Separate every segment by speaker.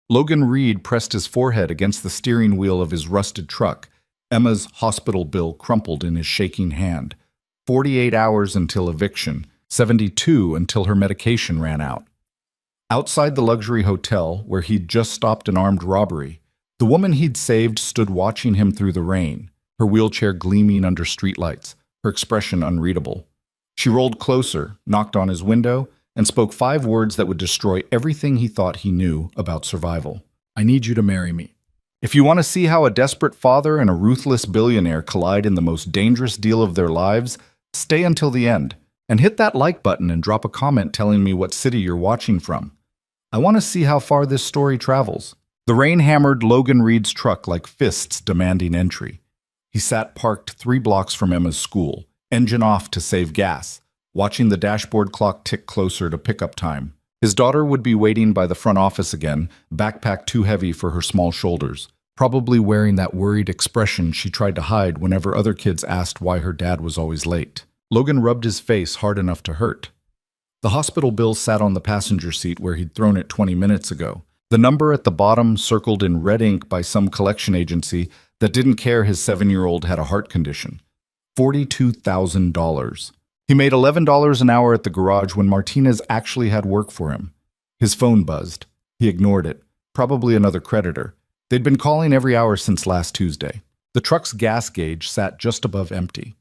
Speaker 1: Logan Reed pressed his forehead against the steering wheel of his rusted truck. Emma's hospital bill crumpled in his shaking hand. 48 hours until eviction, 72 until her medication ran out. Outside the luxury hotel, where he'd just stopped an armed robbery, the woman he'd saved stood watching him through the rain, her wheelchair gleaming under streetlights, her expression unreadable. She rolled closer, knocked on his window, and spoke 5 words that would destroy everything he thought he knew about survival. I need you to marry me. If you want to see how a desperate father and a ruthless billionaire collide in the most dangerous deal of their lives, stay until the end, and hit that like button and drop a comment telling me what city you're watching from. I want to see how far this story travels. The rain hammered Logan Reed's truck like fists demanding entry. He sat parked 3 blocks from Emma's school, engine off to save gas, watching the dashboard clock tick closer to pickup time. His daughter would be waiting by the front office again, backpack too heavy for her small shoulders, probably wearing that worried expression she tried to hide whenever other kids asked why her dad was always late. Logan rubbed his face hard enough to hurt. The hospital bill sat on the passenger seat where he'd thrown it 20 minutes ago. The number at the bottom circled in red ink by some collection agency that didn't care his 7-year-old had a heart condition. $42,000. He made $11 an hour at the garage when Martinez actually had work for him. His phone buzzed. He ignored it. Probably another creditor. They'd been calling every hour since last Tuesday. The truck's gas gauge sat just above empty.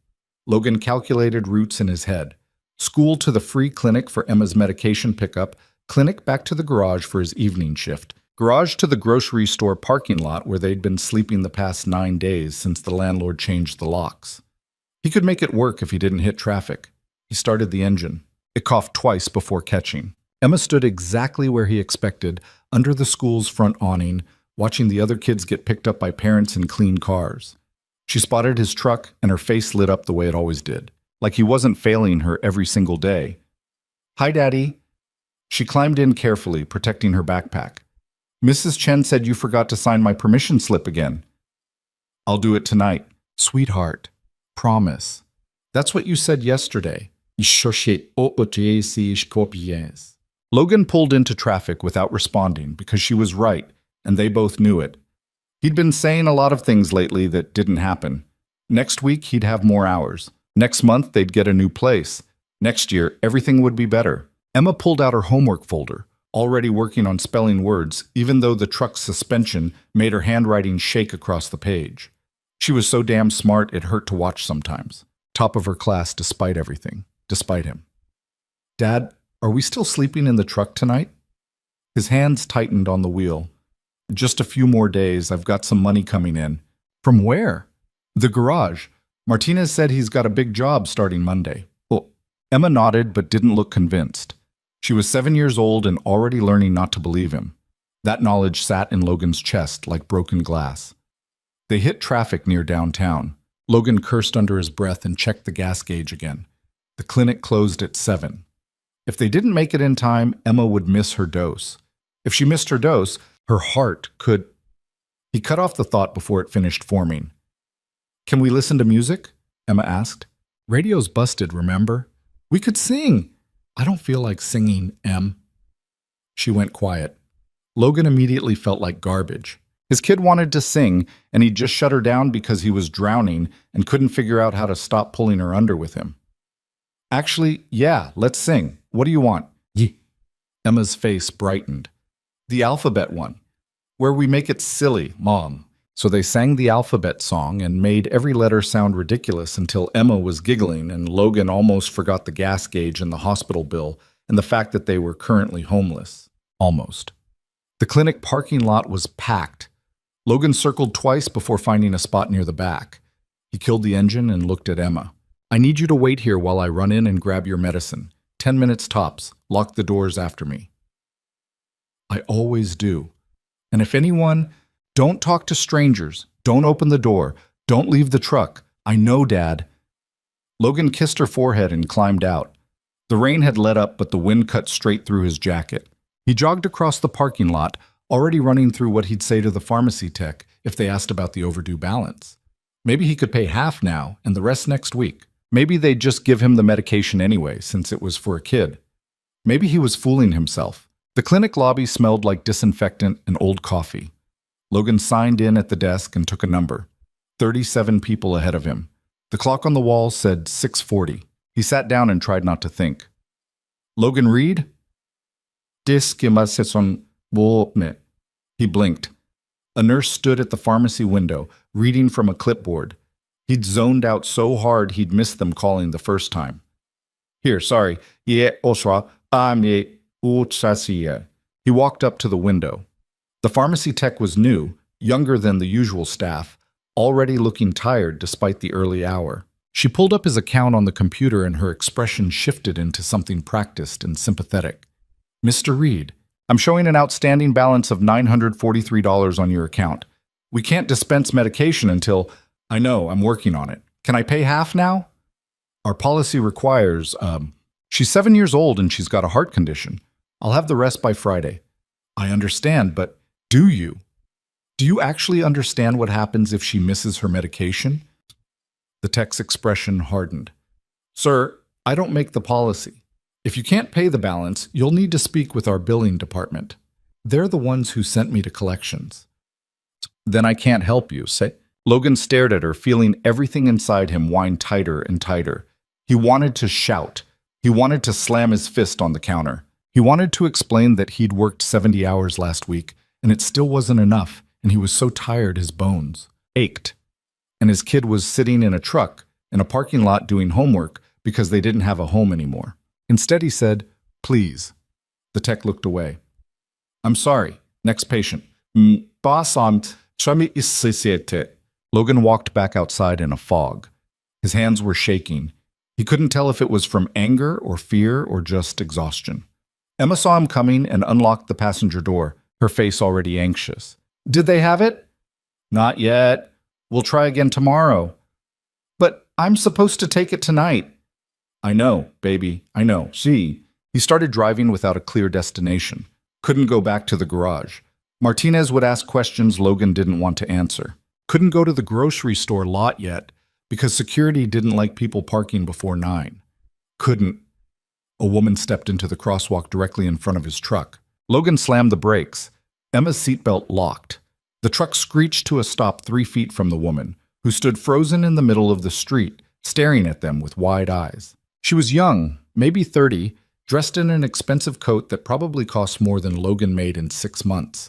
Speaker 1: Logan calculated routes in his head. School to the free clinic for Emma's medication pickup, clinic back to the garage for his evening shift, garage to the grocery store parking lot where they'd been sleeping the past 9 days since the landlord changed the locks. He could make it work if he didn't hit traffic. He started the engine. It coughed twice before catching. Emma stood exactly where he expected, under the school's front awning, watching the other kids get picked up by parents in clean cars. She spotted his truck, and her face lit up the way it always did, like he wasn't failing her every single day. "Hi, Daddy." She climbed in carefully, protecting her backpack. "Mrs. Chen said you forgot to sign my permission slip again." "I'll do it tonight." "Sweetheart, promise." "That's what you said yesterday." Logan pulled into traffic without responding because she was right, and they both knew it. He'd been saying a lot of things lately that didn't happen. Next week, he'd have more hours. Next month, they'd get a new place. Next year, everything would be better. Emma pulled out her homework folder, already working on spelling words, even though the truck's suspension made her handwriting shake across the page. She was so damn smart it hurt to watch sometimes. Top of her class despite everything, despite him. "Dad, are we still sleeping in the truck tonight?" His hands tightened on the wheel. "Just a few more days. I've got some money coming in." "From where?" "The garage. Martinez said he's got a big job starting Monday." "Oh." Emma nodded but didn't look convinced. She was 7 years old and already learning not to believe him. That knowledge sat in Logan's chest like broken glass. They hit traffic near downtown. Logan cursed under his breath and checked the gas gauge again. The clinic closed at 7. If they didn't make it in time, Emma would miss her dose. If she missed her dose, her heart could... He cut off the thought before it finished forming. "Can we listen to music?" Emma asked. "Radio's busted, remember? We could sing." "I don't feel like singing, Em." She went quiet. Logan immediately felt like garbage. His kid wanted to sing, and he just shut her down because he was drowning and couldn't figure out how to stop pulling her under with him. "Actually, yeah, let's sing. What do you want?" "Yeah." Emma's face brightened. "The alphabet one, where we make it silly, Mom." So they sang the alphabet song and made every letter sound ridiculous until Emma was giggling and Logan almost forgot the gas gauge and the hospital bill and the fact that they were currently homeless. Almost. The clinic parking lot was packed. Logan circled twice before finding a spot near the back. He killed the engine and looked at Emma. "I need you to wait here while I run in and grab your medicine. 10 minutes tops. Lock the doors after me." "I always do. And if anyone... Don't talk to strangers. Don't open the door. Don't leave the truck. I know, Dad." Logan kissed her forehead and climbed out. The rain had let up, but the wind cut straight through his jacket. He jogged across the parking lot, already running through what he'd say to the pharmacy tech if they asked about the overdue balance. Maybe he could pay half now and the rest next week. Maybe they'd just give him the medication anyway, since it was for a kid. Maybe he was fooling himself. The clinic lobby smelled like disinfectant and old coffee. Logan signed in at the desk and took a number. 37 people ahead of him. The clock on the wall said 6:40. He sat down and tried not to think. Logan Reed? He blinked. A nurse stood at the pharmacy window, reading from a clipboard. He'd zoned out so hard he'd missed them calling the first time. Here, sorry. He walked up to the window. The pharmacy tech was new, younger than the usual staff, already looking tired despite the early hour. She pulled up his account on the computer and her expression shifted into something practiced and sympathetic. Mr. Reed, I'm showing an outstanding balance of $943 on your account. We can't dispense medication until... I know, I'm working on it. Can I pay half now? Our policy requires, she's 7 years old and she's got a heart condition. I'll have the rest by Friday. I understand, but do you? Do you actually understand what happens if she misses her medication? The tech's expression hardened. Sir, I don't make the policy. If you can't pay the balance, you'll need to speak with our billing department. They're the ones who sent me to collections. Then I can't help you, say. Logan stared at her, feeling everything inside him wind tighter and tighter. He wanted to shout. He wanted to slam his fist on the counter. He wanted to explain that he'd worked 70 hours last week, and it still wasn't enough, and he was so tired his bones ached. And his kid was sitting in a truck in a parking lot doing homework because they didn't have a home anymore. Instead, he said, please. The tech looked away. I'm sorry. Next patient. Logan walked back outside in a fog. His hands were shaking. He couldn't tell if it was from anger or fear or just exhaustion. Emma saw him coming and unlocked the passenger door, her face already anxious. Did they have it? Not yet. We'll try again tomorrow. But I'm supposed to take it tonight. I know, baby, I know. See, he started driving without a clear destination. Couldn't go back to the garage. Martinez would ask questions Logan didn't want to answer. Couldn't go to the grocery store lot yet because security didn't like people parking before 9. Couldn't. A woman stepped into the crosswalk directly in front of his truck. Logan slammed the brakes. Emma's seatbelt locked. The truck screeched to a stop 3 feet from the woman, who stood frozen in the middle of the street, staring at them with wide eyes. She was young, maybe 30, dressed in an expensive coat that probably cost more than Logan made in 6 months.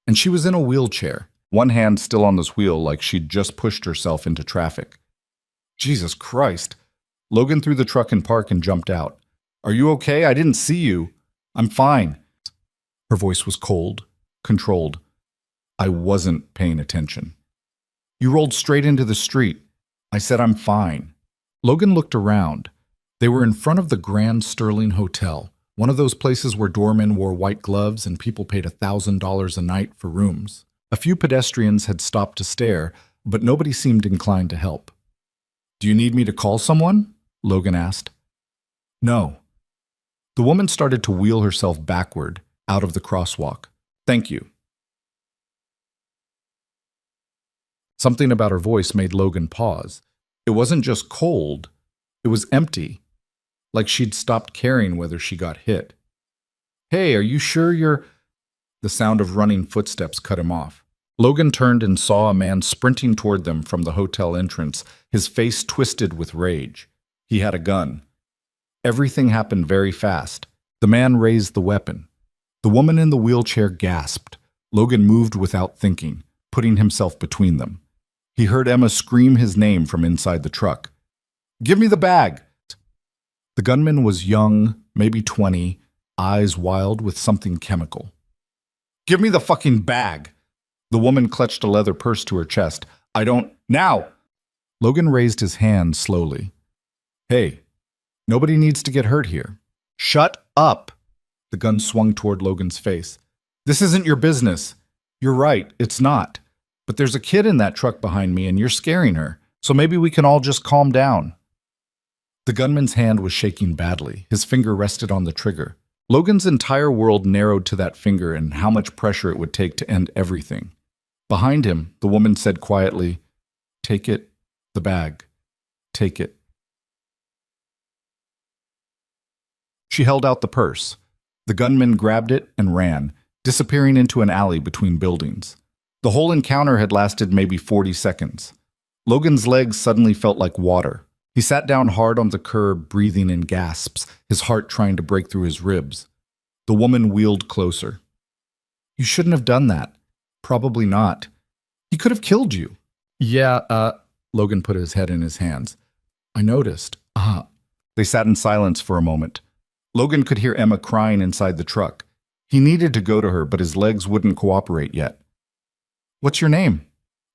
Speaker 1: And she was in a wheelchair, one hand still on this wheel like she'd just pushed herself into traffic. Jesus Christ. Logan threw the truck in park and jumped out. Are you okay? I didn't see you. I'm fine. Her voice was cold, controlled. I wasn't paying attention. You rolled straight into the street. I said I'm fine. Logan looked around. They were in front of the Grand Sterling Hotel, one of those places where doormen wore white gloves and people paid $1,000 a night for rooms. A few pedestrians had stopped to stare, but nobody seemed inclined to help. Do you need me to call someone? Logan asked. No. The woman started to wheel herself backward, out of the crosswalk. Thank you. Something about her voice made Logan pause. It wasn't just cold, it was empty, like she'd stopped caring whether she got hit. Hey, are you sure you're... The sound of running footsteps cut him off. Logan turned and saw a man sprinting toward them from the hotel entrance, his face twisted with rage. He had a gun. Everything happened very fast. The man raised the weapon. The woman in the wheelchair gasped. Logan moved without thinking, putting himself between them. He heard Emma scream his name from inside the truck. Give me the bag! The gunman was young, maybe 20, eyes wild with something chemical. Give me the fucking bag! The woman clutched a leather purse to her chest. I don't... Now! Logan raised his hand slowly. Hey, nobody needs to get hurt here. Shut up! The gun swung toward Logan's face. This isn't your business. You're right, it's not. But there's a kid in that truck behind me and you're scaring her, so maybe we can all just calm down. The gunman's hand was shaking badly. His finger rested on the trigger. Logan's entire world narrowed to that finger and how much pressure it would take to end everything. Behind him, the woman said quietly, Take it, the bag. Take it. She held out the purse. The gunman grabbed it and ran, disappearing into an alley between buildings. The whole encounter had lasted maybe 40 seconds. Logan's legs suddenly felt like water. He sat down hard on the curb, breathing in gasps, his heart trying to break through his ribs. The woman wheeled closer. "You shouldn't have done that." "Probably not. He could have killed you." "Yeah, Logan put his head in his hands. "I noticed." They sat in silence for a moment. Logan could hear Emma crying inside the truck. He needed to go to her, but his legs wouldn't cooperate yet. "What's your name?"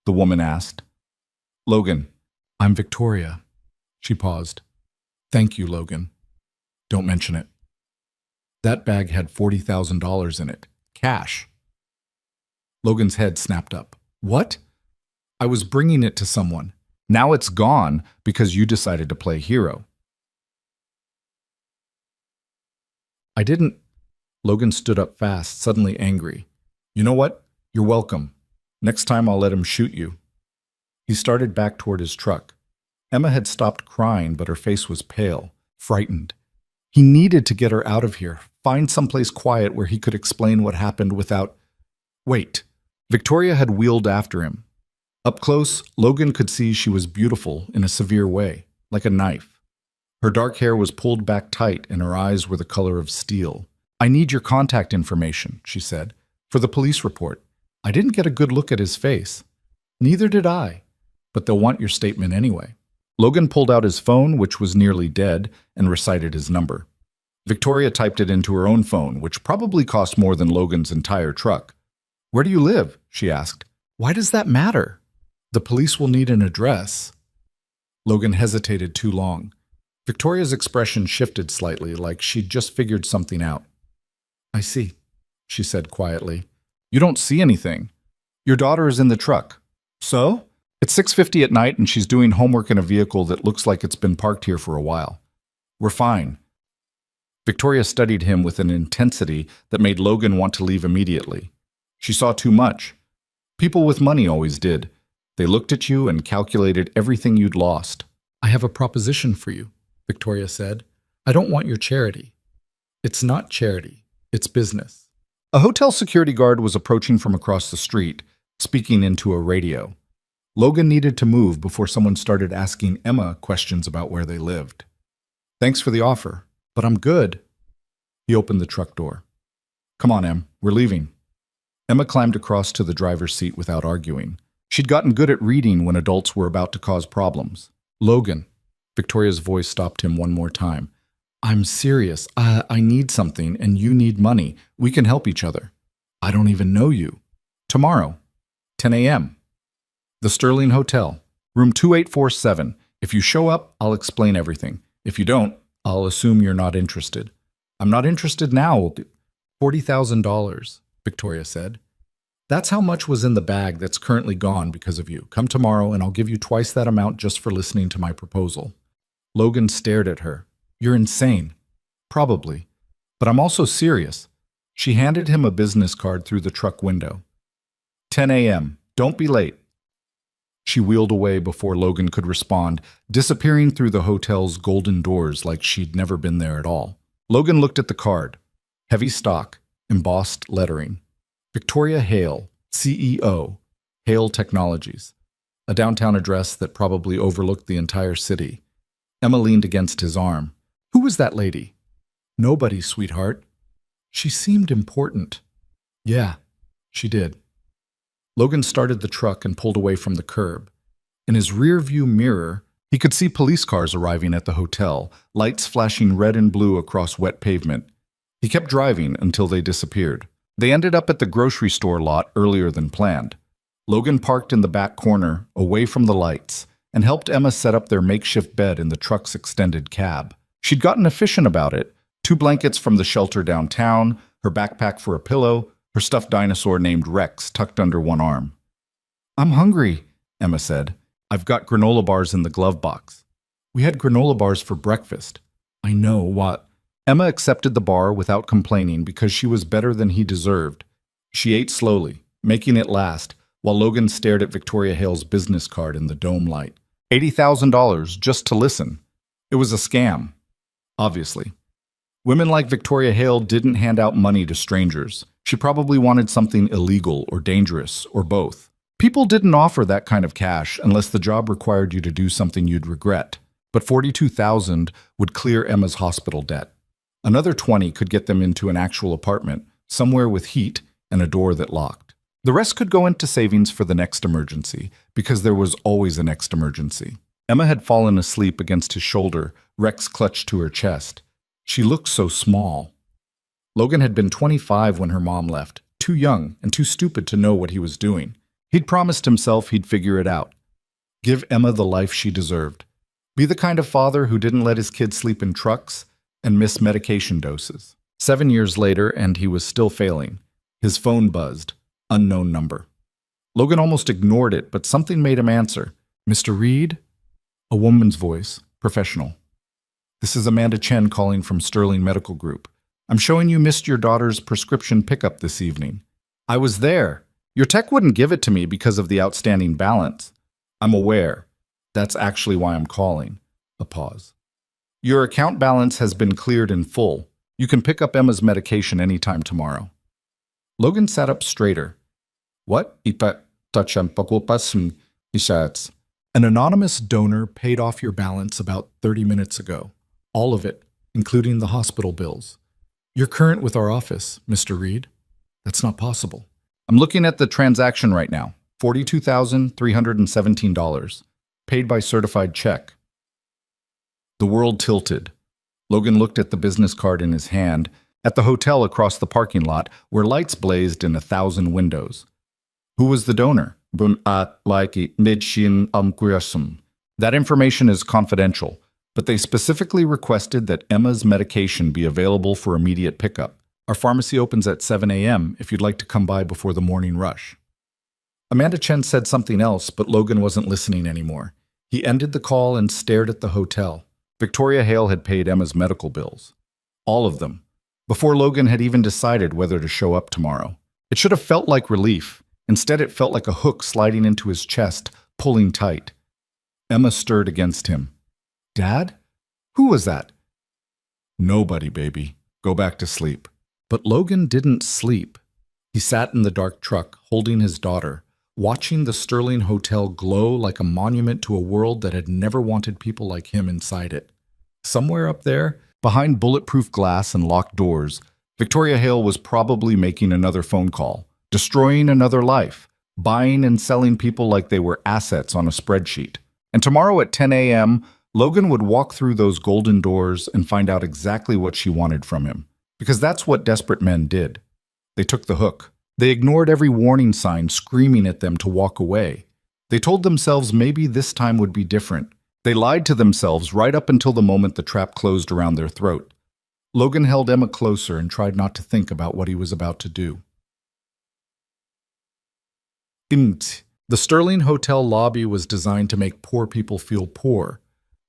Speaker 1: the woman asked. "Logan." "I'm Victoria." She paused. "Thank you, Logan. Don't mention it." That bag had $40,000 in it. Cash. Logan's head snapped up. "What?" "I was bringing it to someone. Now it's gone because you decided to play hero." "I didn't." Logan stood up fast, suddenly angry. "You know what? You're welcome. Next time I'll let him shoot you." He started back toward his truck. Emma had stopped crying, but her face was pale, frightened. He needed to get her out of here, find someplace quiet where he could explain what happened without... Wait. Victoria had wheeled after him. Up close, Logan could see she was beautiful in a severe way, like a knife. Her dark hair was pulled back tight and her eyes were the color of steel. "I need your contact information," she said, "for the police report. I didn't get a good look at his face." "Neither did I, but they'll want your statement anyway." Logan pulled out his phone, which was nearly dead, and recited his number. Victoria typed it into her own phone, which probably cost more than Logan's entire truck. "Where do you live?" she asked. "Why does that matter?" "The police will need an address." Logan hesitated too long. Victoria's expression shifted slightly, like she'd just figured something out. "I see," she said quietly. "You don't see anything. Your daughter is in the truck." "So?" "It's 6:50 at night and she's doing homework in a vehicle that looks like it's been parked here for a while. We're fine." Victoria studied him with an intensity that made Logan want to leave immediately. She saw too much. People with money always did. They looked at you and calculated everything you'd lost. "I have a proposition for you," Victoria said. "I don't want your charity." "It's not charity. It's business." A hotel security guard was approaching from across the street, speaking into a radio. Logan needed to move before someone started asking Emma questions about where they lived. "Thanks for the offer, but I'm good." He opened the truck door. "Come on, Em, we're leaving." Emma climbed across to the driver's seat without arguing. She'd gotten good at reading when adults were about to cause problems. "Logan," Victoria's voice stopped him one more time. "I'm serious. I need something, and you need money. We can help each other." "I don't even know you." "Tomorrow, 10 a.m. The Sterling Hotel, room 2847. If you show up, I'll explain everything. If you don't, I'll assume you're not interested." "I'm not interested now." $40,000, Victoria said. "That's how much was in the bag that's currently gone because of you. Come tomorrow and I'll give you twice that amount just for listening to my proposal." Logan stared at her. "You're insane." "Probably. But I'm also serious." She handed him a business card through the truck window. 10 a.m. Don't be late." She wheeled away before Logan could respond, disappearing through the hotel's golden doors like she'd never been there at all. Logan looked at the card. Heavy stock, embossed lettering. Victoria Hale, CEO, Hale Technologies. A downtown address that probably overlooked the entire city. Emma leaned against his arm. "Who was that lady?" "Nobody, sweetheart." "She seemed important." "Yeah, she did." Logan started the truck and pulled away from the curb. In his rear-view mirror, he could see police cars arriving at the hotel, lights flashing red and blue across wet pavement. He kept driving until they disappeared. They ended up at the grocery store lot earlier than planned. Logan parked in the back corner, away from the lights, and helped Emma set up their makeshift bed in the truck's extended cab. She'd gotten efficient about it. 2 blankets from the shelter downtown, her backpack for a pillow, her stuffed dinosaur named Rex tucked under one arm. "I'm hungry," Emma said. "I've got granola bars in the glove box." "We had granola bars for breakfast." "I know, what?" Emma accepted the bar without complaining because she was better than he deserved. She ate slowly, making it last, while Logan stared at Victoria Hale's business card in the dome light. $80,000 just to listen. It was a scam. Obviously. Women like Victoria Hale didn't hand out money to strangers. She probably wanted something illegal or dangerous, or both. People didn't offer that kind of cash unless the job required you to do something you'd regret. But $42,000 would clear Emma's hospital debt. Another 20 could get them into an actual apartment, somewhere with heat and a door that locked. The rest could go into savings for the next emergency, because there was always a next emergency. Emma had fallen asleep against his shoulder, Rex clutched to her chest. She looked so small. Logan had been 25 when her mom left, too young and too stupid to know what he was doing. He'd promised himself he'd figure it out. Give Emma the life she deserved. Be the kind of father who didn't let his kids sleep in trucks and miss medication doses. 7 years later, and he was still failing. His phone buzzed. Unknown number. Logan almost ignored it, but something made him answer. Mr. Reed? A woman's voice, professional. This is Amanda Chen calling from Sterling Medical Group. I'm showing you missed your daughter's prescription pickup this evening. I was there. Your tech wouldn't give it to me because of the outstanding balance. I'm aware. That's actually why I'm calling. A pause. Your account balance has been cleared in full. You can pick up Emma's medication anytime tomorrow. Logan sat up straighter. What? An anonymous donor paid off your balance about 30 minutes ago. All of it, including the hospital bills. You're current with our office, Mr. Reed. That's not possible. I'm looking at the transaction right now. $42,317. Paid by certified check. The world tilted. Logan looked at the business card in his hand, at the hotel across the parking lot where lights blazed in 1,000 windows. Who was the donor? That information is confidential, but they specifically requested that Emma's medication be available for immediate pickup. Our pharmacy opens at 7 a.m. if you'd like to come by before the morning rush. Amanda Chen said something else, but Logan wasn't listening anymore. He ended the call and stared at the hotel. Victoria Hale had paid Emma's medical bills. All of them. Before Logan had even decided whether to show up tomorrow. It should have felt like relief. Instead, it felt like a hook sliding into his chest, pulling tight. Emma stirred against him. Dad? Who was that? Nobody, baby. Go back to sleep. But Logan didn't sleep. He sat in the dark truck, holding his daughter, watching the Sterling Hotel glow like a monument to a world that had never wanted people like him inside it. Somewhere up there, behind bulletproof glass and locked doors, Victoria Hale was probably making another phone call, destroying another life, buying and selling people like they were assets on a spreadsheet. And tomorrow at 10 a.m., Logan would walk through those golden doors and find out exactly what she wanted from him. Because that's what desperate men did. They took the hook. They ignored every warning sign screaming at them to walk away. They told themselves maybe this time would be different. They lied to themselves right up until the moment the trap closed around their throat. Logan held Emma closer and tried not to think about what he was about to do. The Sterling Hotel lobby was designed to make poor people feel poor.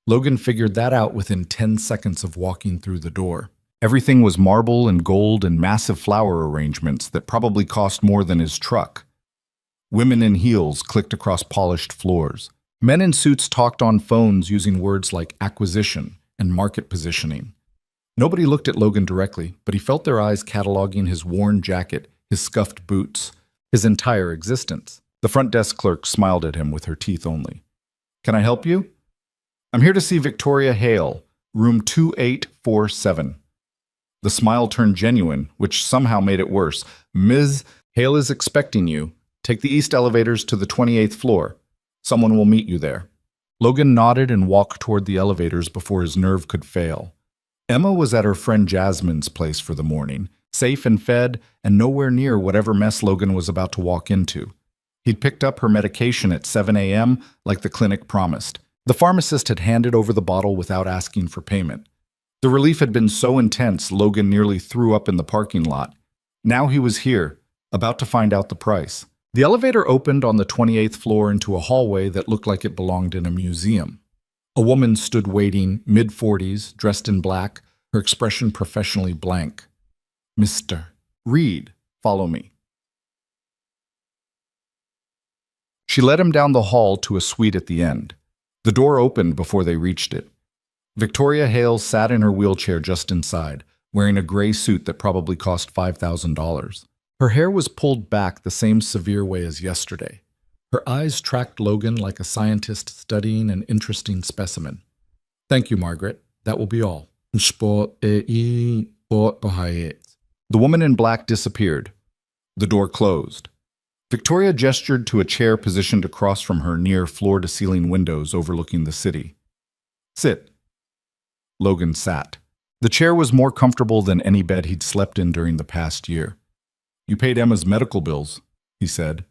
Speaker 1: Logan figured that out within 10 seconds of walking through the door. Everything was marble and gold and massive flower arrangements that probably cost more than his truck. Women in heels clicked across polished floors. Men in suits talked on phones using words like acquisition and market positioning. Nobody looked at Logan directly, but he felt their eyes cataloging his worn jacket, his scuffed boots, his entire existence. The front desk clerk smiled at him with her teeth only. Can I help you? I'm here to see Victoria Hale, room 2847. The smile turned genuine, which somehow made it worse. Ms. Hale is expecting you. Take the east elevators to the 28th floor. Someone will meet you there. Logan nodded and walked toward the elevators before his nerve could fail. Emma was at her friend Jasmine's place for the morning, safe and fed, and nowhere near whatever mess Logan was about to walk into. He'd picked up her medication at 7 a.m. like the clinic promised. The pharmacist had handed over the bottle without asking for payment. The relief had been so intense, Logan nearly threw up in the parking lot. Now he was here, about to find out the price. The elevator opened on the 28th floor into a hallway that looked like it belonged in a museum. A woman stood waiting, mid-40s, dressed in black, her expression professionally blank. Mr. Reed, follow me. She led him down the hall to a suite at the end. The door opened before they reached it. Victoria Hale sat in her wheelchair just inside, wearing a gray suit that probably cost $5,000. Her hair was pulled back the same severe way as yesterday. Her eyes tracked Logan like a scientist studying an interesting specimen. "Thank you, Margaret. That will be all." The woman in black disappeared. The door closed. Victoria gestured to a chair positioned across from her near floor-to-ceiling windows overlooking the city. "Sit." Logan sat. The chair was more comfortable than any bed he'd slept in during the past year. "You paid Emma's medical bills," he said.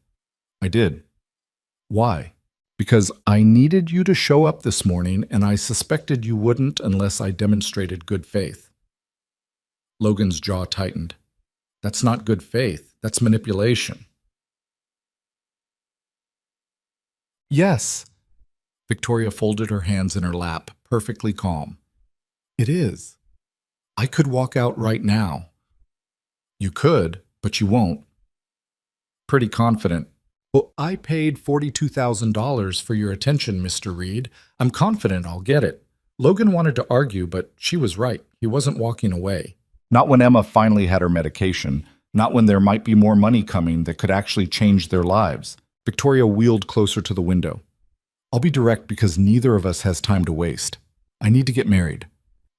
Speaker 1: "I did." "Why?" "Because I needed you to show up this morning, and I suspected you wouldn't unless I demonstrated good faith." Logan's jaw tightened. "That's not good faith. That's manipulation." "Yes." Victoria folded her hands in her lap, perfectly calm. "It is. I could walk out right now." "You could, but you won't." "Pretty confident." "Well, I paid $42,000 for your attention, Mr. Reed. I'm confident I'll get it." Logan wanted to argue, but she was right. He wasn't walking away. Not when Emma finally had her medication. Not when there might be more money coming that could actually change their lives. Victoria wheeled closer to the window. "I'll be direct because neither of us has time to waste. I need to get married.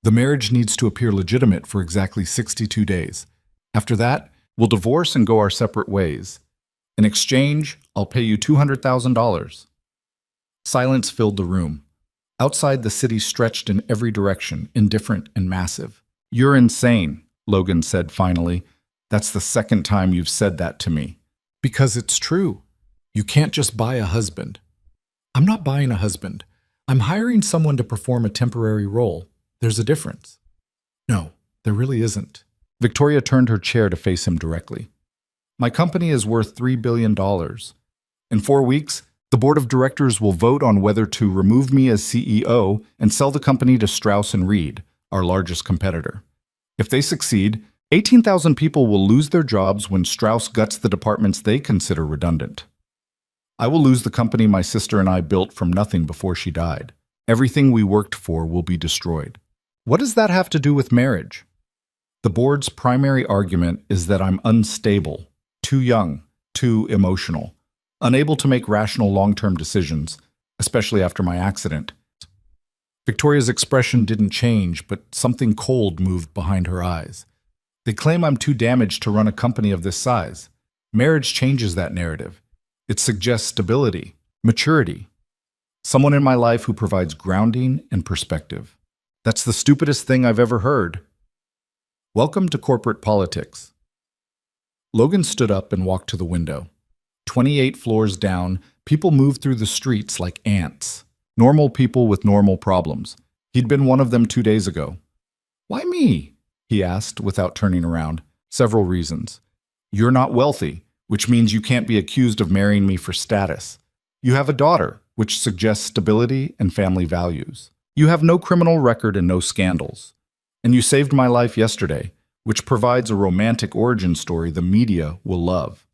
Speaker 1: The marriage needs to appear legitimate for exactly 62 days. After that, we'll divorce and go our separate ways. In exchange, I'll pay you $200,000. Silence filled the room. Outside, the city stretched in every direction, indifferent and massive. "You're insane," Logan said finally. "That's the second time you've said that to me." "Because it's true. You can't just buy a husband." "I'm not buying a husband. I'm hiring someone to perform a temporary role. There's a difference." "No, there really isn't." Victoria turned her chair to face him directly. "My company is worth $3 billion. In 4 weeks, the board of directors will vote on whether to remove me as CEO and sell the company to Strauss and Reed, our largest competitor. If they succeed, 18,000 people will lose their jobs when Strauss guts the departments they consider redundant. I will lose the company my sister and I built from nothing before she died. Everything we worked for will be destroyed." "What does that have to do with marriage?" "The board's primary argument is that I'm unstable, too young, too emotional, unable to make rational long-term decisions, especially after my accident." Victoria's expression didn't change, but something cold moved behind her eyes. "They claim I'm too damaged to run a company of this size. Marriage changes that narrative. It suggests stability, maturity. Someone in my life who provides grounding and perspective. That's the stupidest thing I've ever heard." "Welcome to corporate politics." Logan stood up and walked to the window. 28 floors down, people moved through the streets like ants. Normal people with normal problems. He'd been one of them 2 days ago. "Why me?" he asked without turning around. "Several reasons. You're not wealthy, which means you can't be accused of marrying me for status. You have a daughter, which suggests stability and family values. You have no criminal record and no scandals. And you saved my life yesterday, which provides a romantic origin story the media will love."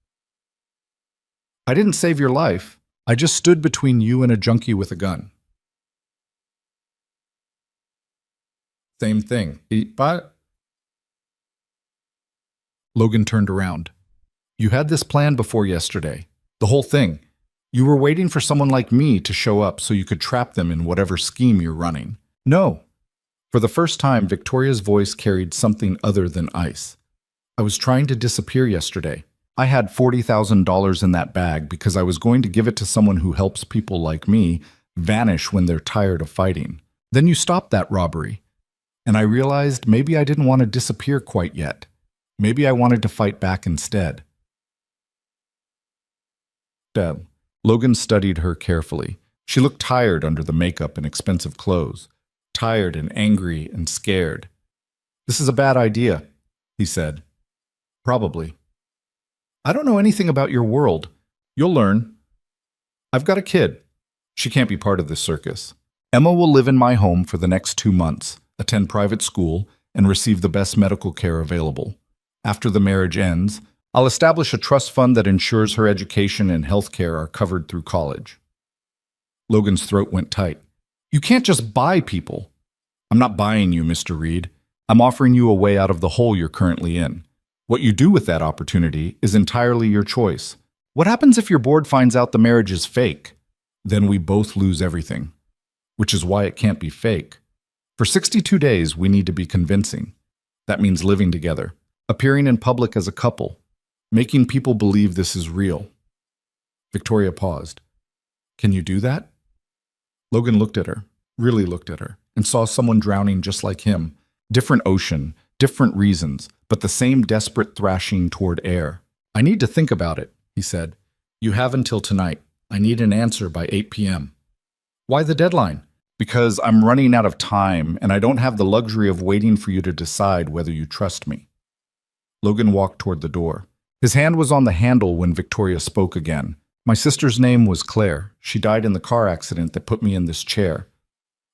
Speaker 1: "I didn't save your life. I just stood between you and a junkie with a gun." "Same thing. But..." Logan turned around. "You had this plan before yesterday. The whole thing. You were waiting for someone like me to show up so you could trap them in whatever scheme you're running." "No." For the first time, Victoria's voice carried something other than ice. "I was trying to disappear yesterday. I had $40,000 in that bag because I was going to give it to someone who helps people like me vanish when they're tired of fighting. Then you stopped that robbery. And I realized maybe I didn't want to disappear quite yet. Maybe I wanted to fight back instead." Logan studied her carefully. She looked tired under the makeup and expensive clothes. Tired and angry and scared. "This is a bad idea," he said. "Probably." "I don't know anything about your world. You'll learn. I've got a kid. She can't be part of this circus. Emma will live in my home for the next 2 months, attend private school, and receive the best medical care available. After the marriage ends, I'll establish a trust fund that ensures her education and health care are covered through college." Logan's throat went tight. "You can't just buy people." "I'm not buying you, Mr. Reed. I'm offering you a way out of the hole you're currently in. What you do with that opportunity is entirely your choice. What happens if your board finds out the marriage is fake? Then we both lose everything, which is why it can't be fake. For 62 days, we need to be convincing. That means living together, appearing in public as a couple, making people believe this is real. Victoria paused. Can you do that? Logan looked at her, really looked at her, and saw someone drowning just like him. Different ocean, different reasons, but the same desperate thrashing toward air. I need to think about it, he said. You have until tonight. I need an answer by 8 p.m. Why the deadline? Because I'm running out of time and I don't have the luxury of waiting for you to decide whether you trust me. Logan walked toward the door. His hand was on the handle when Victoria spoke again. My sister's name was Claire. She died in the car accident that put me in this chair.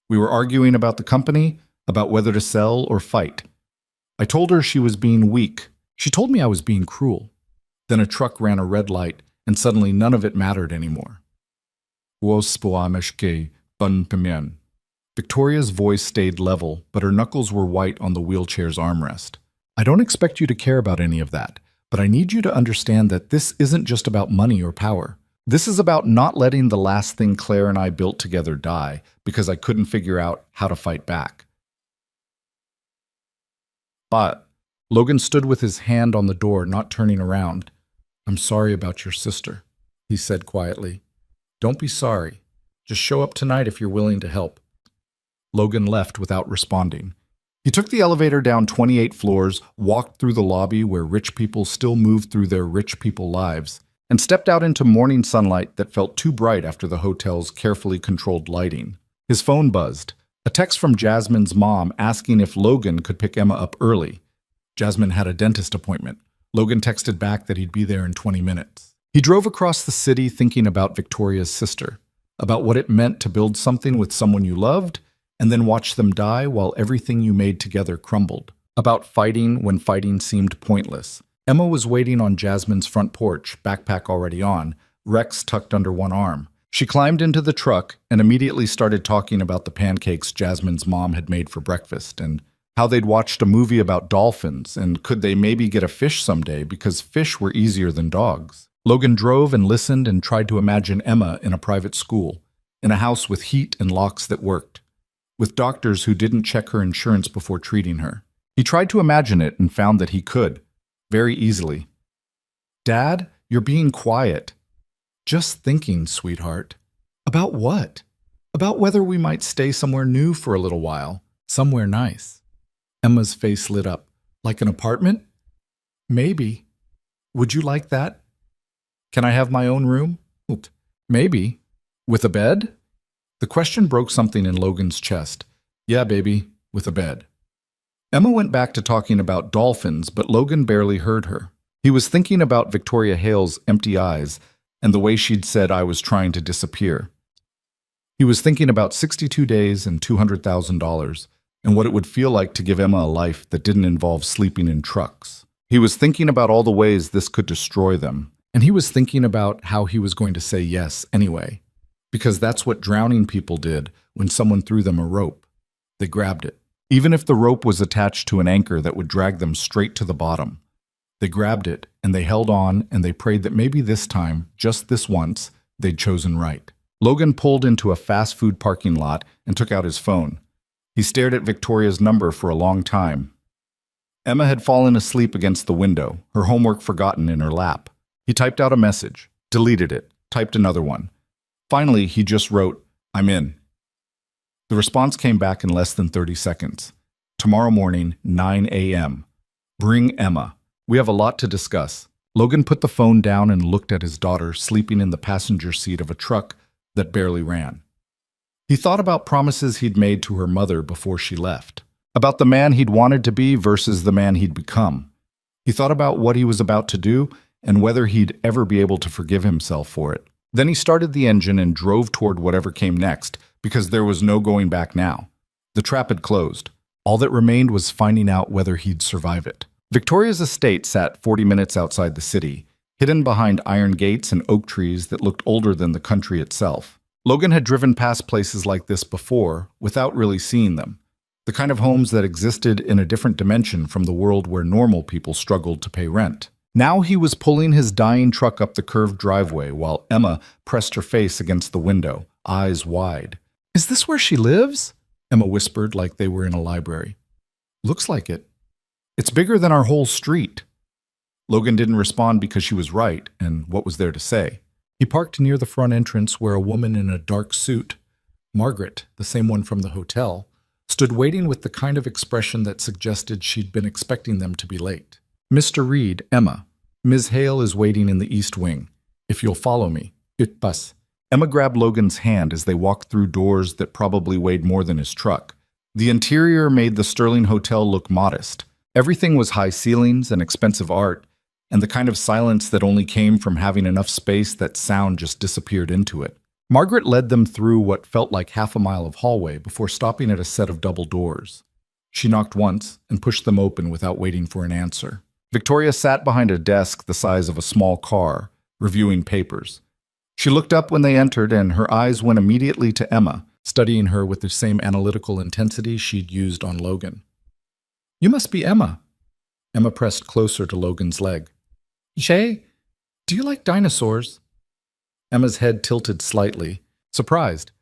Speaker 1: We were arguing about the company, about whether to sell or fight. I told her she was being weak. She told me I was being cruel. Then a truck ran a red light, and suddenly none of it mattered anymore. Victoria's voice stayed level, but her knuckles were white on the wheelchair's armrest. I don't expect you to care about any of that, but I need you to understand that this isn't just about money or power. This is about not letting the last thing Claire and I built together die because I couldn't figure out how to fight back. But Logan stood with his hand on the door, not turning around. I'm sorry about your sister, he said quietly. Don't be sorry. Just show up tonight if you're willing to help. Logan left without responding. He took the elevator down 28 floors, walked through the lobby where rich people still move through their rich people lives, and stepped out into morning sunlight that felt too bright after the hotel's carefully controlled lighting. His phone buzzed. A text from Jasmine's mom asking if Logan could pick Emma up early. Jasmine had a dentist appointment. Logan texted back that he'd be there in 20 minutes. He drove across the city thinking about Victoria's sister, about what it meant to build something with someone you loved and then watch them die while everything you made together crumbled, about fighting when fighting seemed pointless. Emma was waiting on Jasmine's front porch, backpack already on, Rex tucked under one arm. She climbed into the truck and immediately started talking about the pancakes Jasmine's mom had made for breakfast and how they'd watched a movie about dolphins and could they maybe get a fish someday because fish were easier than dogs. Logan drove and listened and tried to imagine Emma in a private school, in a house with heat and locks that worked, with doctors who didn't check her insurance before treating her. He tried to imagine it and found that he could, very easily. Dad, you're being quiet. Just thinking, sweetheart. About what? About whether we might stay somewhere new for a little while, somewhere nice. Emma's face lit up. Like an apartment? Maybe. Would you like that? Can I have my own room? Maybe. With a bed? The question broke something in Logan's chest. Yeah, baby, with a bed. Emma went back to talking about dolphins, but Logan barely heard her. He was thinking about Victoria Hale's empty eyes and the way she'd said I was trying to disappear. He was thinking about 62 days and $200,000 and what it would feel like to give Emma a life that didn't involve sleeping in trucks. He was thinking about all the ways this could destroy them, and he was thinking about how he was going to say yes anyway, because that's what drowning people did when someone threw them a rope. They grabbed it, even if the rope was attached to an anchor that would drag them straight to the bottom. They grabbed it, and they held on, and they prayed that maybe this time, just this once, they'd chosen right. Logan pulled into a fast food parking lot and took out his phone. He stared at Victoria's number for a long time. Emma had fallen asleep against the window, her homework forgotten in her lap. He typed out a message, deleted it, typed another one. Finally, he just wrote, I'm in. The response came back in less than 30 seconds. Tomorrow morning, 9 a.m. Bring Emma. We have a lot to discuss. Logan put the phone down and looked at his daughter sleeping in the passenger seat of a truck that barely ran. He thought about promises he'd made to her mother before she left, about the man he'd wanted to be versus the man he'd become. He thought about what he was about to do and whether he'd ever be able to forgive himself for it. Then he started the engine and drove toward whatever came next, because there was no going back now. The trap had closed. All that remained was finding out whether he'd survive it. Victoria's estate sat 40 minutes outside the city, hidden behind iron gates and oak trees that looked older than the country itself. Logan had driven past places like this before without really seeing them. The kind of homes that existed in a different dimension from the world where normal people struggled to pay rent. Now he was pulling his dying truck up the curved driveway while Emma pressed her face against the window, eyes wide. "Is this where she lives?" Emma whispered like they were in a library. "Looks like it. It's bigger than our whole street." Logan didn't respond because she was right, and what was there to say? He parked near the front entrance where a woman in a dark suit, Margaret, the same one from the hotel, stood waiting with the kind of expression that suggested she'd been expecting them to be late. "Mr. Reed, Emma. Ms. Hale is waiting in the east wing. If you'll follow me, it bus." Emma grabbed Logan's hand as they walked through doors that probably weighed more than his truck. The interior made the Sterling Hotel look modest. Everything was high ceilings and expensive art, and the kind of silence that only came from having enough space that sound just disappeared into it. Margaret led them through what felt like half a mile of hallway before stopping at a set of double doors. She knocked once and pushed them open without waiting for an answer. Victoria sat behind a desk the size of a small car, reviewing papers. She looked up when they entered, and her eyes went immediately to Emma, studying her with the same analytical intensity she'd used on Logan. "You must be Emma." Emma pressed closer to Logan's leg. "Shay, do you like dinosaurs?" Emma's head tilted slightly, surprised.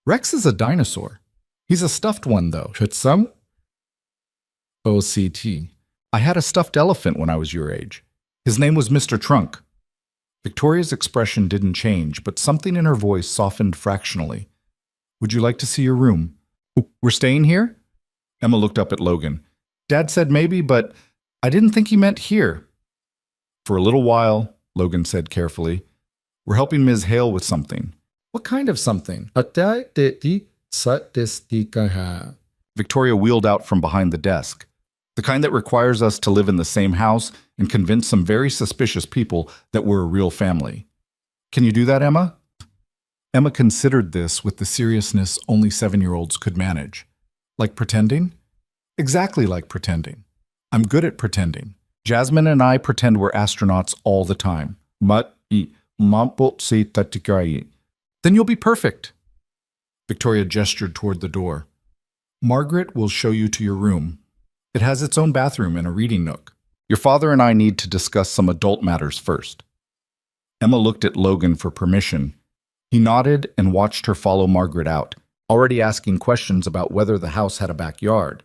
Speaker 1: "Rex is a dinosaur. He's a stuffed one, though. Should some?" OCT. "I had a stuffed elephant when I was your age. His name was Mr. Trunk." Victoria's expression didn't change, but something in her voice softened fractionally. "Would you like to see your room?" "We're staying here?" Emma looked up at Logan. "Dad said maybe, but I didn't think he meant here." "For a little while," Logan said carefully. "We're helping Ms. Hale with something." "What kind of something?" Victoria wheeled out from behind the desk. "The kind that requires us to live in the same house and convince some very suspicious people that we're a real family. Can you do that, Emma?" Emma considered this with the seriousness only 7-year-olds could manage. "Like pretending?" "Exactly like pretending. I'm good at pretending. Jasmine and I pretend we're astronauts all the time. Then you'll be perfect." Victoria gestured toward the door. "Margaret will show you to your room. It has its own bathroom and a reading nook. Your father and I need to discuss some adult matters first." Emma looked at Logan for permission. He nodded and watched her follow Margaret out, already asking questions about whether the house had a backyard.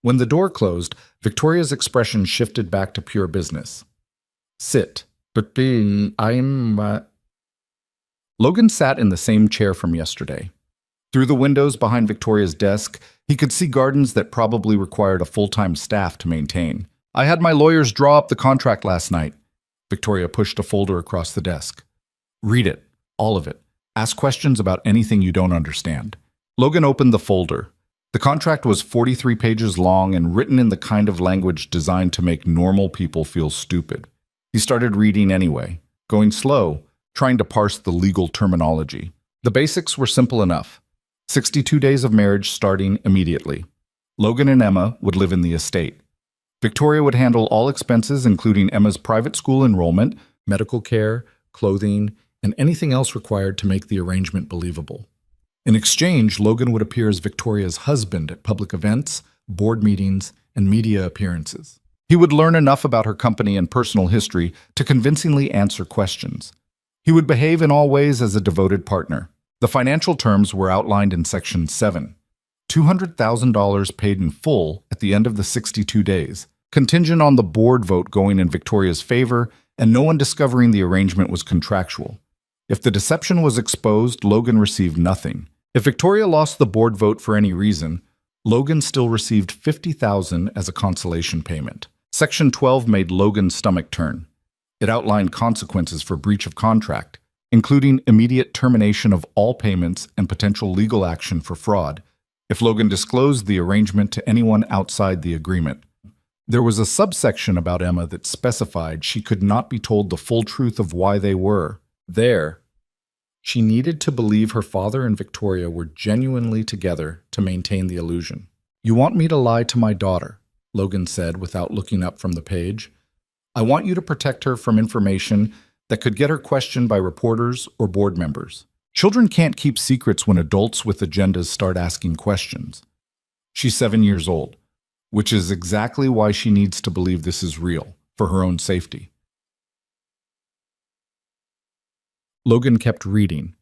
Speaker 1: When the door closed, Victoria's expression shifted back to pure business. "Sit." "But Logan sat in the same chair from yesterday. Through the windows behind Victoria's desk, he could see gardens that probably required a full-time staff to maintain. "I had my lawyers draw up the contract last night." Victoria pushed a folder across the desk. "Read it, all of it. Ask questions about anything you don't understand." Logan opened the folder. The contract was 43 pages long and written in the kind of language designed to make normal people feel stupid. He started reading anyway, going slow, trying to parse the legal terminology. The basics were simple enough. 62 days of marriage starting immediately. Logan and Emma would live in the estate. Victoria would handle all expenses, including Emma's private school enrollment, medical care, clothing, and anything else required to make the arrangement believable. In exchange, Logan would appear as Victoria's husband at public events, board meetings, and media appearances. He would learn enough about her company and personal history to convincingly answer questions. He would behave in all ways as a devoted partner. The financial terms were outlined in Section 7. $200,000 paid in full at the end of the 62 days, contingent on the board vote going in Victoria's favor, and no one discovering the arrangement was contractual. If the deception was exposed, Logan received nothing. If Victoria lost the board vote for any reason, Logan still received $50,000 as a consolation payment. Section 12 made Logan's stomach turn. It outlined consequences for breach of contract, including immediate termination of all payments and potential legal action for fraud, if Logan disclosed the arrangement to anyone outside the agreement. There was a subsection about Emma that specified she could not be told the full truth of why they were there. She needed to believe her father and Victoria were genuinely together to maintain the illusion. "You want me to lie to my daughter," Logan said without looking up from the page. "I want you to protect her from information that could get her questioned by reporters or board members. Children can't keep secrets when adults with agendas start asking questions." She's 7 years old, which is exactly why she needs to believe this is real, for her own safety. Logan kept reading.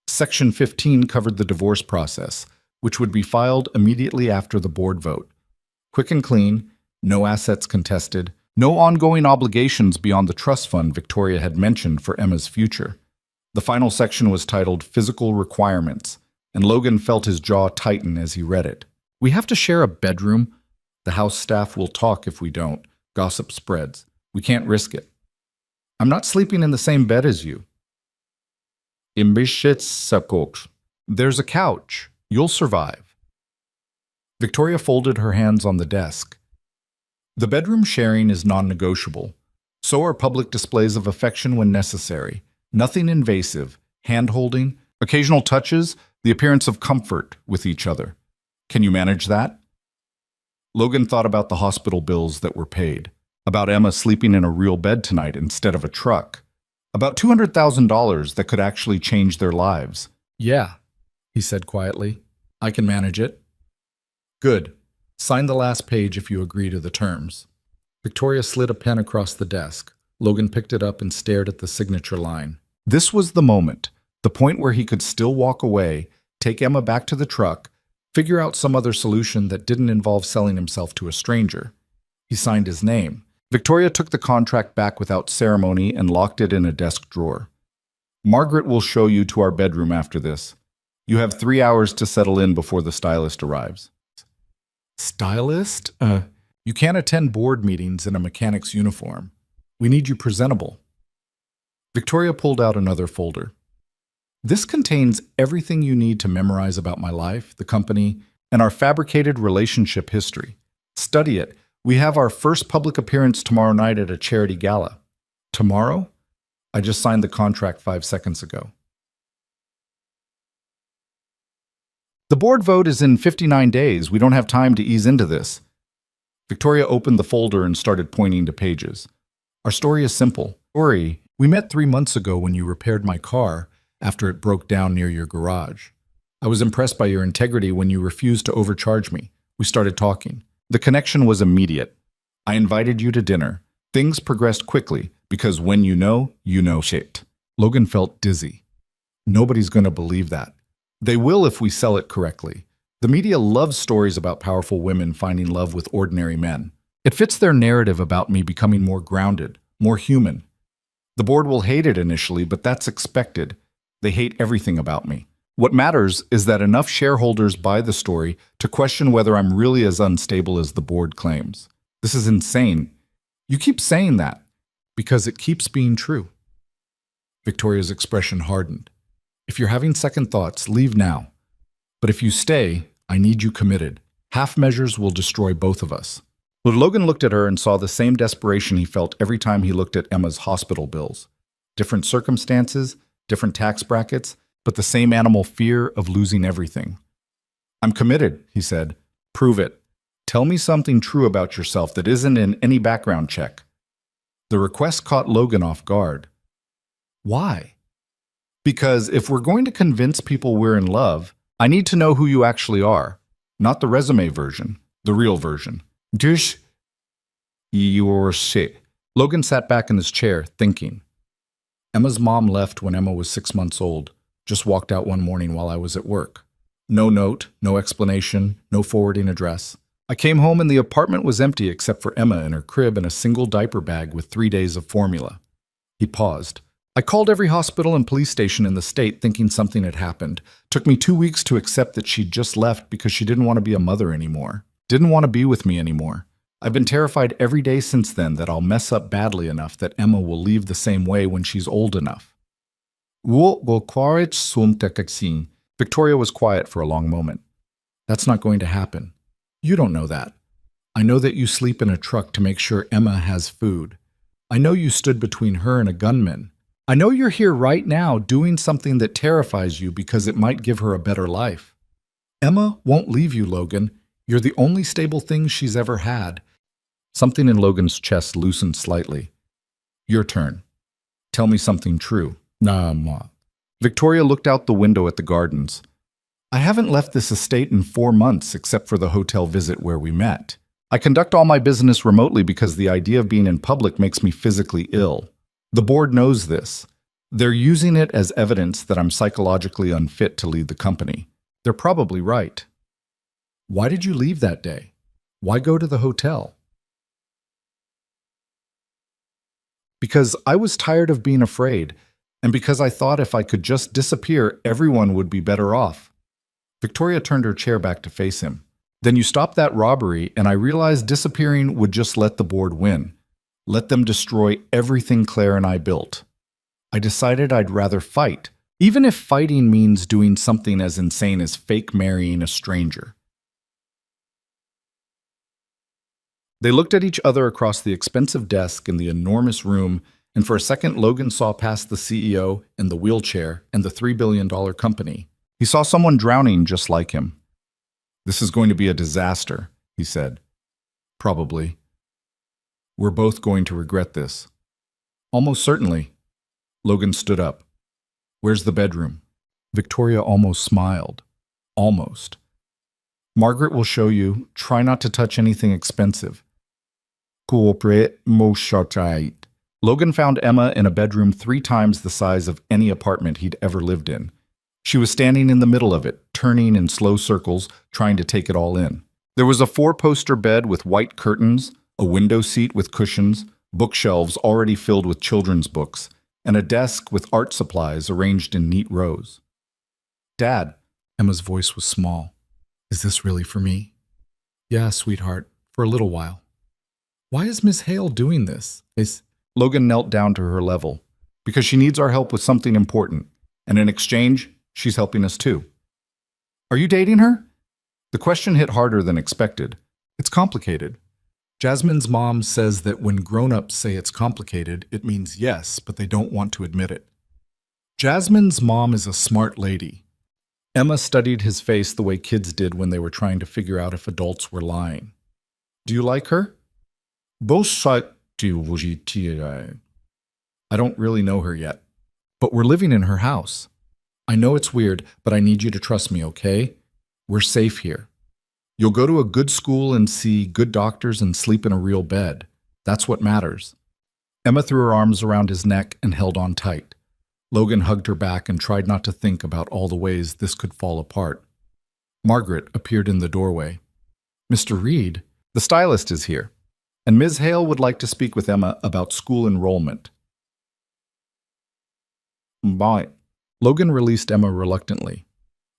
Speaker 1: Section 15 covered the divorce process, which would be filed immediately after the board vote. Quick and clean, no assets contested, no ongoing obligations beyond the trust fund Victoria had mentioned for Emma's future. The final section was titled Physical Requirements, and Logan felt his jaw tighten as he read it. We have to share a bedroom. The house staff will talk if we don't. Gossip spreads. We can't risk it. I'm not sleeping in the same bed as you. There's a couch. You'll survive. Victoria folded her hands on the desk. The bedroom sharing is non-negotiable. So are public displays of affection when necessary. Nothing invasive. Hand-holding, occasional touches, the appearance of comfort with each other. Can you manage that? Logan thought about the hospital bills that were paid, about Emma sleeping in a real bed tonight instead of a truck, about $200,000 that could actually change their lives. Yeah, he said quietly. I can manage it. Good. Sign the last page if you agree to the terms. Victoria slid a pen across the desk. Logan picked it up and stared at the signature line. This was the moment, the point where he could still walk away, take Emma back to the truck, figure out some other solution that didn't involve selling himself to a stranger. He signed his name. Victoria took the contract back without ceremony and locked it in a desk drawer. Margaret will show you to our bedroom after this. You have 3 hours to settle in before the stylist arrives. Stylist? You can't attend board meetings in a mechanic's uniform. We need you presentable. Victoria pulled out another folder. This contains everything you need to memorize about my life, the company, and our fabricated relationship history. Study it. We have our first public appearance tomorrow night at a charity gala. Tomorrow? I just signed the contract 5 seconds ago. The board vote is in 59 days. We don't have time to ease into this. Victoria opened the folder and started pointing to pages. Our story is simple. We met 3 months ago when you repaired my car after it broke down near your garage. I was impressed by your integrity when you refused to overcharge me. We started talking. The connection was immediate. I invited you to dinner. Things progressed quickly because when you know shit. Logan felt dizzy. Nobody's going to believe that. They will if we sell it correctly. The media loves stories about powerful women finding love with ordinary men. It fits their narrative about me becoming more grounded, more human. The board will hate it initially, but that's expected. They hate everything about me. What matters is that enough shareholders buy the story to question whether I'm really as unstable as the board claims. This is insane. You keep saying that because it keeps being true. Victoria's expression hardened. If you're having second thoughts, leave now. But if you stay, I need you committed. Half measures will destroy both of us. But Logan looked at her and saw the same desperation he felt every time he looked at Emma's hospital bills. Different circumstances, different tax brackets, but the same animal fear of losing everything. I'm committed, he said. Prove it. Tell me something true about yourself that isn't in any background check. The request caught Logan off guard. Why? Because if we're going to convince people we're in love, I need to know who you actually are, not the resume version, the real version. Dush, your shit. Logan sat back in his chair, thinking. Emma's mom left when Emma was 6 months old, just walked out one morning while I was at work. No note, no explanation, no forwarding address. I came home and the apartment was empty except for Emma in her crib and a single diaper bag with 3 days of formula. He paused. I called every hospital and police station in the state thinking something had happened. Took me 2 weeks to accept that she'd just left because she didn't want to be a mother anymore. Didn't want to be with me anymore. I've been terrified every day since then that I'll mess up badly enough that Emma will leave the same way when she's old enough. Victoria was quiet for a long moment. That's not going to happen. You don't know that. I know that you sleep in a truck to make sure Emma has food. I know you stood between her and a gunman. I know you're here right now doing something that terrifies you because it might give her a better life. Emma won't leave you, Logan. You're the only stable thing she's ever had. Something in Logan's chest loosened slightly. Your turn. Tell me something true. Nah, Ma. Victoria looked out the window at the gardens. I haven't left this estate in 4 months except for the hotel visit where we met. I conduct all my business remotely because the idea of being in public makes me physically ill. The board knows this. They're using it as evidence that I'm psychologically unfit to lead the company. They're probably right. Why did you leave that day? Why go to the hotel? Because I was tired of being afraid, and because I thought if I could just disappear, everyone would be better off. Victoria turned her chair back to face him. Then you stopped that robbery, and I realized disappearing would just let the board win. Let them destroy everything Claire and I built. I decided I'd rather fight, even if fighting means doing something as insane as fake marrying a stranger. They looked at each other across the expensive desk in the enormous room, and for a second Logan saw past the CEO and the wheelchair and the $3 billion company. He saw someone drowning just like him. This is going to be a disaster, he said. Probably. We're both going to regret this. Almost certainly. Logan stood up. Where's the bedroom? Victoria almost smiled. Almost. Margaret will show you. Try not to touch anything expensive. Cooperate most. Logan found Emma in a bedroom 3 times the size of any apartment he'd ever lived in. She was standing in the middle of it, turning in slow circles, trying to take it all in. There was a 4-poster bed with white curtains, a window seat with cushions, bookshelves already filled with children's books, and a desk with art supplies arranged in neat rows. Dad, Emma's voice was small. Is this really for me? Yeah, sweetheart, for a little while. Why is Miss Hale doing this? Logan knelt down to her level. Because she needs our help with something important, and in exchange, she's helping us too. Are you dating her? The question hit harder than expected. It's complicated. Jasmine's mom says that when grown-ups say it's complicated, it means yes, but they don't want to admit it. Jasmine's mom is a smart lady. Emma studied his face the way kids did when they were trying to figure out if adults were lying. Do you like her? I don't really know her yet, but we're living in her house. I know it's weird, but I need you to trust me, okay? We're safe here. You'll go to a good school and see good doctors and sleep in a real bed. That's what matters. Emma threw her arms around his neck and held on tight. Logan hugged her back and tried not to think about all the ways this could fall apart. Margaret appeared in the doorway. Mr. Reed, the stylist is here, and Ms. Hale would like to speak with Emma about school enrollment. Bye. Logan released Emma reluctantly.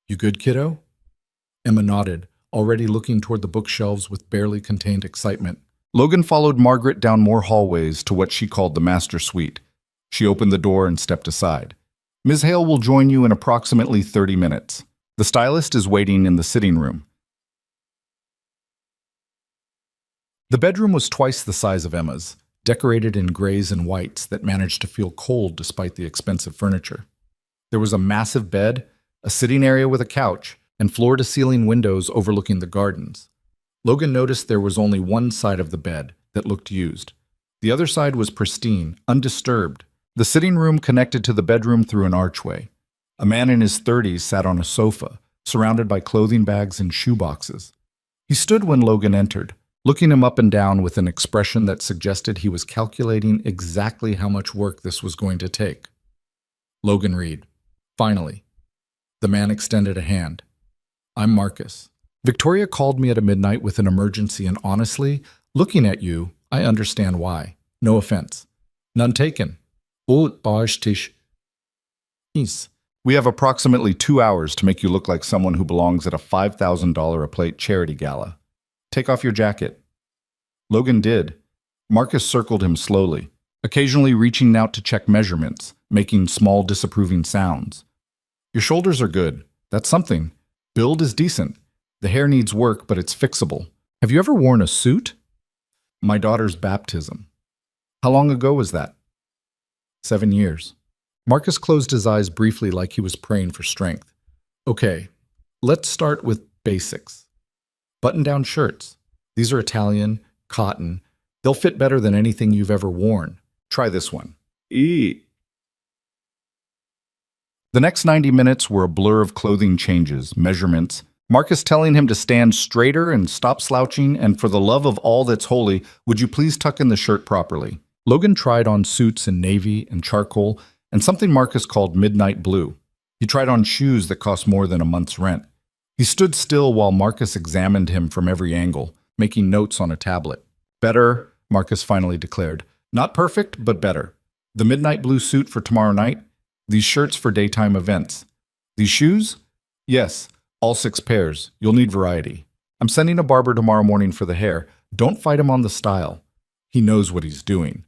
Speaker 1: You good, kiddo? Emma nodded, already looking toward the bookshelves with barely contained excitement. Logan followed Margaret down more hallways to what she called the master suite. She opened the door and stepped aside. Ms. Hale will join you in approximately 30 minutes. The stylist is waiting in the sitting room. The bedroom was twice the size of Emma's, decorated in grays and whites that managed to feel cold despite the expensive furniture. There was a massive bed, a sitting area with a couch, and floor-to-ceiling windows overlooking the gardens. Logan noticed there was only one side of the bed that looked used. The other side was pristine, undisturbed. The sitting room connected to the bedroom through an archway. A man in his 30s sat on a sofa, surrounded by clothing bags and shoeboxes. He stood when Logan entered, looking him up and down with an expression that suggested he was calculating exactly how much work this was going to take. Logan Reed. Finally. The man extended a hand. I'm Marcus. Victoria called me at midnight with an emergency, and honestly, looking at you, I understand why. No offense. None taken. We have approximately 2 hours to make you look like someone who belongs at a $5,000 a plate charity gala. Take off your jacket. Logan did. Marcus circled him slowly, occasionally reaching out to check measurements, making small disapproving sounds. Your shoulders are good. That's something. Build is decent. The hair needs work, but it's fixable. Have you ever worn a suit? My daughter's baptism. How long ago was that? 7 years. Marcus closed his eyes briefly like he was praying for strength. Okay, let's start with basics. Button-down shirts. These are Italian, cotton. They'll fit better than anything you've ever worn. Try this one. The next 90 minutes were a blur of clothing changes, measurements, Marcus telling him to stand straighter and stop slouching, and for the love of all that's holy, would you please tuck in the shirt properly? Logan tried on suits in navy and charcoal, and something Marcus called midnight blue. He tried on shoes that cost more than a month's rent. He stood still while Marcus examined him from every angle, making notes on a tablet. Better, Marcus finally declared. Not perfect, but better. The midnight blue suit for tomorrow night. These shirts for daytime events. These shoes? Yes, all 6 pairs. You'll need variety. I'm sending a barber tomorrow morning for the hair. Don't fight him on the style. He knows what he's doing.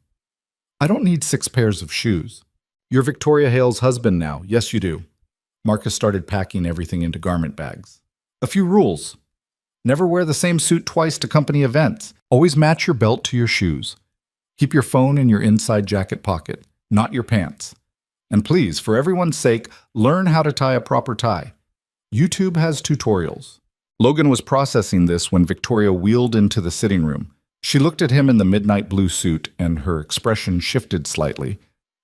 Speaker 1: I don't need 6 pairs of shoes. You're Victoria Hale's husband now. Yes, you do. Marcus started packing everything into garment bags. A few rules. Never wear the same suit twice to company events. Always match your belt to your shoes. Keep your phone in your inside jacket pocket, not your pants. And please, for everyone's sake, learn how to tie a proper tie. YouTube has tutorials. Logan was processing this when Victoria wheeled into the sitting room. She looked at him in the midnight blue suit, and her expression shifted slightly.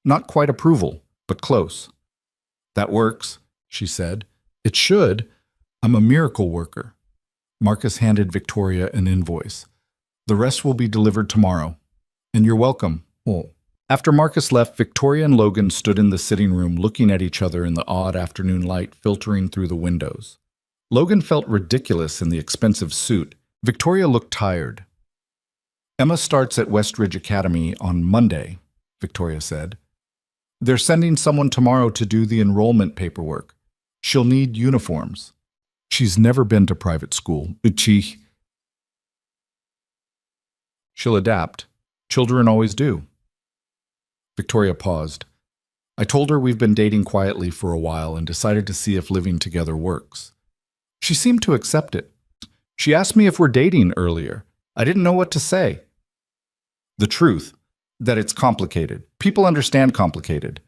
Speaker 1: Not quite approval, but close. That works, she said. It should. I'm a miracle worker. Marcus handed Victoria an invoice. The rest will be delivered tomorrow. And you're welcome. Oh. After Marcus left, Victoria and Logan stood in the sitting room looking at each other in the odd afternoon light filtering through the windows. Logan felt ridiculous in the expensive suit. Victoria looked tired. Emma starts at Westridge Academy on Monday, Victoria said. They're sending someone tomorrow to do the enrollment paperwork. She'll need uniforms. She's never been to private school. She'll adapt. Children always do. Victoria paused. I told her we've been dating quietly for a while and decided to see if living together works. She seemed to accept it. She asked me if we're dating earlier. I didn't know what to say. The truth, that it's complicated. People understand complicated.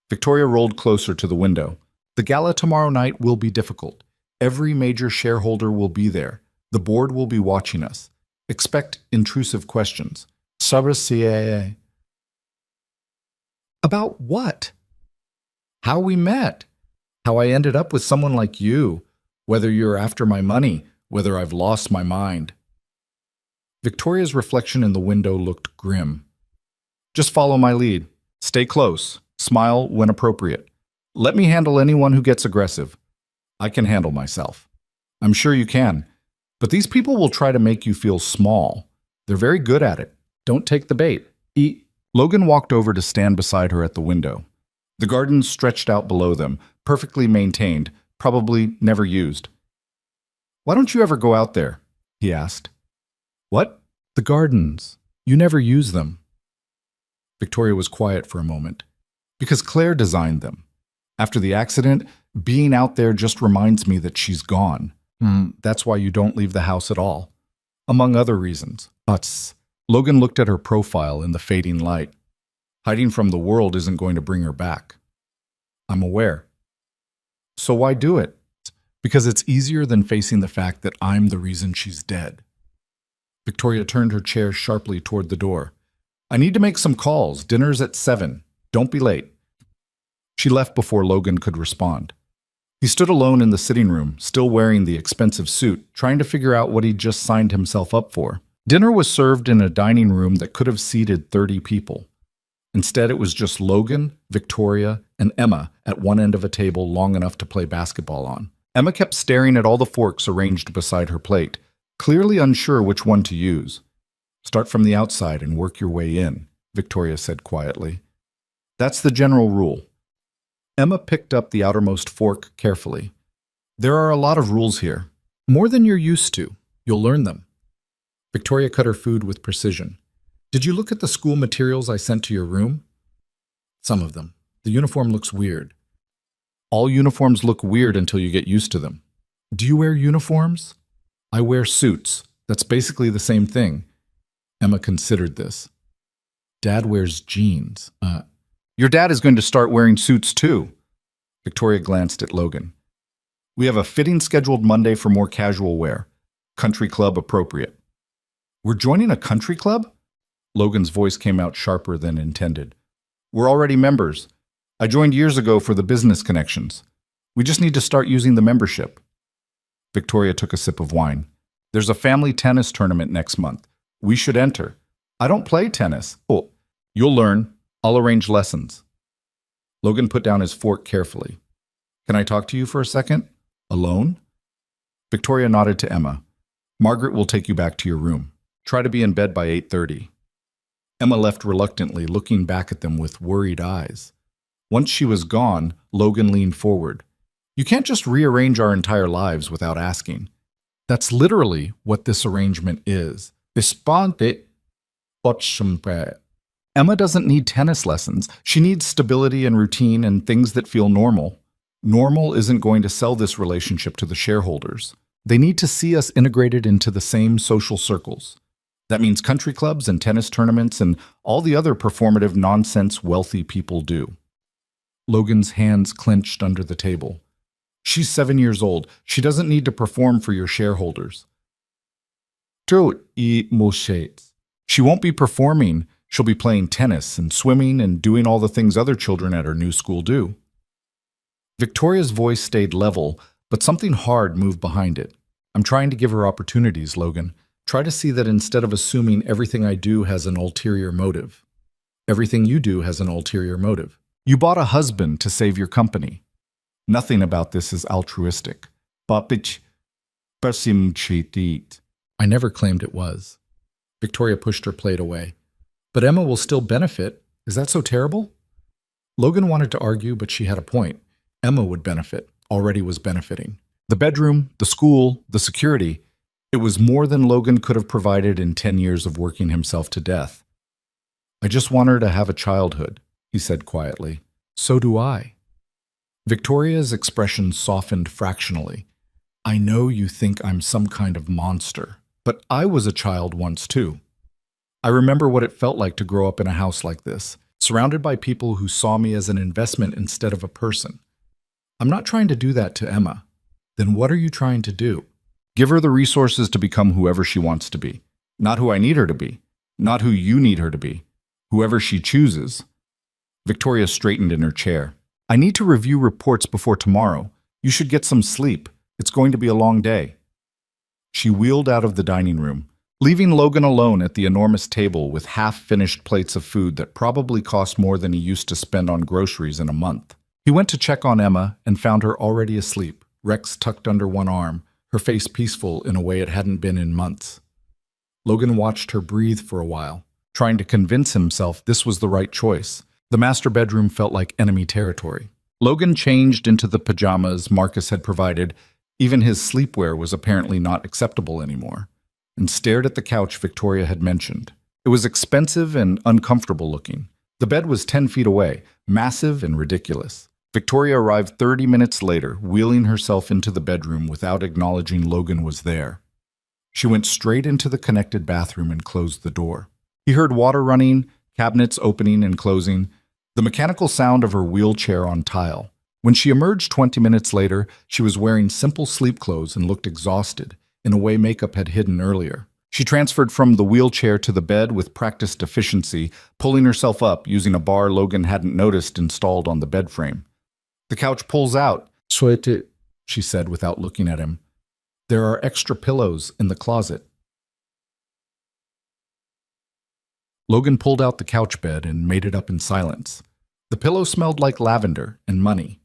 Speaker 1: Victoria rolled closer to the window. The gala tomorrow night will be difficult. Every major shareholder will be there. The board will be watching us. Expect intrusive questions. CAA. About what? How we met. How I ended up with someone like you. Whether you're after my money. Whether I've lost my mind. Victoria's reflection in the window looked grim. Just follow my lead. Stay close. Smile when appropriate. Let me handle anyone who gets aggressive. I can handle myself. I'm sure you can. But these people will try to make you feel small. They're very good at it. Don't take the bait. Logan walked over to stand beside her at the window. The garden stretched out below them, perfectly maintained, probably never used. Why don't you ever go out there? He asked. What? The gardens. You never use them. Victoria was quiet for a moment. Because Claire designed them. After the accident, being out there just reminds me that she's gone. That's why you don't leave the house at all. Among other reasons. Logan looked at her profile in the fading light. Hiding from the world isn't going to bring her back. I'm aware. So why do it? Because it's easier than facing the fact that I'm the reason she's dead. Victoria turned her chair sharply toward the door. I need to make some calls. Dinner's at 7. Don't be late. She left before Logan could respond. He stood alone in the sitting room, still wearing the expensive suit, trying to figure out what he'd just signed himself up for. Dinner was served in a dining room that could have seated 30 people. Instead, it was just Logan, Victoria, and Emma at one end of a table long enough to play basketball on. Emma kept staring at all the forks arranged beside her plate, clearly unsure which one to use. Start from the outside and work your way in, Victoria said quietly. That's the general rule. Emma picked up the outermost fork carefully. There are a lot of rules here. More than you're used to. You'll learn them. Victoria cut her food with precision. Did you look at the school materials I sent to your room? Some of them. The uniform looks weird. All uniforms look weird until you get used to them. Do you wear uniforms? I wear suits. That's basically the same thing. Emma considered this. Dad wears jeans. Your dad is going to start wearing suits too. Victoria glanced at Logan. We have a fitting scheduled Monday for more casual wear. Country club appropriate. We're joining a country club? Logan's voice came out sharper than intended. We're already members. I joined years ago for the business connections. We just need to start using the membership. Victoria took a sip of wine. There's a family tennis tournament next month. We should enter. I don't play tennis. Oh, you'll learn. I'll arrange lessons. Logan put down his fork carefully. Can I talk to you for a second? Alone? Victoria nodded to Emma. Margaret will take you back to your room. Try to be in bed by 8:30. Emma left reluctantly, looking back at them with worried eyes. Once she was gone, Logan leaned forward. You can't just rearrange our entire lives without asking. That's literally what this arrangement is. Emma doesn't need tennis lessons. She needs stability and routine and things that feel normal. Normal isn't going to sell this relationship to the shareholders. They need to see us integrated into the same social circles. That means country clubs and tennis tournaments and all the other performative nonsense wealthy people do. Logan's hands clenched under the table. She's 7 years old. She doesn't need to perform for your shareholders. She won't be performing. She'll be playing tennis and swimming and doing all the things other children at her new school do. Victoria's voice stayed level, but something hard moved behind it. I'm trying to give her opportunities, Logan. Try to see that instead of assuming everything I do has an ulterior motive. Everything you do has an ulterior motive. You bought a husband to save your company. Nothing about this is altruistic. I never claimed it was. Victoria pushed her plate away. But Emma will still benefit. Is that so terrible? Logan wanted to argue, but she had a point. Emma would benefit, already was benefiting. The bedroom, the school, the security. It was more than Logan could have provided in 10 years of working himself to death. I just want her to have a childhood, he said quietly. So do I. Victoria's expression softened fractionally. I know you think I'm some kind of monster, but I was a child once too. I remember what it felt like to grow up in a house like this, surrounded by people who saw me as an investment instead of a person. I'm not trying to do that to Emma. Then what are you trying to do? Give her the resources to become whoever she wants to be. Not who I need her to be. Not who you need her to be. Whoever she chooses. Victoria straightened in her chair. I need to review reports before tomorrow. You should get some sleep. It's going to be a long day. She wheeled out of the dining room, leaving Logan alone at the enormous table with half-finished plates of food that probably cost more than he used to spend on groceries in a month. He went to check on Emma and found her already asleep, Rex tucked under one arm, her face peaceful in a way it hadn't been in months. Logan watched her breathe for a while, trying to convince himself this was the right choice. The master bedroom felt like enemy territory. Logan changed into the pajamas Marcus had provided. Even his sleepwear was apparently not acceptable anymore, and stared at the couch Victoria had mentioned. It was expensive and uncomfortable looking. The bed was 10 feet away, massive and ridiculous. Victoria arrived 30 minutes later, wheeling herself into the bedroom without acknowledging Logan was there. She went straight into the connected bathroom and closed the door. He heard water running, cabinets opening and closing, the mechanical sound of her wheelchair on tile. When she emerged 20 minutes later, she was wearing simple sleep clothes and looked exhausted, in a way makeup had hidden earlier. She transferred from the wheelchair to the bed with practiced efficiency, pulling herself up using a bar Logan hadn't noticed installed on the bed frame. The couch pulls out, she said without looking at him. There are extra pillows in the closet. Logan pulled out the couch bed and made it up in silence. The pillow smelled like lavender and money.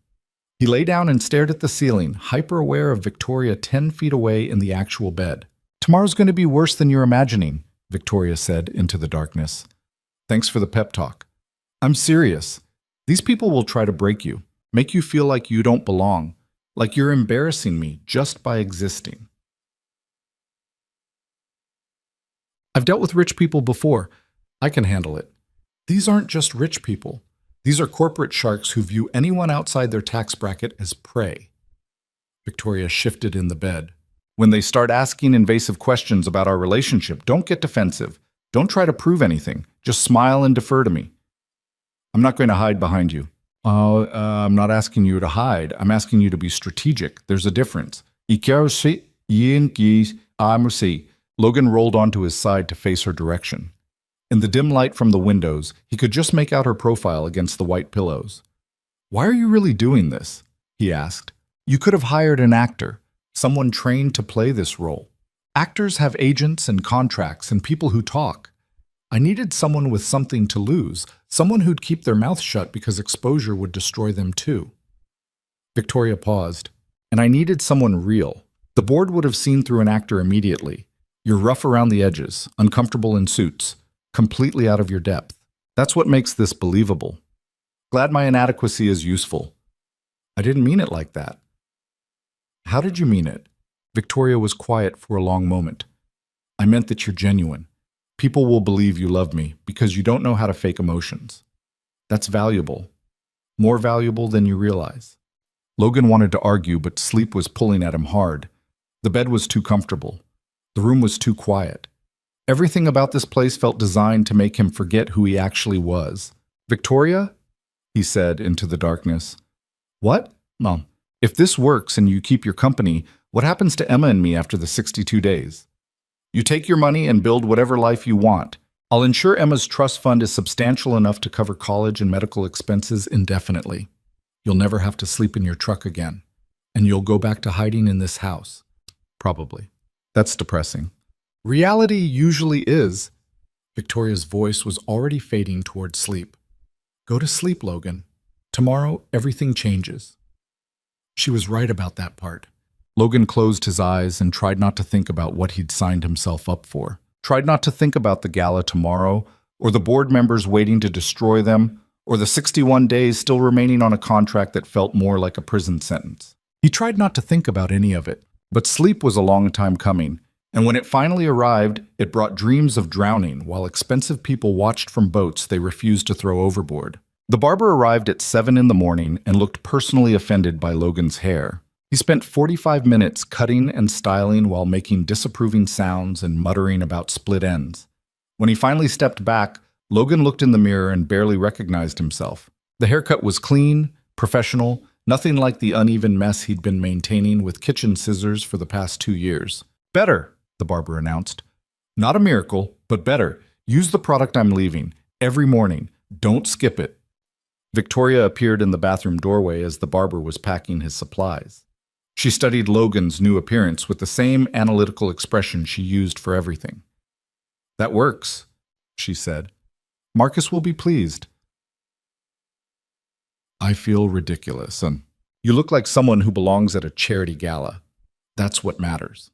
Speaker 1: He lay down and stared at the ceiling, hyper-aware of Victoria 10 feet away in the actual bed. Tomorrow's going to be worse than you're imagining, Victoria said into the darkness. Thanks for the pep talk. I'm serious. These people will try to break you, make you feel like you don't belong, like you're embarrassing me just by existing. I've dealt with rich people before. I can handle it. These aren't just rich people. These are corporate sharks who view anyone outside their tax bracket as prey. Victoria shifted in the bed. When they start asking invasive questions about our relationship, don't get defensive. Don't try to prove anything. Just smile and defer to me. I'm not going to hide behind you. I'm not asking you to hide. I'm asking you to be strategic. There's a difference. Logan rolled onto his side to face her direction. In the dim light from the windows, he could just make out her profile against the white pillows. "Why are you really doing this?" he asked. "You could have hired an actor, someone trained to play this role. Actors have agents and contracts and people who talk. I needed someone with something to lose, someone who'd keep their mouth shut because exposure would destroy them too." Victoria paused. "And I needed someone real. The board would have seen through an actor immediately. You're rough around the edges, uncomfortable in suits, completely out of your depth. That's what makes this believable. Glad my inadequacy is useful." "I didn't mean it like that." "How did you mean it?" Victoria was quiet for a long moment. "I meant that you're genuine. People will believe you love me because you don't know how to fake emotions. That's valuable. More valuable than you realize." Logan wanted to argue, but sleep was pulling at him hard. The bed was too comfortable. The room was too quiet. Everything about this place felt designed to make him forget who he actually was. "Victoria?" he said into the darkness. "What?" "Mom, if this works and you keep your company, what happens to Emma and me after the 62 days? You take your money and build whatever life you want. I'll ensure Emma's trust fund is substantial enough to cover college and medical expenses indefinitely. You'll never have to sleep in your truck again. And you'll go back to hiding in this house. Probably." "That's depressing." "Reality usually is." Victoria's voice was already fading toward sleep. "Go to sleep, Logan. Tomorrow, everything changes." She was right about that part. Logan closed his eyes and tried not to think about what he'd signed himself up for. Tried not to think about the gala tomorrow, or the board members waiting to destroy them, or the 61 days still remaining on a contract that felt more like a prison sentence. He tried not to think about any of it, but sleep was a long time coming, and when it finally arrived, it brought dreams of drowning while expensive people watched from boats they refused to throw overboard. The barber arrived at 7 in the morning and looked personally offended by Logan's hair. He spent 45 minutes cutting and styling while making disapproving sounds and muttering about split ends. When he finally stepped back, Logan looked in the mirror and barely recognized himself. The haircut was clean, professional, nothing like the uneven mess he'd been maintaining with kitchen scissors for the past 2 years. "Better," the barber announced. "Not a miracle, but better. Use the product I'm leaving. Every morning. Don't skip it." Victoria appeared in the bathroom doorway as the barber was packing his supplies. She studied Logan's new appearance with the same analytical expression she used for everything. "That works," she said. "Marcus will be pleased." "I feel ridiculous, and you look like someone who belongs at a charity gala. That's what matters."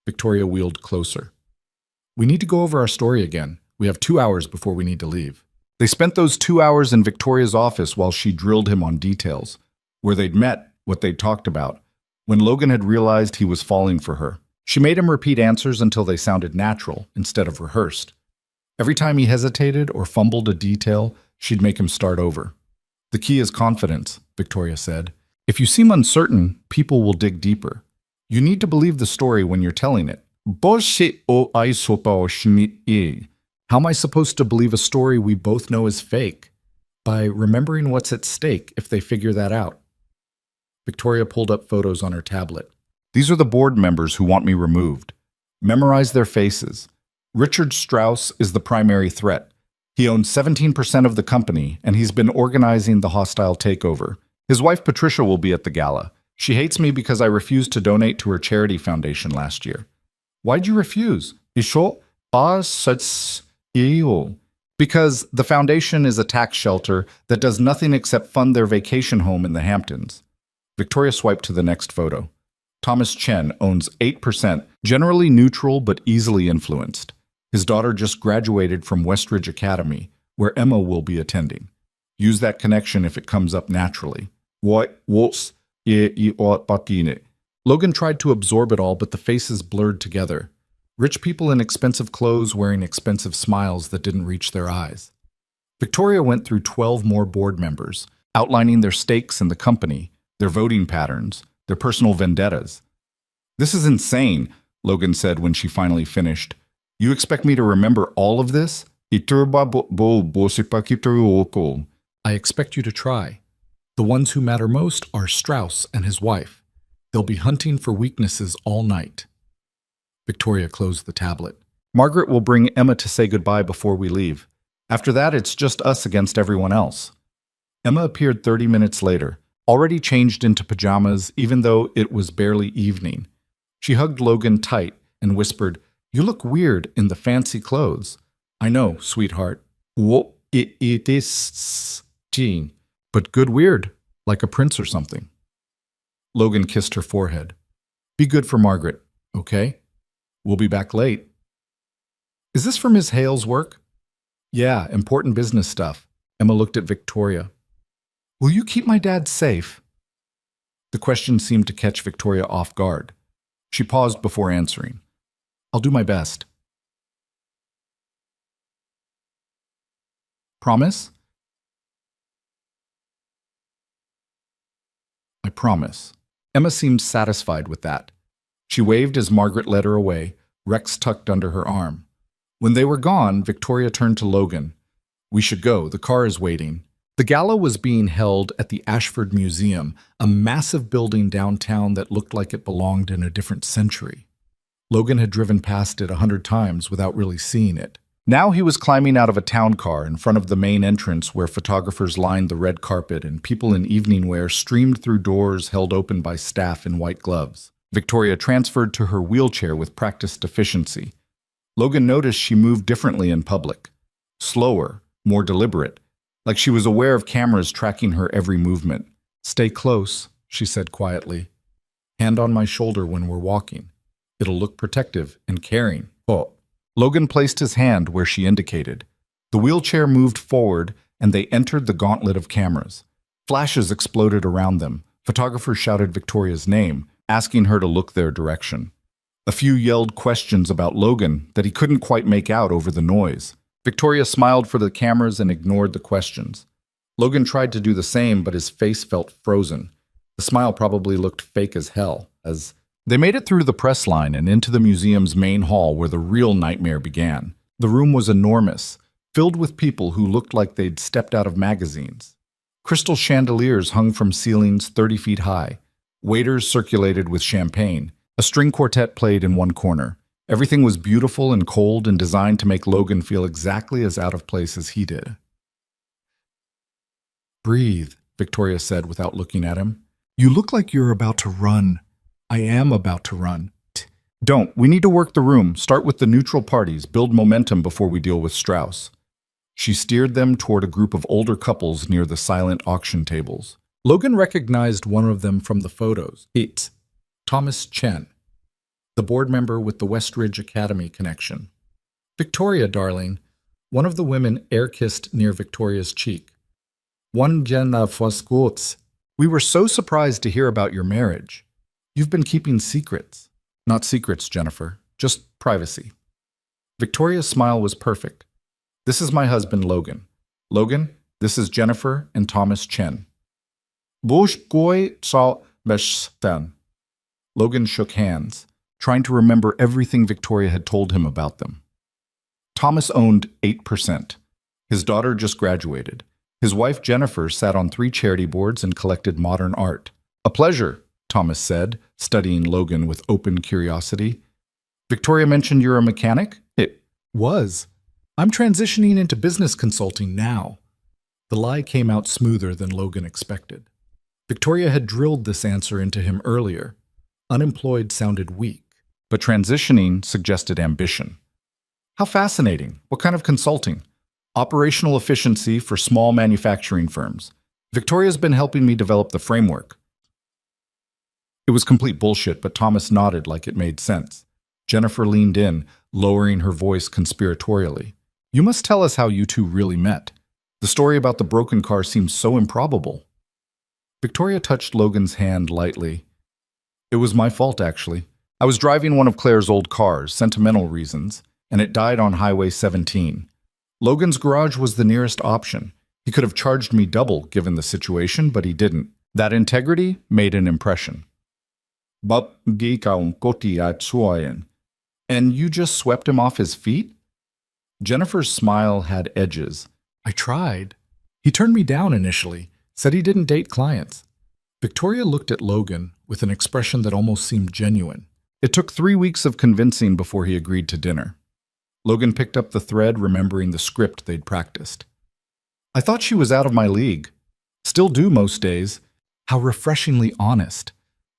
Speaker 1: Victoria wheeled closer. "We need to go over our story again. We have 2 hours before we need to leave." They spent those 2 hours in Victoria's office while she drilled him on details, where they'd met, what they'd talked about, when Logan had realized he was falling for her. She made him repeat answers until they sounded natural instead of rehearsed. Every time he hesitated or fumbled a detail, she'd make him start over. "The key is confidence," Victoria said. "If you seem uncertain, people will dig deeper. You need to believe the story when you're telling it." "How am I supposed to believe a story we both know is fake?" "By remembering what's at stake if they figure that out." Victoria pulled up photos on her tablet. "These are the board members who want me removed. Memorize their faces. Richard Strauss is the primary threat. He owns 17% of the company, and he's been organizing the hostile takeover. His wife Patricia will be at the gala. She hates me because I refused to donate to her charity foundation last year." "Why'd you refuse?" "Because the foundation is a tax shelter that does nothing except fund their vacation home in the Hamptons." Victoria swiped to the next photo. Thomas Chen owns 8%, generally neutral but easily influenced. His daughter just graduated from Westridge Academy, where Emma will be attending. Use that connection if it comes up naturally. Logan tried to absorb it all, but the faces blurred together. Rich people in expensive clothes wearing expensive smiles that didn't reach their eyes. Victoria went through 12 more board members, outlining their stakes in the company, their voting patterns, their personal vendettas. "This is insane," Logan said when she finally finished. "You expect me to remember all of this?" "I expect you to try. The ones who matter most are Strauss and his wife. They'll be hunting for weaknesses all night." Victoria closed the tablet. "Margaret will bring Emma to say goodbye before we leave. After that, it's just us against everyone else." Emma appeared 30 minutes later, already changed into pajamas even though it was barely evening. She hugged Logan tight and whispered, "You look weird in the fancy clothes." "I know, sweetheart." "Whoa, it is, Jean, but good weird, like a prince or something." Logan kissed her forehead. "Be good for Margaret, okay? We'll be back late." "Is this for Miss Hale's work?" "Yeah, important business stuff." Emma looked at Victoria. "Will you keep my dad safe?" The question seemed to catch Victoria off guard. She paused before answering. "I'll do my best." "Promise?" "I promise." Emma seemed satisfied with that. She waved as Margaret led her away, Rex tucked under her arm. When they were gone, Victoria turned to Logan. "We should go. The car is waiting." The gala was being held at the Ashford Museum, a massive building downtown that looked like it belonged in a different century. Logan had driven past it 100 times without really seeing it. Now he was climbing out of a town car in front of the main entrance where photographers lined the red carpet and people in evening wear streamed through doors held open by staff in white gloves. Victoria transferred to her wheelchair with practiced efficiency. Logan noticed she moved differently in public. Slower, more deliberate, like she was aware of cameras tracking her every movement. "Stay close," she said quietly. "Hand on my shoulder when we're walking. It'll look protective and caring." "Oh." Logan placed his hand where she indicated. The wheelchair moved forward, and they entered the gauntlet of cameras. Flashes exploded around them. Photographers shouted Victoria's name, asking her to look their direction. A few yelled questions about Logan that he couldn't quite make out over the noise. Victoria smiled for the cameras and ignored the questions. Logan tried to do the same, but his face felt frozen. The smile probably looked fake as hell. As they made it through the press line and into the museum's main hall where the real nightmare began. The room was enormous, filled with people who looked like they'd stepped out of magazines. Crystal chandeliers hung from ceilings 30 feet high. Waiters circulated with champagne. A string quartet played in one corner. Everything was beautiful and cold and designed to make Logan feel exactly as out of place as he did. "Breathe," Victoria said without looking at him. "You look like you're about to run." "I am about to run." "Don't. We need to work the room. Start with the neutral parties. Build momentum before we deal with Strauss." She steered them toward a group of older couples near the silent auction tables. Logan recognized one of them from the photos. It's Thomas Chen, the board member with the Westridge Academy connection. "Victoria, darling." One of the women air-kissed near Victoria's cheek. "One Jenna Foscots. We were so surprised to hear about your marriage. You've been keeping secrets." "Not secrets, Jennifer. Just privacy." Victoria's smile was perfect. "This is my husband, Logan. Logan, this is Jennifer and Thomas Chen." Logan shook hands, trying to remember everything Victoria had told him about them. Thomas owned 8%. His daughter just graduated. His wife, Jennifer, sat on 3 charity boards and collected modern art. "A pleasure," Thomas said, studying Logan with open curiosity. "Victoria mentioned you're a mechanic?" "It was. I'm transitioning into business consulting now." The lie came out smoother than Logan expected. Victoria had drilled this answer into him earlier. Unemployed sounded weak, but transitioning suggested ambition. "How fascinating. What kind of consulting?" "Operational efficiency for small manufacturing firms. Victoria's been helping me develop the framework." It was complete bullshit, but Thomas nodded like it made sense. Jennifer leaned in, lowering her voice conspiratorially. "You must tell us how you two really met. The story about the broken car seems so improbable." Victoria touched Logan's hand lightly. "It was my fault, actually. I was driving one of Claire's old cars, sentimental reasons, and it died on Highway 17. Logan's garage was the nearest option. He could have charged me double given the situation, but he didn't. That integrity made an impression." "And you just swept him off his feet?" Jennifer's smile had edges. "I tried. He turned me down initially, said he didn't date clients." Victoria looked at Logan with an expression that almost seemed genuine. It took 3 weeks of convincing before he agreed to dinner. Logan picked up the thread, remembering the script they'd practiced. "I thought she was out of my league. Still do most days. How refreshingly honest.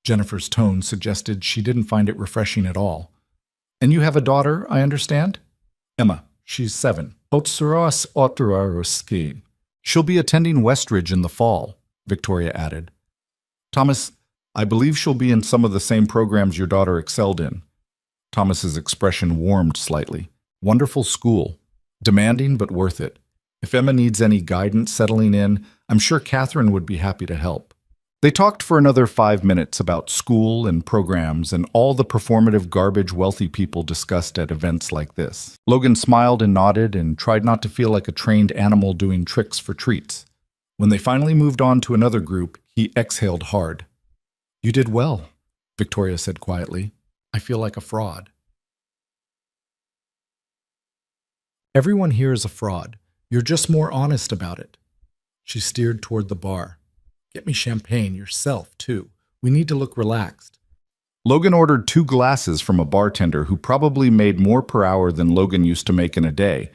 Speaker 1: Jennifer's tone suggested she didn't find it refreshing at all. And you have a daughter, I understand? Emma, she's 7. Otsuras Oturaruski. She'll be attending Westridge in the fall, Victoria added. Thomas, I believe she'll be in some of the same programs your daughter excelled in. Thomas's expression warmed slightly. Wonderful school. Demanding but worth it. If Emma needs any guidance settling in, I'm sure Catherine would be happy to help. They talked for another 5 minutes about school and programs and all the performative garbage wealthy people discussed at events like this. Logan smiled and nodded and tried not to feel like a trained animal doing tricks for treats. When they finally moved on to another group, he exhaled hard. You did well, Victoria said quietly. I feel like a fraud. Everyone here is a fraud. You're just more honest about it. She steered toward the bar. Get me champagne yourself, too. We need to look relaxed. Logan ordered 2 glasses from a bartender who probably made more per hour than Logan used to make in a day.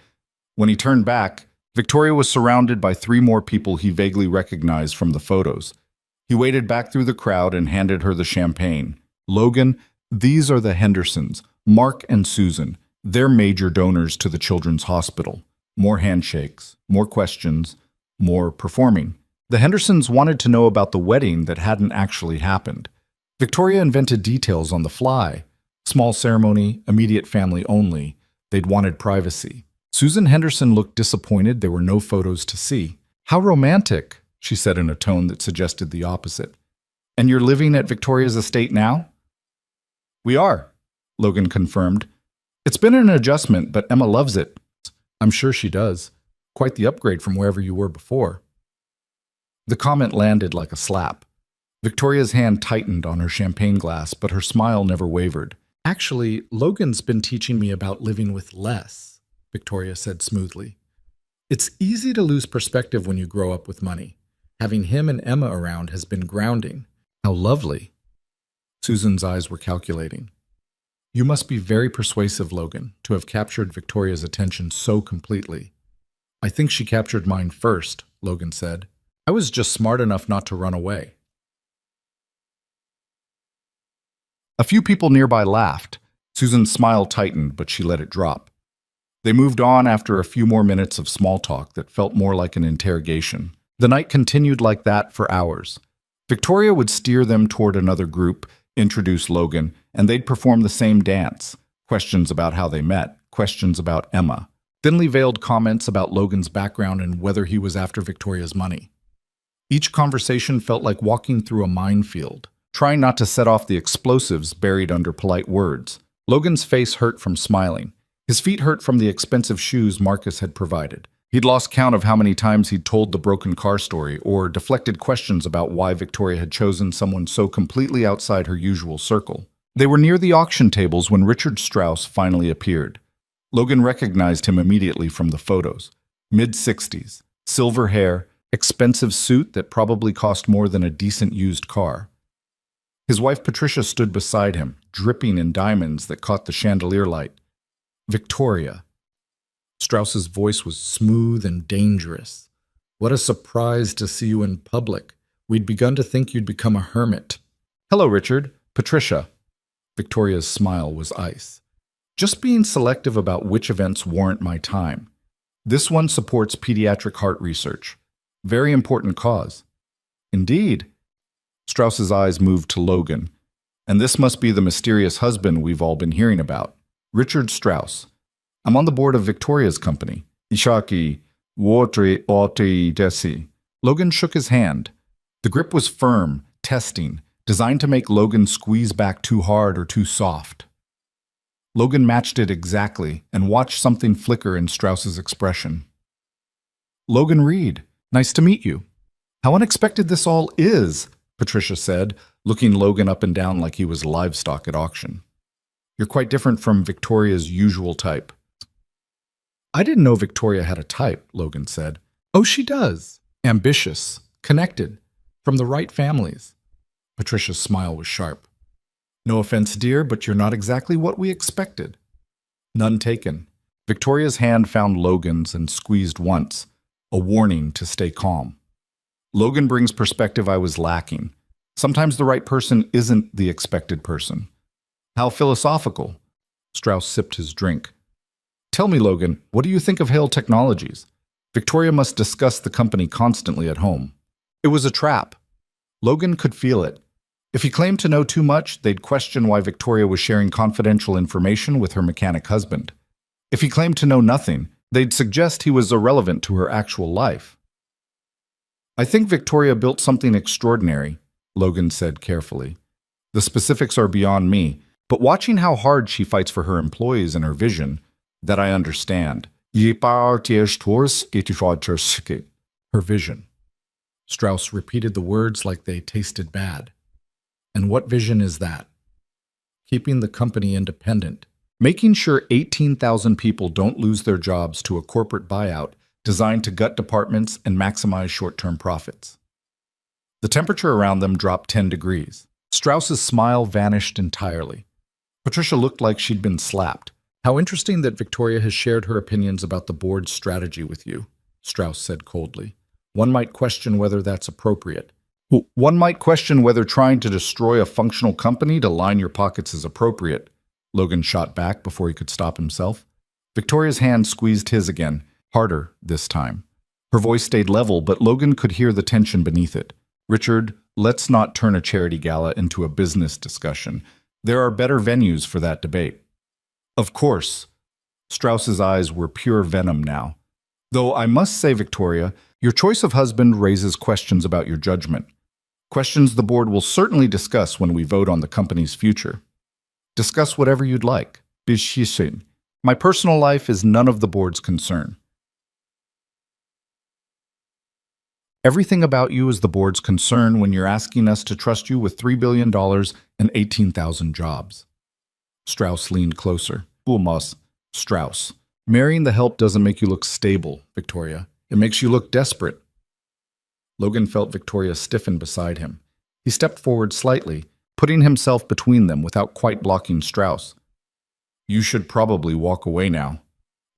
Speaker 1: When he turned back, Victoria was surrounded by 3 more people he vaguely recognized from the photos. He waded back through the crowd and handed her the champagne. Logan, these are the Hendersons, Mark and Susan. They're major donors to the Children's Hospital. More handshakes, more questions, more performing. The Hendersons wanted to know about the wedding that hadn't actually happened. Victoria invented details on the fly. Small ceremony, immediate family only. They'd wanted privacy. Susan Henderson looked disappointed there were no photos to see. How romantic, she said in a tone that suggested the opposite. And you're living at Victoria's estate now? We are, Logan confirmed. It's been an adjustment, but Emma loves it. I'm sure she does. Quite the upgrade from wherever you were before. The comment landed like a slap. Victoria's hand tightened on her champagne glass, but her smile never wavered. Actually, Logan's been teaching me about living with less, Victoria said smoothly. It's easy to lose perspective when you grow up with money. Having him and Emma around has been grounding. How lovely. Susan's eyes were calculating. You must be very persuasive, Logan, to have captured Victoria's attention so completely. I think she captured mine first, Logan said. I was just smart enough not to run away. A few people nearby laughed. Susan's smile tightened, but she let it drop. They moved on after a few more minutes of small talk that felt more like an interrogation. The night continued like that for hours. Victoria would steer them toward another group, introduce Logan, and they'd perform the same dance. Questions about how they met, questions about Emma. Thinly veiled comments about Logan's background and whether he was after Victoria's money. Each conversation felt like walking through a minefield, trying not to set off the explosives buried under polite words. Logan's face hurt from smiling. His feet hurt from the expensive shoes Marcus had provided. He'd lost count of how many times he'd told the broken car story or deflected questions about why Victoria had chosen someone so completely outside her usual circle. They were near the auction tables when Richard Strauss finally appeared. Logan recognized him immediately from the photos. Mid-60s, silver hair, expensive suit that probably cost more than a decent used car. His wife Patricia stood beside him, dripping in diamonds that caught the chandelier light. Victoria. Strauss's voice was smooth and dangerous. What a surprise to see you in public. We'd begun to think you'd become a hermit. Hello, Richard. Patricia. Victoria's smile was ice. Just being selective about which events warrant my time. This one supports pediatric heart research. Very important cause. Indeed. Strauss's eyes moved to Logan. And this must be the mysterious husband we've all been hearing about. Richard Strauss. I'm on the board of Victoria's company. Ishaki Wotri Oti Desi. Logan shook his hand. The grip was firm, testing, designed to make Logan squeeze back too hard or too soft. Logan matched it exactly and watched something flicker in Strauss's expression. Logan Reed. Nice to meet you. How unexpected this all is, Patricia said, looking Logan up and down like he was livestock at auction. You're quite different from Victoria's usual type. I didn't know Victoria had a type, Logan said. Oh, she does. Ambitious, connected, from the right families. Patricia's smile was sharp. No offense, dear, but you're not exactly what we expected. None taken. Victoria's hand found Logan's and squeezed once, a warning to stay calm. Logan brings perspective I was lacking. Sometimes the right person isn't the expected person. How philosophical. Strauss sipped his drink. Tell me, Logan, what do you think of Hale Technologies? Victoria must discuss the company constantly at home. It was a trap. Logan could feel it. If he claimed to know too much, they'd question why Victoria was sharing confidential information with her mechanic husband. If he claimed to know nothing, they'd suggest he was irrelevant to her actual life. I think Victoria built something extraordinary, Logan said carefully. The specifics are beyond me, but watching how hard she fights for her employees and her vision, that I understand. Her vision. Strauss repeated the words like they tasted bad. And what vision is that? Keeping the company independent. Making sure 18,000 people don't lose their jobs to a corporate buyout designed to gut departments and maximize short-term profits. The temperature around them dropped 10 degrees. Strauss's smile vanished entirely. Patricia looked like she'd been slapped. How interesting that Victoria has shared her opinions about the board's strategy with you, Strauss said coldly. One might question whether that's appropriate. One might question whether trying to destroy a functional company to line your pockets is appropriate, Logan shot back before he could stop himself. Victoria's hand squeezed his again, harder this time. Her voice stayed level, but Logan could hear the tension beneath it. Richard, let's not turn a charity gala into a business discussion. There are better venues for that debate. Of course. Strauss's eyes were pure venom now. Though I must say, Victoria, your choice of husband raises questions about your judgment. Questions the board will certainly discuss when we vote on the company's future. Discuss whatever you'd like. My personal life is none of the board's concern. Everything about you is the board's concern when you're asking us to trust you with $3 billion and 18,000 jobs. Strauss leaned closer. Ulmas, Strauss. Marrying the help doesn't make you look stable, Victoria. It makes you look desperate. Logan felt Victoria stiffen beside him. He stepped forward slightly, putting himself between them without quite blocking Strauss. You should probably walk away now,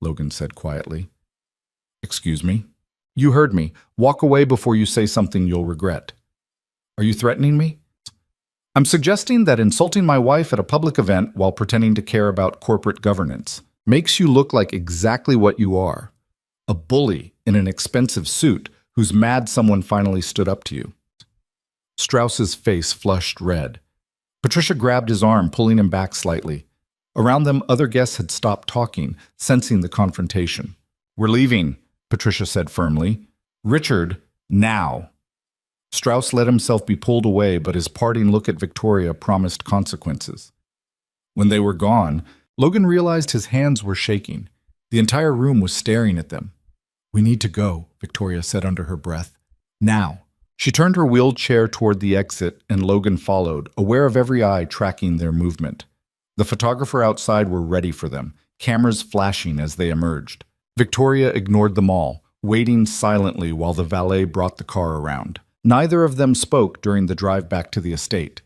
Speaker 1: Logan said quietly. Excuse me? You heard me. Walk away before you say something you'll regret. Are you threatening me? I'm suggesting that insulting my wife at a public event while pretending to care about corporate governance makes you look like exactly what you are. A bully in an expensive suit who's mad someone finally stood up to you. Strauss's face flushed red. Patricia grabbed his arm, pulling him back slightly. Around them, other guests had stopped talking, sensing the confrontation. We're leaving, Patricia said firmly. Richard, now. Strauss let himself be pulled away, but his parting look at Victoria promised consequences. When they were gone, Logan realized his hands were shaking. The entire room was staring at them. We need to go, Victoria said under her breath. Now. She turned her wheelchair toward the exit, and Logan followed, aware of every eye tracking their movement. The photographer outside were ready for them, cameras flashing as they emerged. Victoria ignored them all, waiting silently while the valet brought the car around. Neither of them spoke during the drive back to the estate.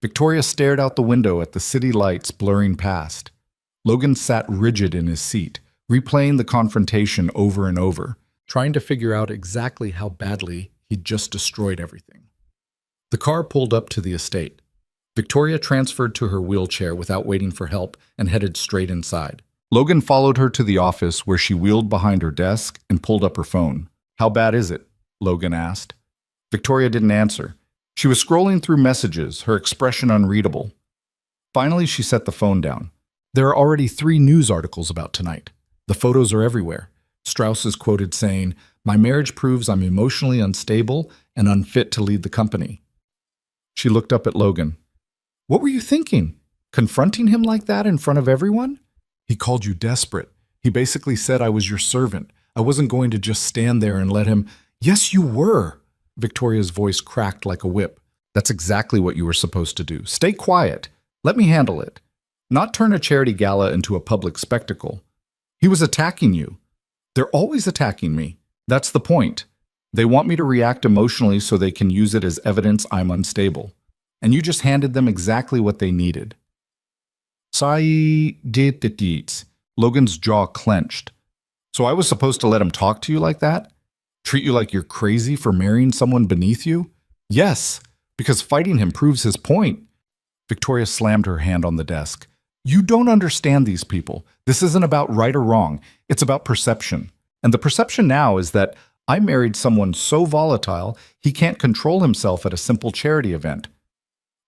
Speaker 1: Victoria stared out the window at the city lights blurring past. Logan sat rigid in his seat, replaying the confrontation over and over, trying to figure out exactly how badly he'd just destroyed everything. The car pulled up to the estate. Victoria transferred to her wheelchair without waiting for help and headed straight inside. Logan followed her to the office where she wheeled behind her desk and pulled up her phone. How bad is it? Logan asked. Victoria didn't answer. She was scrolling through messages, her expression unreadable. Finally, she set the phone down. There are already 3 news articles about tonight. The photos are everywhere. Strauss is quoted saying, "My marriage proves I'm emotionally unstable and unfit to lead the company." She looked up at Logan. What were you thinking? Confronting him like that in front of everyone? He called you desperate. He basically said I was your servant. I wasn't going to just stand there and let him. Yes, you were. Victoria's voice cracked like a whip. That's exactly what you were supposed to do. Stay quiet. Let me handle it. Not turn a charity gala into a public spectacle. He was attacking you. They're always attacking me. That's the point. They want me to react emotionally so they can use it as evidence I'm unstable. And you just handed them exactly what they needed. Sai did the deeds. Logan's jaw clenched. So I was supposed to let him talk to you like that? Treat you like you're crazy for marrying someone beneath you? Yes, because fighting him proves his point. Victoria slammed her hand on the desk. You don't understand these people. This isn't about right or wrong. It's about perception. And the perception now is that I married someone so volatile he can't control himself at a simple charity event.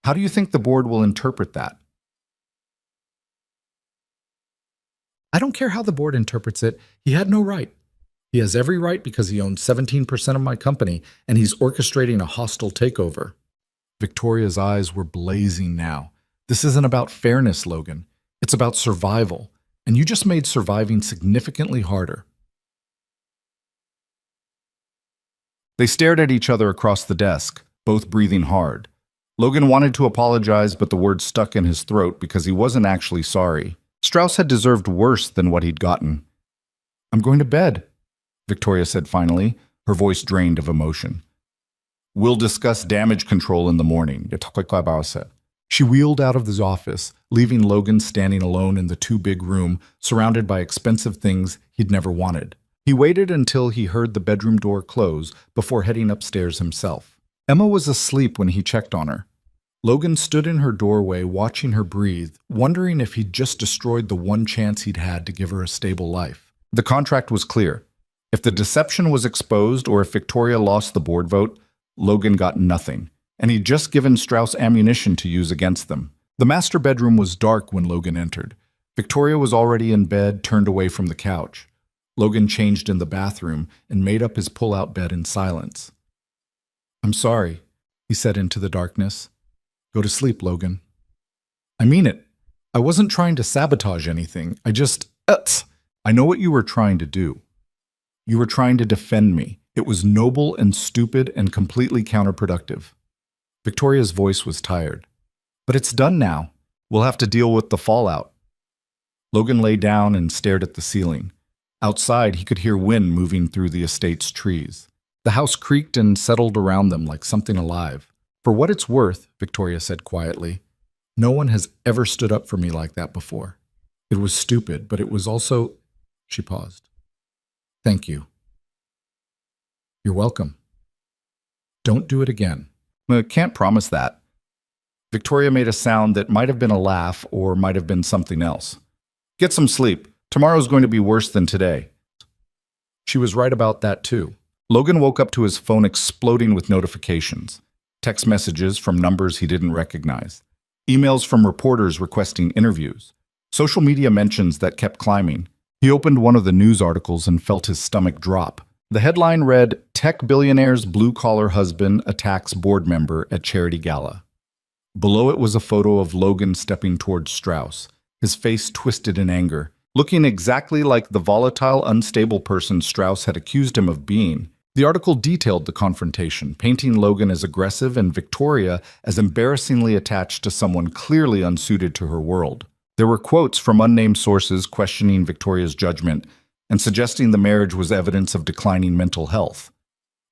Speaker 1: How do you think the board will interpret that? I don't care how the board interprets it. He had no right. He has every right because he owns 17% of my company and he's orchestrating a hostile takeover. Victoria's eyes were blazing now. This isn't about fairness, Logan. It's about survival. And you just made surviving significantly harder. They stared at each other across the desk, both breathing hard. Logan wanted to apologize, but the words stuck in his throat because he wasn't actually sorry. Strauss had deserved worse than what he'd gotten. I'm going to bed, Victoria said finally, her voice drained of emotion. We'll discuss damage control in the morning, said. She wheeled out of the office, leaving Logan standing alone in the too-big room, surrounded by expensive things he'd never wanted. He waited until he heard the bedroom door close before heading upstairs himself. Emma was asleep when he checked on her. Logan stood in her doorway watching her breathe, wondering if he'd just destroyed the one chance he'd had to give her a stable life. The contract was clear. If the deception was exposed or if Victoria lost the board vote, Logan got nothing, and he'd just given Strauss ammunition to use against them. The master bedroom was dark when Logan entered. Victoria was already in bed, turned away from the couch. Logan changed in the bathroom and made up his pull-out bed in silence. I'm sorry, he said into the darkness. Go to sleep, Logan. I mean it. I wasn't trying to sabotage anything. I know what you were trying to do. You were trying to defend me. It was noble and stupid and completely counterproductive. Victoria's voice was tired. But it's done now. We'll have to deal with the fallout. Logan lay down and stared at the ceiling. Outside, he could hear wind moving through the estate's trees. The house creaked and settled around them like something alive. For what it's worth, Victoria said quietly, no one has ever stood up for me like that before. It was stupid, but it was also... She paused. Thank you. You're welcome. Don't do it again. I can't promise that. Victoria made a sound that might have been a laugh or might have been something else. Get some sleep. Tomorrow's going to be worse than today. She was right about that too. Logan woke up to his phone exploding with notifications. Text messages from numbers he didn't recognize. Emails from reporters requesting interviews. Social media mentions that kept climbing. He opened one of the news articles and felt his stomach drop. The headline read, Tech Billionaire's Blue-Collar Husband Attacks Board Member at Charity Gala. Below it was a photo of Logan stepping towards Strauss, his face twisted in anger, looking exactly like the volatile, unstable person Strauss had accused him of being. The article detailed the confrontation, painting Logan as aggressive and Victoria as embarrassingly attached to someone clearly unsuited to her world. There were quotes from unnamed sources questioning Victoria's judgment and suggesting the marriage was evidence of declining mental health.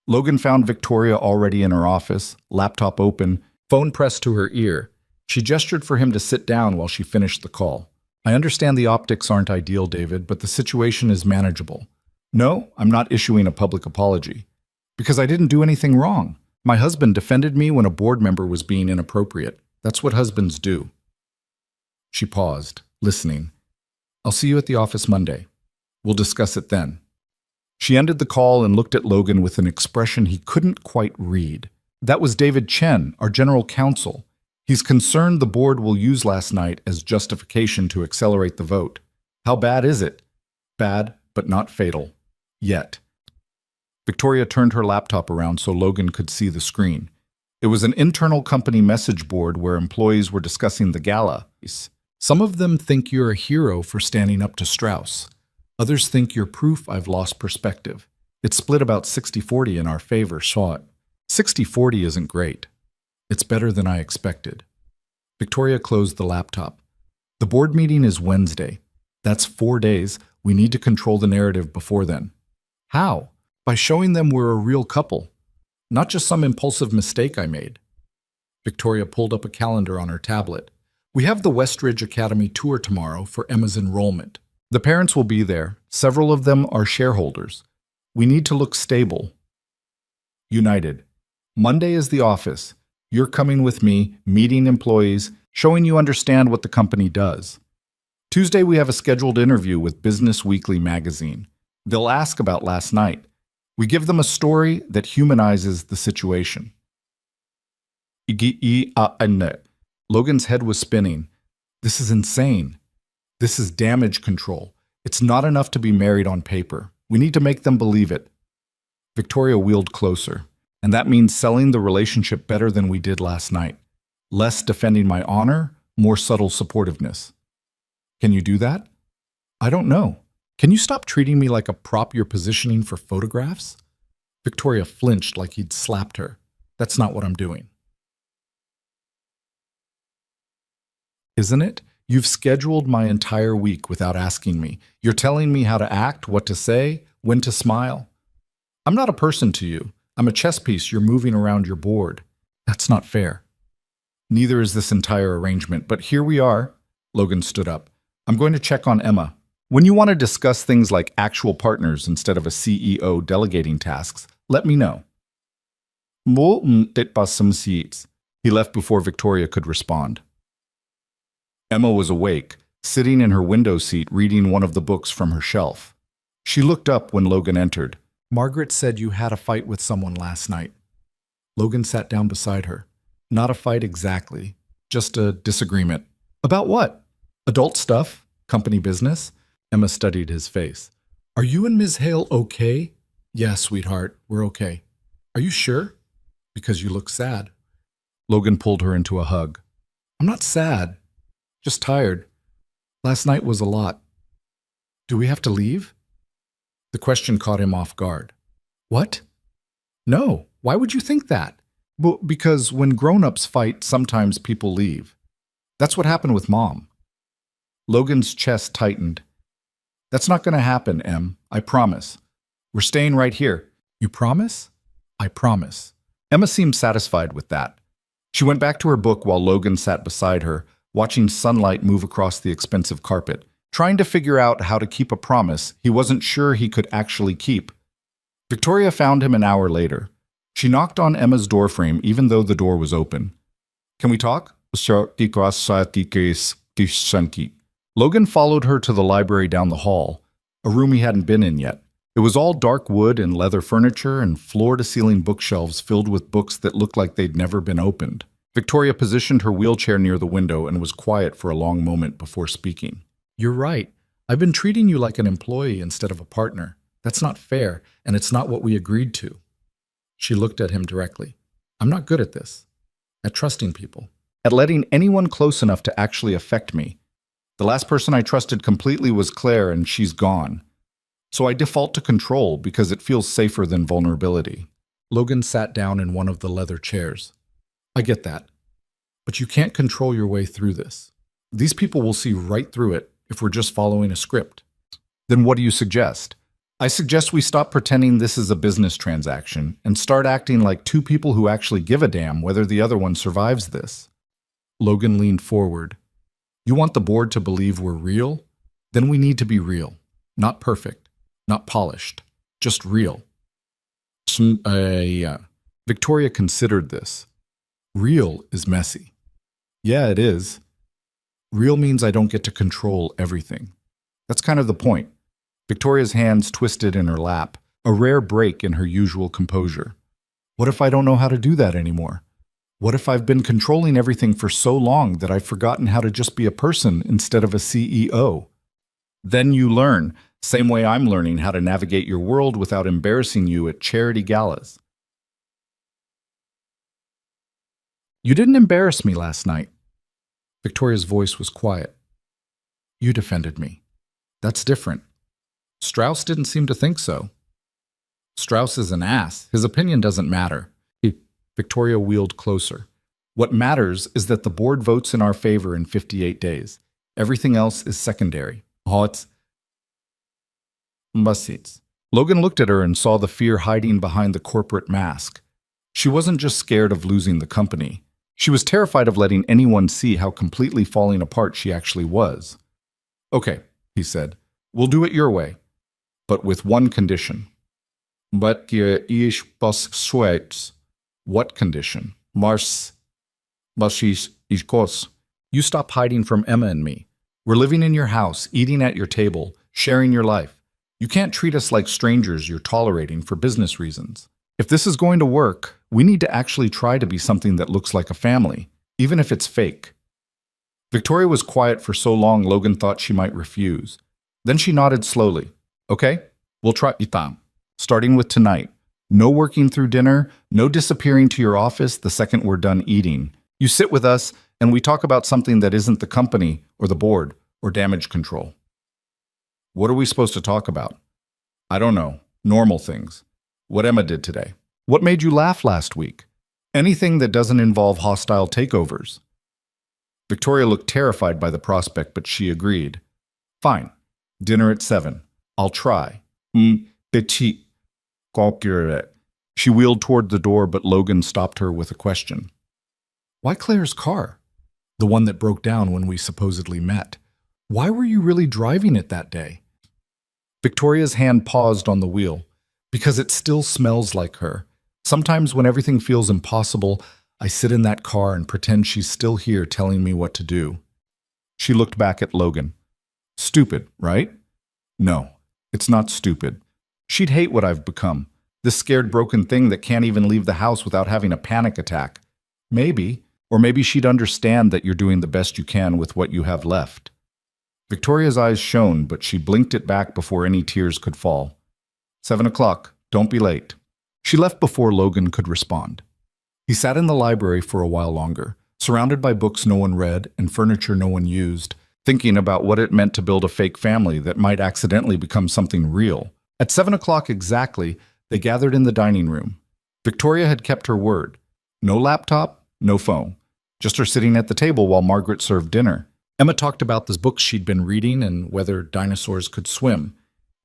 Speaker 1: Logan found Victoria already in her office, laptop open, phone pressed to her ear. She gestured for him to sit down while she finished the call. I understand the optics aren't ideal, David, but the situation is manageable. No, I'm not issuing a public apology. Because I didn't do anything wrong. My husband defended me when a board member was being inappropriate. That's what husbands do. She paused, listening. I'll see you at the office Monday. We'll discuss it then. She ended the call and looked at Logan with an expression he couldn't quite read. That was David Chen, our general counsel. He's concerned the board will use last night as justification to accelerate the vote. How bad is it? Bad, but not fatal. Yet. Victoria turned her laptop around so Logan could see the screen. It was an internal company message board where employees were discussing the gala. Some of them think you're a hero for standing up to Strauss. Others think you're proof I've lost perspective. It's split about 60-40 in our favor, saw it. 60-40 isn't great. It's better than I expected. Victoria closed the laptop. The board meeting is Wednesday. That's 4 days. We need to control the narrative before then. How? By showing them we're a real couple. Not just some impulsive mistake I made. Victoria pulled up a calendar on her tablet. We have the Westridge Academy tour tomorrow for Emma's enrollment. The parents will be there. Several of them are shareholders. We need to look stable. United. Monday is the office. You're coming with me, meeting employees, showing you understand what the company does. Tuesday, we have a scheduled interview with Business Weekly magazine. They'll ask about last night. We give them a story that humanizes the situation. Logan's head was spinning. This is insane. This is damage control. It's not enough to be married on paper. We need to make them believe it. Victoria wheeled closer, and that means selling the relationship better than we did last night. Less defending my honor, more subtle supportiveness. Can you do that? I don't know. Can you stop treating me like a prop you're positioning for photographs? Victoria flinched like he'd slapped her. That's not what I'm doing. Isn't it? You've scheduled my entire week without asking me. You're telling me how to act, what to say, when to smile. I'm not a person to you. I'm a chess piece you're moving around your board. That's not fair. Neither is this entire arrangement, but here we are. Logan stood up. I'm going to check on Emma. When you want to discuss things like actual partners instead of a CEO delegating tasks, let me know. He left before Victoria could respond. Emma was awake, sitting in her window seat reading one of the books from her shelf. She looked up when Logan entered. Margaret said you had a fight with someone last night. Logan sat down beside her. Not a fight exactly, just a disagreement. About what? Adult stuff? Company business? Emma studied his face. Are you and Ms. Hale okay? Yeah, sweetheart, we're okay. Are you sure? Because you look sad. Logan pulled her into a hug. I'm not sad. Just tired. Last night was a lot. Do we have to leave? The question caught him off guard. What? No, why would you think that? Well, because when grown-ups fight, sometimes people leave. That's what happened with Mom. Logan's chest tightened. That's not going to happen, Em. I promise. We're staying right here. You promise? I promise. Emma seemed satisfied with that. She went back to her book while Logan sat beside her, watching sunlight move across the expensive carpet, trying to figure out how to keep a promise he wasn't sure he could actually keep. Victoria found him an hour later. She knocked on Emma's doorframe even though the door was open. Can we talk? Logan followed her to the library down the hall, a room he hadn't been in yet. It was all dark wood and leather furniture and floor-to-ceiling bookshelves filled with books that looked like they'd never been opened. Victoria positioned her wheelchair near the window and was quiet for a long moment before speaking. You're right. I've been treating you like an employee instead of a partner. That's not fair, and it's not what we agreed to. She looked at him directly. I'm not good at this. At trusting people. At letting anyone close enough to actually affect me. The last person I trusted completely was Claire, and she's gone. So I default to control because it feels safer than vulnerability. Logan sat down in one of the leather chairs. I get that. But you can't control your way through this. These people will see right through it if we're just following a script. Then what do you suggest? I suggest we stop pretending this is a business transaction and start acting like two people who actually give a damn whether the other one survives this. Logan leaned forward. You want the board to believe we're real? Then we need to be real. Not perfect. Not polished. Just real. Victoria considered this. Real is messy. Yeah, it is. Real means I don't get to control everything. That's kind of the point. Victoria's hands twisted in her lap, a rare break in her usual composure. What if I don't know how to do that anymore? What if I've been controlling everything for so long that I've forgotten how to just be a person instead of a CEO? Then you learn, same way I'm learning how to navigate your world without embarrassing you at charity galas. You didn't embarrass me last night. Victoria's voice was quiet. You defended me. That's different. Strauss didn't seem to think so. Strauss is an ass. His opinion doesn't matter. Victoria wheeled closer. What matters is that the board votes in our favor in 58 days. Everything else is secondary. Logan looked at her and saw the fear hiding behind the corporate mask. She wasn't just scared of losing the company. She was terrified of letting anyone see how completely falling apart she actually was. Okay, he said. We'll do it your way, but with one condition. But ich persuades. What condition? Mars. Ich goes. You stop hiding from Emma and me. We're living in your house, eating at your table, sharing your life. You can't treat us like strangers you're tolerating for business reasons. If this is going to work, we need to actually try to be something that looks like a family, even if it's fake. Victoria was quiet for so long Logan thought she might refuse. Then she nodded slowly. Okay, we'll try it. Starting with tonight. No working through dinner, no disappearing to your office the second we're done eating. You sit with us and we talk about something that isn't the company or the board or damage control. What are we supposed to talk about? I don't know. Normal things. What Emma did today. What made you laugh last week? Anything that doesn't involve hostile takeovers. Victoria looked terrified by the prospect, but she agreed. Fine. Dinner at 7. I'll try. Petit. She wheeled toward the door, but Logan stopped her with a question. Why Claire's car? The one that broke down when we supposedly met. Why were you really driving it that day? Victoria's hand paused on the wheel. Because it still smells like her. Sometimes when everything feels impossible, I sit in that car and pretend she's still here telling me what to do. She looked back at Logan. Stupid, right? No, it's not stupid. She'd hate what I've become. This scared, broken thing that can't even leave the house without having a panic attack. Maybe. Or maybe she'd understand that you're doing the best you can with what you have left. Victoria's eyes shone, but she blinked it back before any tears could fall. 7 o'clock. Don't be late. She left before Logan could respond. He sat in the library for a while longer, surrounded by books no one read and furniture no one used, thinking about what it meant to build a fake family that might accidentally become something real. At 7 o'clock exactly, they gathered in the dining room. Victoria had kept her word. No laptop, no phone. Just her sitting at the table while Margaret served dinner. Emma talked about the books she'd been reading and whether dinosaurs could swim.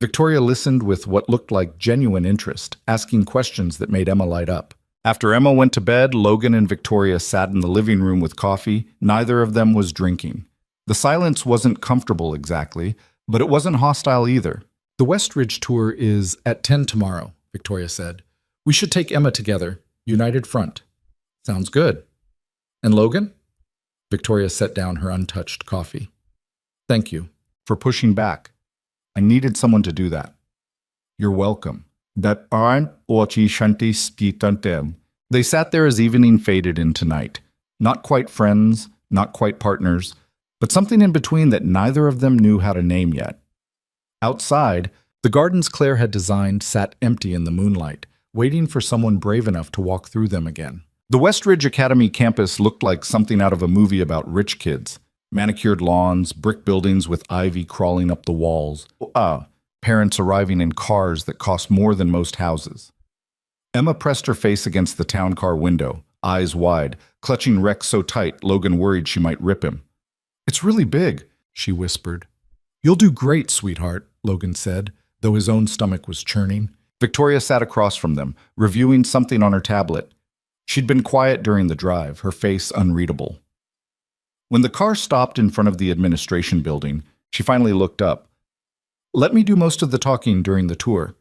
Speaker 1: Victoria listened with what looked like genuine interest, asking questions that made Emma light up. After Emma went to bed, Logan and Victoria sat in the living room with coffee. Neither of them was drinking. The silence wasn't comfortable exactly, but it wasn't hostile either. The Westridge tour is at 10 tomorrow, Victoria said. We should take Emma together. United front. Sounds good. And Logan? Victoria set down her untouched coffee. Thank you for pushing back. I needed someone to do that. You're welcome. That aren't ochi shanti spitantem. They sat there as evening faded into night. Not quite friends, not quite partners, but something in between that neither of them knew how to name yet. Outside, the gardens Claire had designed sat empty in the moonlight, waiting for someone brave enough to walk through them again. The Westridge Academy campus looked like something out of a movie about rich kids. Manicured lawns, brick buildings with ivy crawling up the walls. Parents arriving in cars that cost more than most houses. Emma pressed her face against the town car window, eyes wide, clutching Rex so tight Logan worried she might rip him. It's really big, she whispered. You'll do great, sweetheart, Logan said, though his own stomach was churning. Victoria sat across from them, reviewing something on her tablet. She'd been quiet during the drive, her face unreadable. When the car stopped in front of the administration building, she finally looked up. Let me do most of the talking during the tour.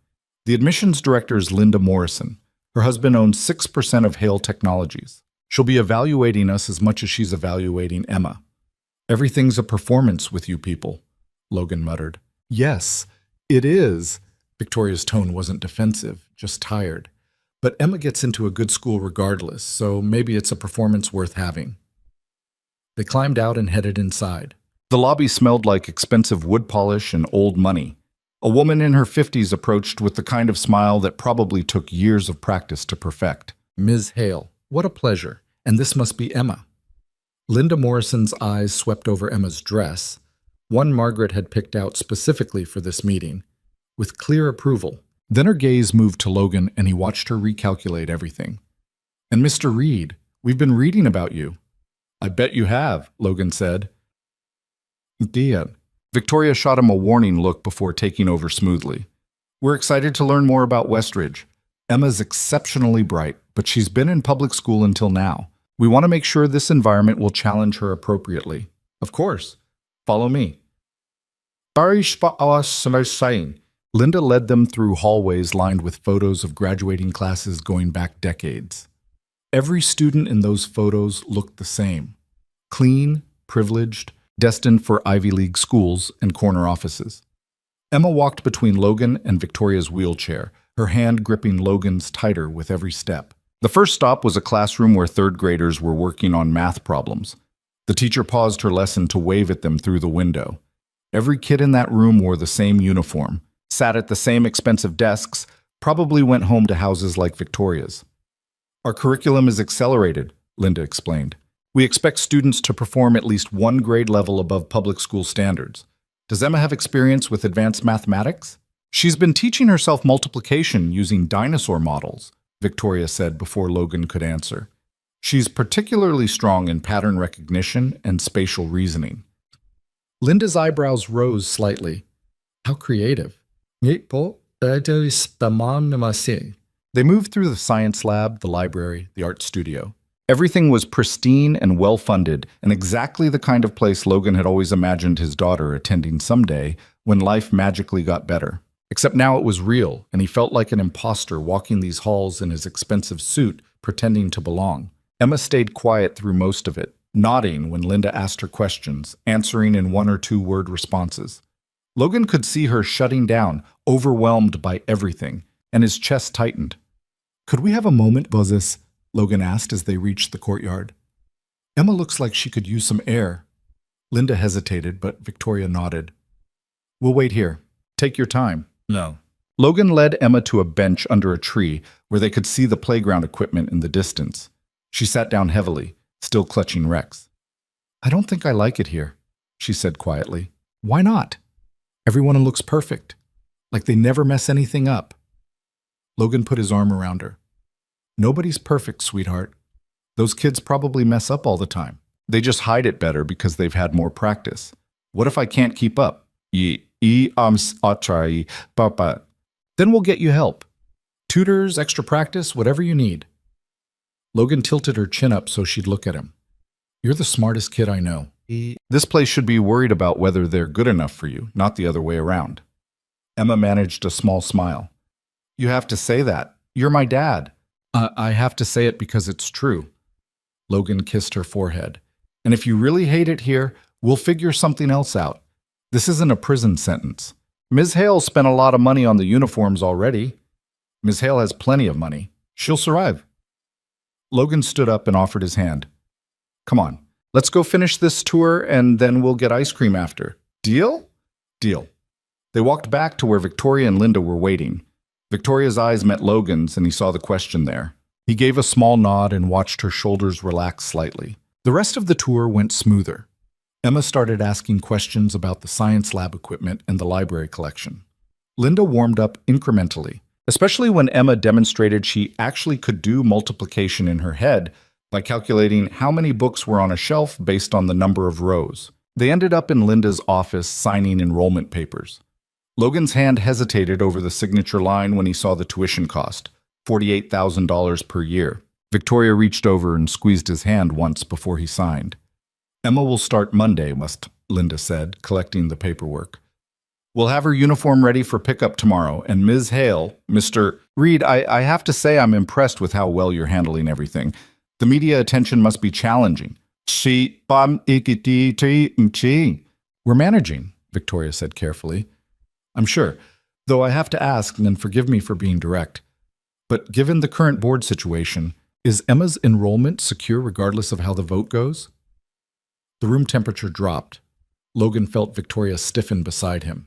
Speaker 1: The admissions director is Linda Morrison. Her husband owns 6% of Hale Technologies. She'll be evaluating us as much as she's evaluating Emma. Everything's a performance with you people, Logan muttered. Yes, it is. Victoria's tone wasn't defensive, just tired. But Emma gets into a good school regardless, so maybe it's a performance worth having. They climbed out and headed inside. The lobby smelled like expensive wood polish and old money. A woman in her 50s approached with the kind of smile that probably took years of practice to perfect. Ms. Hale, what a pleasure. And this must be Emma. Linda Morrison's eyes swept over Emma's dress, one Margaret had picked out specifically for this meeting, with clear approval. Then her gaze moved to Logan and he watched her recalculate everything. And Mr. Reed, we've been reading about you. I bet you have, Logan said. Dear. Victoria shot him a warning look before taking over smoothly. We're excited to learn more about Westridge. Emma's exceptionally bright, but she's been in public school until now. We want to make sure this environment will challenge her appropriately. Of course. Follow me. Barish saying. Linda led them through hallways lined with photos of graduating classes going back decades. Every student in those photos looked the same. Clean, privileged, destined for Ivy League schools and corner offices. Emma walked between Logan and Victoria's wheelchair, her hand gripping Logan's tighter with every step. The first stop was a classroom where third graders were working on math problems. The teacher paused her lesson to wave at them through the window. Every kid in that room wore the same uniform, sat at the same expensive desks, probably went home to houses like Victoria's. Our curriculum is accelerated, Linda explained. We expect students to perform at least one grade level above public school standards. Does Emma have experience with advanced mathematics? She's been teaching herself multiplication using dinosaur models, Victoria said before Logan could answer. She's particularly strong in pattern recognition and spatial reasoning. Linda's eyebrows rose slightly. How creative. They moved through the science lab, the library, the art studio. Everything was pristine and well-funded, and exactly the kind of place Logan had always imagined his daughter attending someday when life magically got better. Except now it was real, and he felt like an imposter walking these halls in his expensive suit, pretending to belong. Emma stayed quiet through most of it, nodding when Linda asked her questions, answering in 1 or 2 word responses. Logan could see her shutting down, overwhelmed by everything, and his chest tightened. "Could we have a moment, Bozis?" Logan asked as they reached the courtyard. "Emma looks like she could use some air." Linda hesitated, but Victoria nodded. "We'll wait here. Take your time."
Speaker 2: No.
Speaker 1: Logan led Emma to a bench under a tree where they could see the playground equipment in the distance. She sat down heavily, still clutching Rex. "I don't think I like it here," she said quietly. "Why not? Everyone looks perfect, like they never mess anything up." Logan put his arm around her. "Nobody's perfect, sweetheart. Those kids probably mess up all the time. They just hide it better because they've had more practice. What if I can't keep up? I'll try, Papa. Then we'll get you help. Tutors, extra practice, whatever you need." Logan tilted her chin up so she'd look at him. "You're the smartest kid I know. This place should be worried about whether they're good enough for you, not the other way around." Emma managed a small smile. "You have to say that. You're my dad." I have to say it because it's true." Logan kissed her forehead. "And if you really hate it here, we'll figure something else out. This isn't a prison sentence. Ms. Hale spent a lot of money on the uniforms already. Ms. Hale has plenty of money. She'll survive." Logan stood up and offered his hand. "Come on, let's go finish this tour and then we'll get ice cream after. Deal?" "Deal." They walked back to where Victoria and Linda were waiting. Victoria's eyes met Logan's and he saw the question there. He gave a small nod and watched her shoulders relax slightly. The rest of the tour went smoother. Emma started asking questions about the science lab equipment and the library collection. Linda warmed up incrementally, especially when Emma demonstrated she actually could do multiplication in her head by calculating how many books were on a shelf based on the number of rows. They ended up in Linda's office signing enrollment papers. Logan's hand hesitated over the signature line when he saw the tuition cost, $48,000 per year. Victoria reached over and squeezed his hand once before he signed. "Emma will start Monday," Linda said, collecting the paperwork. "We'll have her uniform ready for pickup tomorrow, and Ms. Hale, Mr. Reed, I have to say I'm impressed with how well you're handling everything. The media attention must be challenging." "We're managing," Victoria said carefully. "I'm sure, though I have to ask, and forgive me for being direct, but given the current board situation, is Emma's enrollment secure regardless of how the vote goes?" The room temperature dropped. Logan felt Victoria stiffen beside him.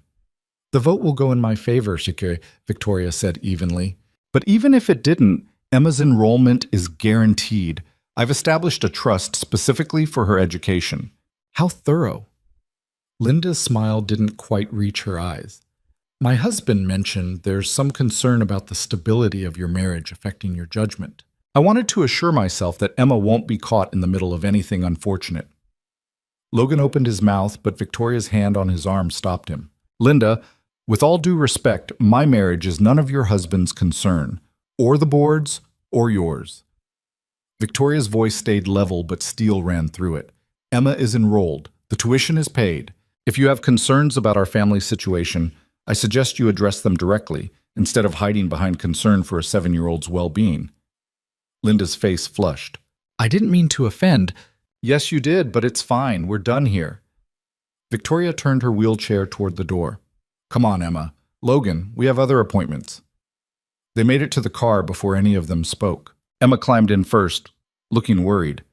Speaker 1: "The vote will go in my favor, Shikir," Victoria said evenly. "But even if it didn't, Emma's enrollment is guaranteed. I've established a trust specifically for her education." "How thorough." Linda's smile didn't quite reach her eyes. "My husband mentioned there's some concern about the stability of your marriage affecting your judgment. I wanted to assure myself that Emma won't be caught in the middle of anything unfortunate." Logan opened his mouth, but Victoria's hand on his arm stopped him. "Linda, with all due respect, my marriage is none of your husband's concern, or the board's, or yours." Victoria's voice stayed level, but steel ran through it. "Emma is enrolled. The tuition is paid. If you have concerns about our family situation, I suggest you address them directly, instead of hiding behind concern for a 7-year-old's well-being." Linda's face flushed.
Speaker 2: I didn't mean to offend.
Speaker 1: "Yes, you did, but it's fine. We're done here." Victoria turned her wheelchair toward the door. "Come on, Emma. Logan, we have other appointments." They made it to the car before any of them spoke. Emma climbed in first, looking worried.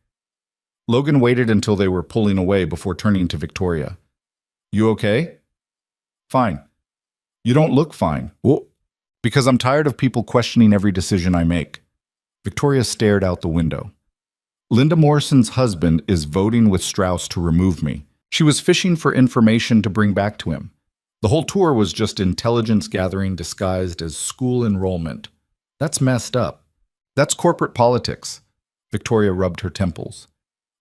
Speaker 1: Logan waited until they were pulling away before turning to Victoria. "You okay?" "Fine." "You don't look fine." "Well, because I'm tired of people questioning every decision I make." Victoria stared out the window. "Linda Morrison's husband is voting with Strauss to remove me. She was fishing for information to bring back to him. The whole tour was just intelligence gathering disguised as school enrollment. That's messed up. That's corporate politics." Victoria rubbed her temples.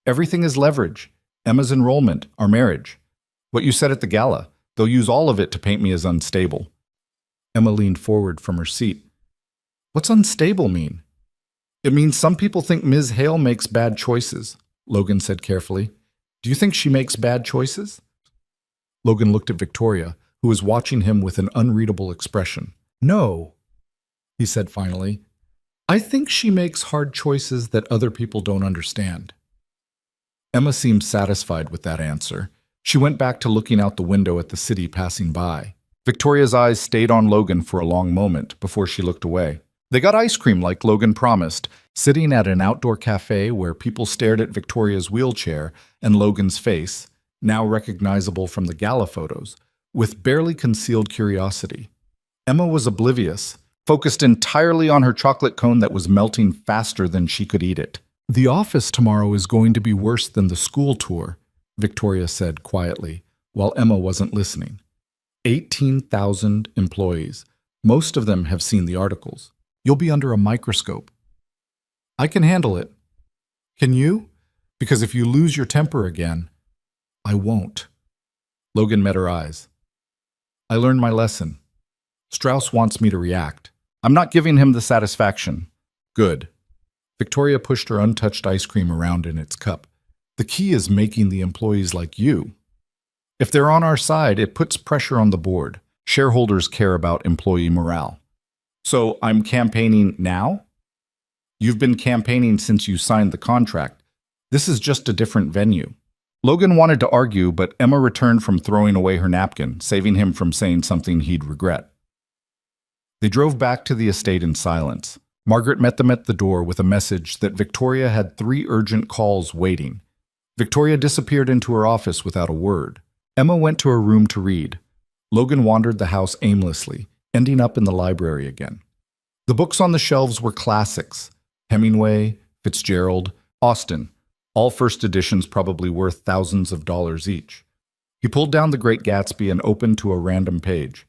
Speaker 1: "Everything is leverage. Emma's enrollment, our marriage. What you said at the gala, they'll use all of it to paint me as unstable." Emma leaned forward from her seat. "What's unstable mean?" "It means some people think Ms. Hale makes bad choices," Logan said carefully. "Do you think she makes bad choices?" Logan looked at Victoria, who was watching him with an unreadable expression. "No," he said finally. "I think she makes hard choices that other people don't understand." Emma seemed satisfied with that answer. She went back to looking out the window at the city passing by. Victoria's eyes stayed on Logan for a long moment before she looked away. They got ice cream like Logan promised, sitting at an outdoor cafe where people stared at Victoria's wheelchair and Logan's face, now recognizable from the gala photos, with barely concealed curiosity. Emma was oblivious, focused entirely on her chocolate cone that was melting faster than she could eat it. "The office tomorrow is going to be worse than the school tour," Victoria said quietly, while Emma wasn't listening. 18,000 employees. Most of them have seen the articles. You'll be under a microscope. I can handle it. Can you? Because if you lose your temper again, I won't. Logan met her eyes. I learned my lesson. Strauss wants me to react. I'm not giving him the satisfaction. Good. Victoria pushed her untouched ice cream around in its cup. The key is making the employees like you. If they're on our side, it puts pressure on the board. Shareholders care about employee morale. So I'm campaigning now? You've been campaigning since you signed the contract. This is just a different venue. Logan wanted to argue, but Emma returned from throwing away her napkin, saving him from saying something he'd regret. They drove back to the estate in silence. Margaret met them at the door with a message that Victoria had 3 urgent calls waiting. Victoria disappeared into her office without a word. Emma went to her room to read. Logan wandered the house aimlessly, ending up in the library again. The books on the shelves were classics. Hemingway, Fitzgerald, Austen. All first editions probably worth thousands of dollars each. He pulled down The Great Gatsby and opened to a random page.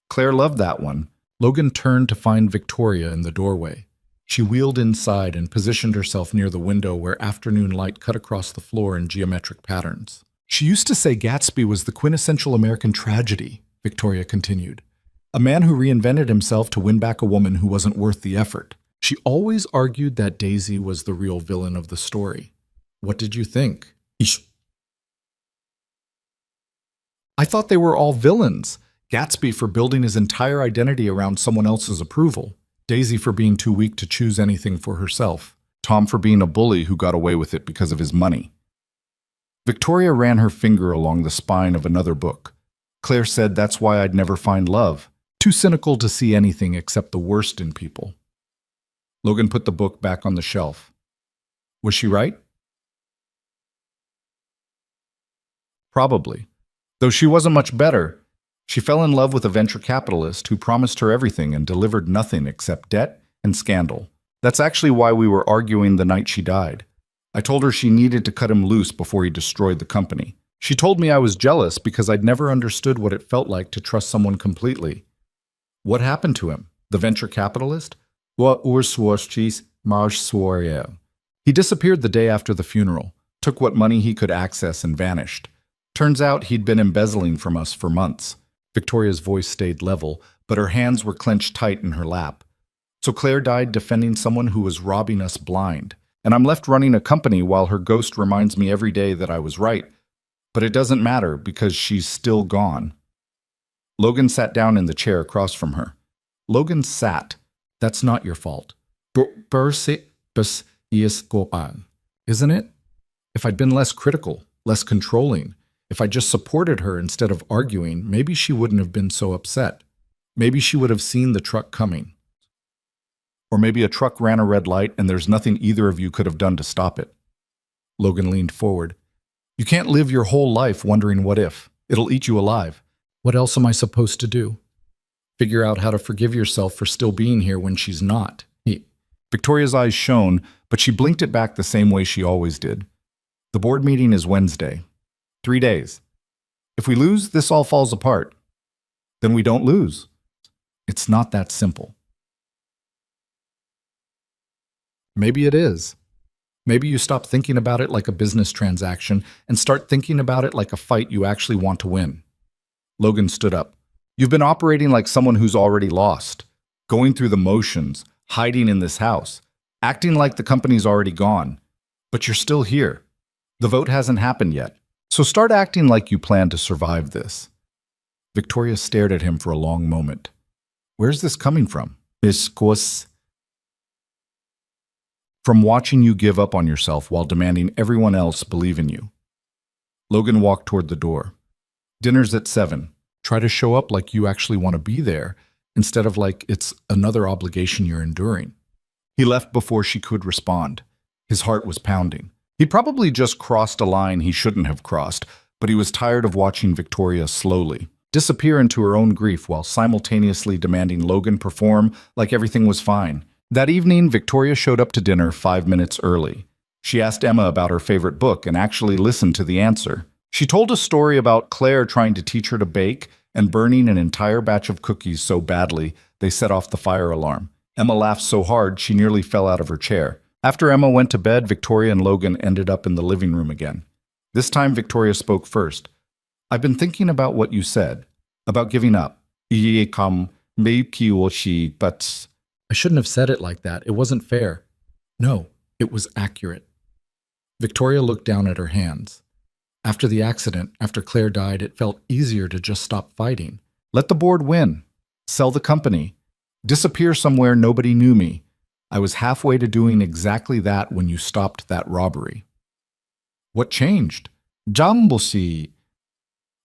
Speaker 1: Claire loved that one. Logan turned to find Victoria in the doorway. She wheeled inside and positioned herself near the window where afternoon light cut across the floor in geometric patterns. She used to say Gatsby was the quintessential American tragedy, Victoria continued. A man who reinvented himself to win back a woman who wasn't worth the effort. She always argued that Daisy was the real villain of the story. What did you think? I thought they were all villains. Gatsby for building his entire identity around someone else's approval. Daisy for being too weak to choose anything for herself. Tom for being a bully who got away with it because of his money. Victoria ran her finger along the spine of another book. Claire said that's why I'd never find love. Too cynical to see anything except the worst in people. Logan put the book back on the shelf. Was she right? Probably. Though she wasn't much better. She fell in love with a venture capitalist who promised her everything and delivered nothing except debt and scandal. That's actually why we were arguing the night she died. I told her she needed to cut him loose before he destroyed the company. She told me I was jealous because I'd never understood what it felt like to trust someone completely. What happened to him? The venture capitalist? He disappeared the day after the funeral, took what money he could access and vanished. Turns out he'd been embezzling from us for months. Victoria's voice stayed level, but her hands were clenched tight in her lap. So Claire died defending someone who was robbing us blind. And I'm left running a company while her ghost reminds me every day that I was right. But it doesn't matter because she's still gone. Logan sat down in the chair across from her. Logan sat.
Speaker 2: That's not your fault. Isn't it? If I'd been less critical, less controlling, if I just supported her instead of arguing, maybe she wouldn't have been so upset. Maybe she would have seen the truck coming.
Speaker 1: Or maybe a truck ran a red light and there's nothing either of you could have done to stop it.
Speaker 2: Logan leaned forward.
Speaker 1: You can't live your whole life wondering what if. It'll eat you alive.
Speaker 2: What else am I supposed to do? Figure out how to forgive yourself for still being here when she's not.
Speaker 1: Victoria's eyes shone, but she blinked it back the same way she always did. The board meeting is Wednesday. 3 days. If we lose, this all falls apart. Then we don't lose. It's not that simple.
Speaker 2: Maybe it is. Maybe you stop thinking about it like a business transaction and start thinking about it like a fight you actually want to win.
Speaker 1: Logan stood up. You've been operating like someone who's already lost, going through the motions, hiding in this house, acting like the company's already gone. But you're still here. The vote hasn't happened yet. So start acting like you plan to survive this. Victoria stared at him for a long moment. Where's this coming from? From watching you give up on yourself while demanding everyone else believe in you. Logan walked toward the door. Dinner's at 7. Try to show up like you actually want to be there, instead of like it's another obligation you're enduring. He left before she could respond. His heart was pounding. He probably just crossed a line he shouldn't have crossed, but he was tired of watching Victoria slowly disappear into her own grief while simultaneously demanding Logan perform like everything was fine. That evening, Victoria showed up to dinner 5 minutes early. She asked Emma about her favorite book and actually listened to the answer. She told a story about Claire trying to teach her to bake and burning an entire batch of cookies so badly they set off the fire alarm. Emma laughed so hard she nearly fell out of her chair. After Emma went to bed, Victoria and Logan ended up in the living room again. This time, Victoria spoke first. I've been thinking about what you said, about giving up. But
Speaker 2: I shouldn't have said it like that. It wasn't fair. No, it was accurate. Victoria looked down at her hands. After the accident, after Claire died, it felt easier to just stop fighting.
Speaker 1: Let the board win. Sell the company. Disappear somewhere nobody knew me. I was halfway to doing exactly that when you stopped that robbery. What changed? Jambosi.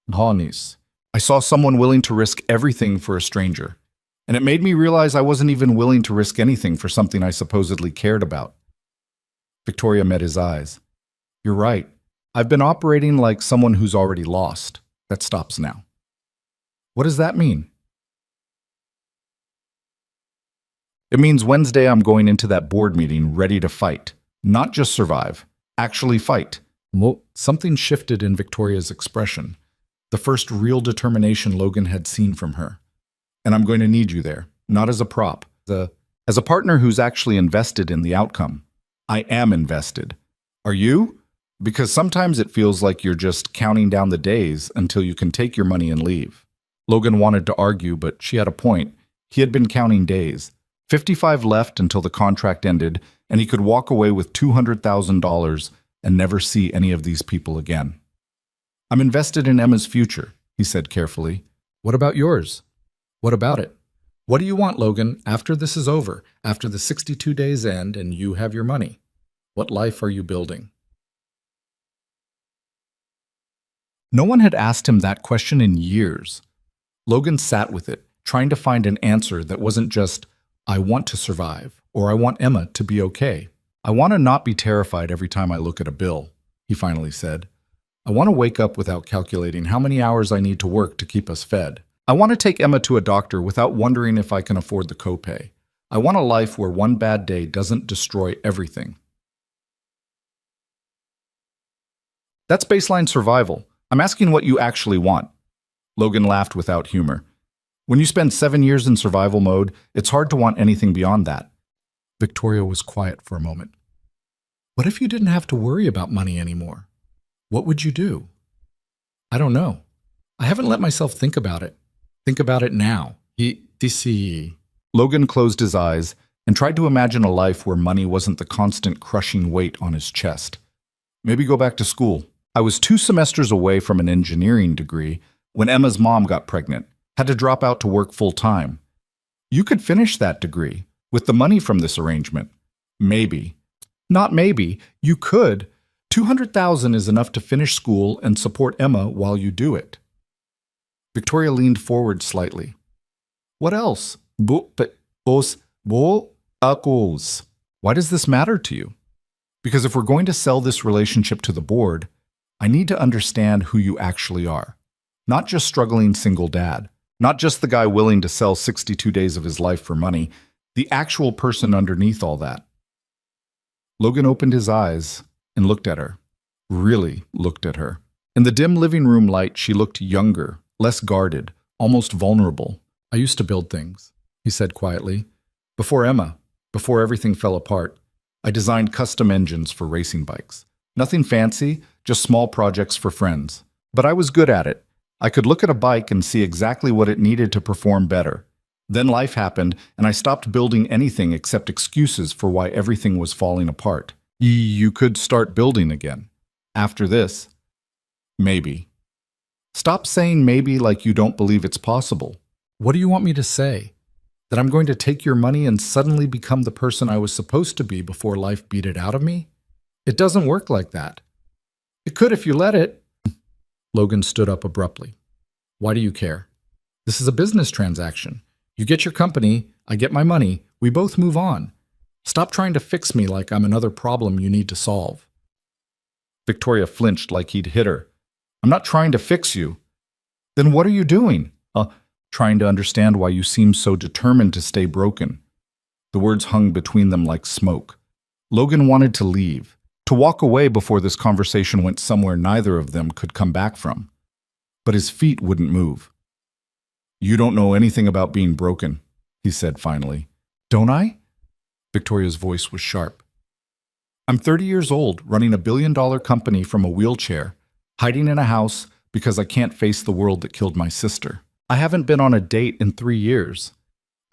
Speaker 1: Honis. I saw someone willing to risk everything for a stranger. And it made me realize I wasn't even willing to risk anything for something I supposedly cared about. Victoria met his eyes. You're right. I've been operating like someone who's already lost. That stops now. What does that mean? It means Wednesday I'm going into that board meeting ready to fight. Not just survive. Actually fight.
Speaker 2: Something shifted in Victoria's expression. The first real determination Logan had seen from her.
Speaker 1: And I'm going to need you there, not as a prop. As a partner who's actually invested in the outcome. I am invested. Are you? Because sometimes it feels like you're just counting down the days until you can take your money and leave. Logan wanted to argue, but she had a point. He had been counting days. 55 left until the contract ended, and he could walk away with $200,000 and never see any of these people again. I'm invested in Emma's future, he said carefully.
Speaker 2: What about yours? What about it? What do you want, Logan, after this is over, after the 62 days end and you have your money? What life are you building?
Speaker 1: No one had asked him that question in years. Logan sat with it, trying to find an answer that wasn't just, I want to survive, or I want Emma to be okay. I want to not be terrified every time I look at a bill, he finally said. I want to wake up without calculating how many hours I need to work to keep us fed. I want to take Emma to a doctor without wondering if I can afford the copay. I want a life where one bad day doesn't destroy everything. That's baseline survival. I'm asking what you actually want. Logan laughed without humor. When you spend 7 years in survival mode, it's hard to want anything beyond that.
Speaker 2: Victoria was quiet for a moment. What if you didn't have to worry about money anymore? What would you do? I don't know. I haven't let myself think about it. Think about it now.
Speaker 1: Logan closed his eyes and tried to imagine a life where money wasn't the constant crushing weight on his chest. Maybe go back to school. I was 2 semesters away from an engineering degree when Emma's mom got pregnant. had to drop out to work full-time. You could finish that degree with the money from this arrangement. Maybe. Not maybe. You could. 200,000 is enough to finish school and support Emma while you do it. Victoria leaned forward slightly. What else? Why does this matter to you? Because if we're going to sell this relationship to the board, I need to understand who you actually are. Not just struggling single dad. Not just the guy willing to sell 62 days of his life for money. The actual person underneath all that. Logan opened his eyes and looked at her. Really looked at her. In the dim living room light, she looked younger, less guarded, almost vulnerable. I used to build things, he said quietly. Before Emma, before everything fell apart, I designed custom engines for racing bikes. Nothing fancy, just small projects for friends. But I was good at it. I could look at a bike and see exactly what it needed to perform better. Then life happened, and I stopped building anything except excuses for why everything was falling apart. You could start building again. After this, maybe. Stop saying maybe like you don't believe it's possible. What do you want me to say? That I'm going to take your money and suddenly become the person I was supposed to be before life beat it out of me? It doesn't work like that. It could if you let it. Logan stood up abruptly. Why do you care? This is a business transaction. You get your company, I get my money, we both move on. Stop trying to fix me like I'm another problem you need to solve. Victoria flinched like he'd hit her. I'm not trying to fix you. Then what are you doing? Trying to understand why you seem so determined to stay broken. The words hung between them like smoke. Logan wanted to leave, to walk away before this conversation went somewhere neither of them could come back from. But his feet wouldn't move. You don't know anything about being broken, he said finally. Don't I? Victoria's voice was sharp. I'm 30 years old, running $1 billion company from a wheelchair, hiding in a house because I can't face the world that killed my sister. I haven't been on a date in 3 years.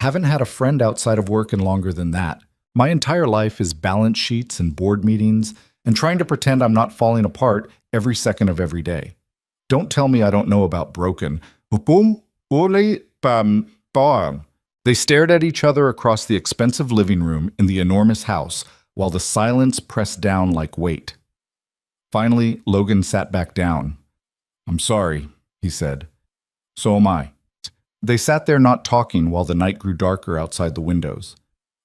Speaker 1: Haven't had a friend outside of work in longer than that. My entire life is balance sheets and board meetings and trying to pretend I'm not falling apart every second of every day. Don't tell me I don't know about broken. They stared at each other across the expensive living room in the enormous house while the silence pressed down like weight. Finally, Logan sat back down. I'm sorry, he said. So am I. They sat there not talking while the night grew darker outside the windows.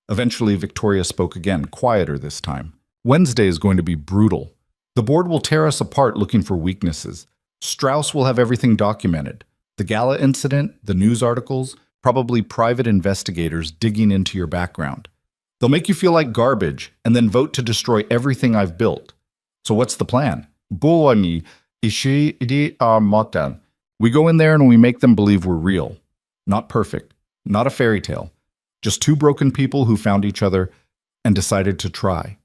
Speaker 1: Eventually, Victoria spoke again, quieter this time. Wednesday is going to be brutal. The board will tear us apart looking for weaknesses. Strauss will have everything documented. The gala incident, the news articles, probably private investigators digging into your background. They'll make you feel like garbage and then vote to destroy everything I've built. So what's the plan? We go in there and we make them believe we're real. Not perfect, not a fairy tale. Just two broken people who found each other and decided to try.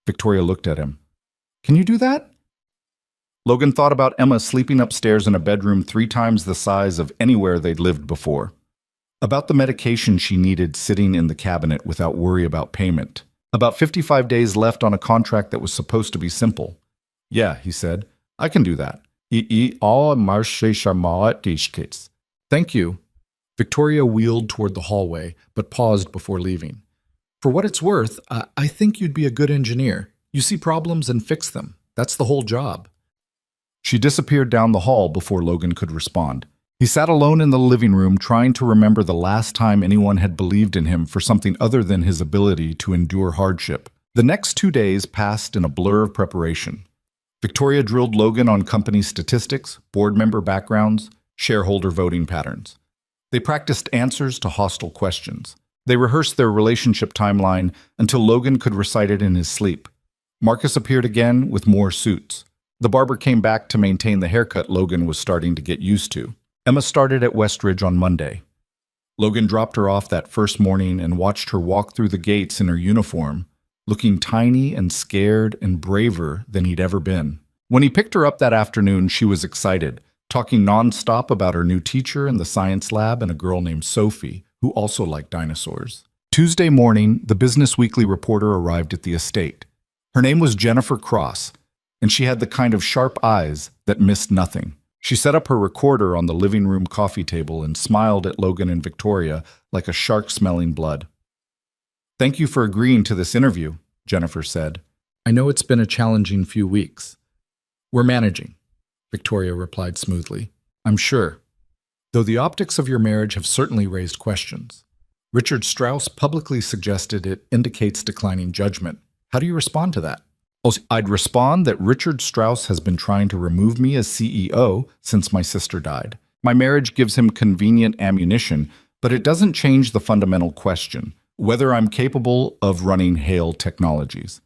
Speaker 1: Victoria looked at him. Can you do that? Logan thought about Emma sleeping upstairs in a bedroom 3 times the size of anywhere they'd lived before. About the medication she needed sitting in the cabinet without worry about payment. About 55 days left on a contract that was supposed to be simple. Yeah, he said, I can do that. Thank you. Victoria wheeled toward the hallway, but paused before leaving. For what it's worth, I think you'd be a good engineer. You see problems and fix them. That's the whole job. She disappeared down the hall before Logan could respond. He sat alone in the living room trying to remember the last time anyone had believed in him for something other than his ability to endure hardship. The next 2 days passed in a blur of preparation. Victoria drilled Logan on company statistics, board member backgrounds, shareholder voting patterns. They practiced answers to hostile questions. They rehearsed their relationship timeline until Logan could recite it in his sleep. Marcus appeared again with more suits. The barber came back to maintain the haircut Logan was starting to get used to. Emma started at Westridge on Monday. Logan dropped her off that first morning and watched her walk through the gates in her uniform, looking tiny and scared and braver than he'd ever been. When he picked her up that afternoon, she was excited, talking nonstop about her new teacher in the science lab and a girl named Sophie, who also liked dinosaurs. Tuesday morning, the Business Weekly reporter arrived at the estate. Her name was Jennifer Cross, and she had the kind of sharp eyes that missed nothing. She set up her recorder on the living room coffee table and smiled at Logan and Victoria like a shark smelling blood. "Thank you for agreeing to this interview," Jennifer said.
Speaker 2: "I know it's been a challenging few weeks." "We're managing," Victoria replied smoothly. "I'm sure. Though the optics of your marriage have certainly raised questions. Richard Strauss publicly suggested it indicates declining judgment. How do you respond to that?"
Speaker 1: I'd respond that Richard Strauss has been trying to remove me as CEO since my sister died. My marriage gives him convenient ammunition, but it doesn't change the fundamental question, whether I'm capable of running Hale Technologies.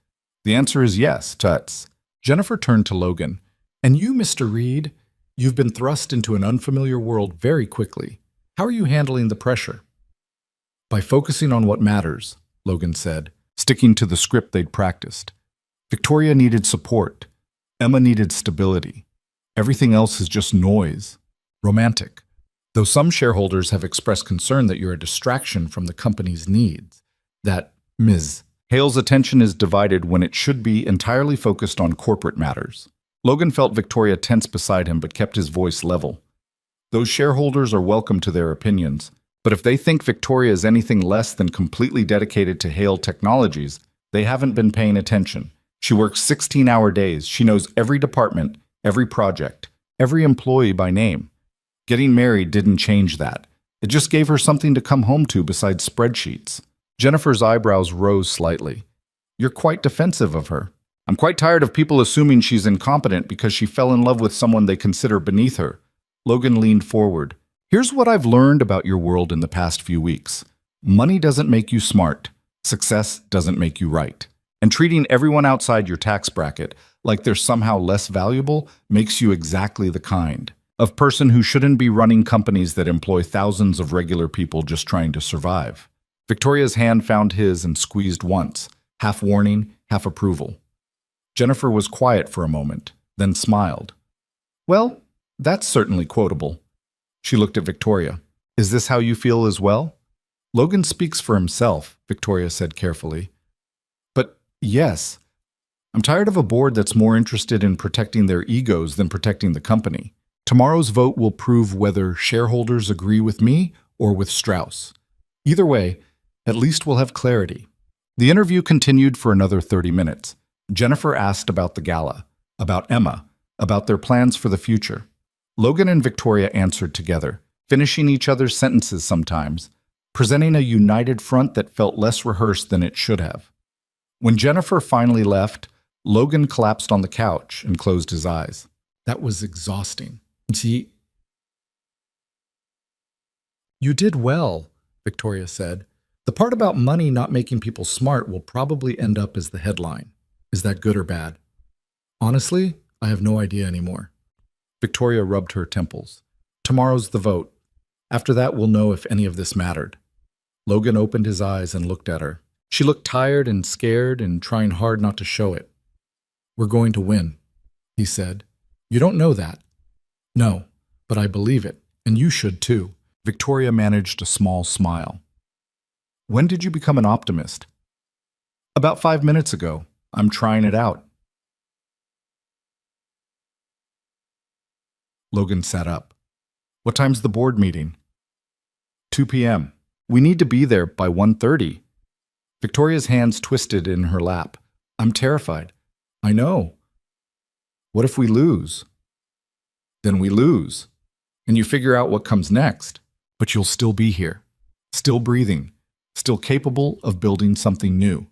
Speaker 1: The answer is yes, Tuts.
Speaker 2: Jennifer turned to Logan. "And you, Mr. Reed, you've been thrust into an unfamiliar world very quickly. How are you handling the pressure?" "By focusing on what matters," Logan said,
Speaker 1: sticking to the script they'd practiced. Victoria needed support. Emma needed stability. Everything else is just noise.
Speaker 2: "Romantic. Though some shareholders have expressed concern that you're a distraction from the company's needs, that Ms.
Speaker 1: Hale's attention is divided when it should be entirely focused on corporate matters." Logan felt Victoria tense beside him but kept his voice level. Those shareholders are welcome to their opinions, but if they think Victoria is anything less than completely dedicated to Hale Technologies, they haven't been paying attention. She works 16-hour days. She knows every department, every project, every employee by name. Getting married didn't change that. It just gave her something to come home to besides spreadsheets. Jennifer's eyebrows rose slightly. "You're quite defensive of her." "I'm quite tired of people assuming she's incompetent because she fell in love with someone they consider beneath her." Logan leaned forward. "Here's what I've learned about your world in the past few weeks. Money doesn't make you smart. Success doesn't make you right. And treating everyone outside your tax bracket like they're somehow less valuable makes you exactly the kind of person who shouldn't be running companies that employ thousands of regular people just trying to survive." Victoria's hand found his and squeezed once, half warning, half approval. Jennifer was quiet for a moment, then smiled. "Well, that's certainly quotable." She looked at Victoria. "Is this how you feel as well?" "Logan speaks for himself," Victoria said carefully. "But yes, I'm tired of a board that's more interested in protecting their egos than protecting the company. Tomorrow's vote will prove whether shareholders agree with me or with Strauss. Either way, at least we'll have clarity." The interview continued for another 30 minutes. Jennifer asked about the gala, about Emma, about their plans for the future. Logan and Victoria answered together, finishing each other's sentences sometimes, presenting a united front that felt less rehearsed than it should have. When Jennifer finally left, Logan collapsed on the couch and closed his eyes.
Speaker 2: "That was exhausting." "See, you did well," Victoria said. "The part about money not making people smart will probably end up as the headline. Is that good or bad?" "Honestly, I have no idea anymore." Victoria rubbed her temples. "Tomorrow's the vote. After that, we'll know if any of this mattered." Logan opened his eyes and looked at her. She looked tired and scared and trying hard not to show it. "We're going to win," he said. "You don't know that." "No, but I believe it, and you should too." Victoria managed a small smile. "When did you become an optimist?" "About 5 minutes ago. I'm trying it out." Logan sat up. "What time's the board meeting?" 2 p.m. "We need to be there by 1:30. Victoria's hands twisted in her lap. "I'm terrified." "I know." "What if we lose?" "Then we lose. And you figure out what comes next. But you'll still be here. Still breathing. Still capable of building something new."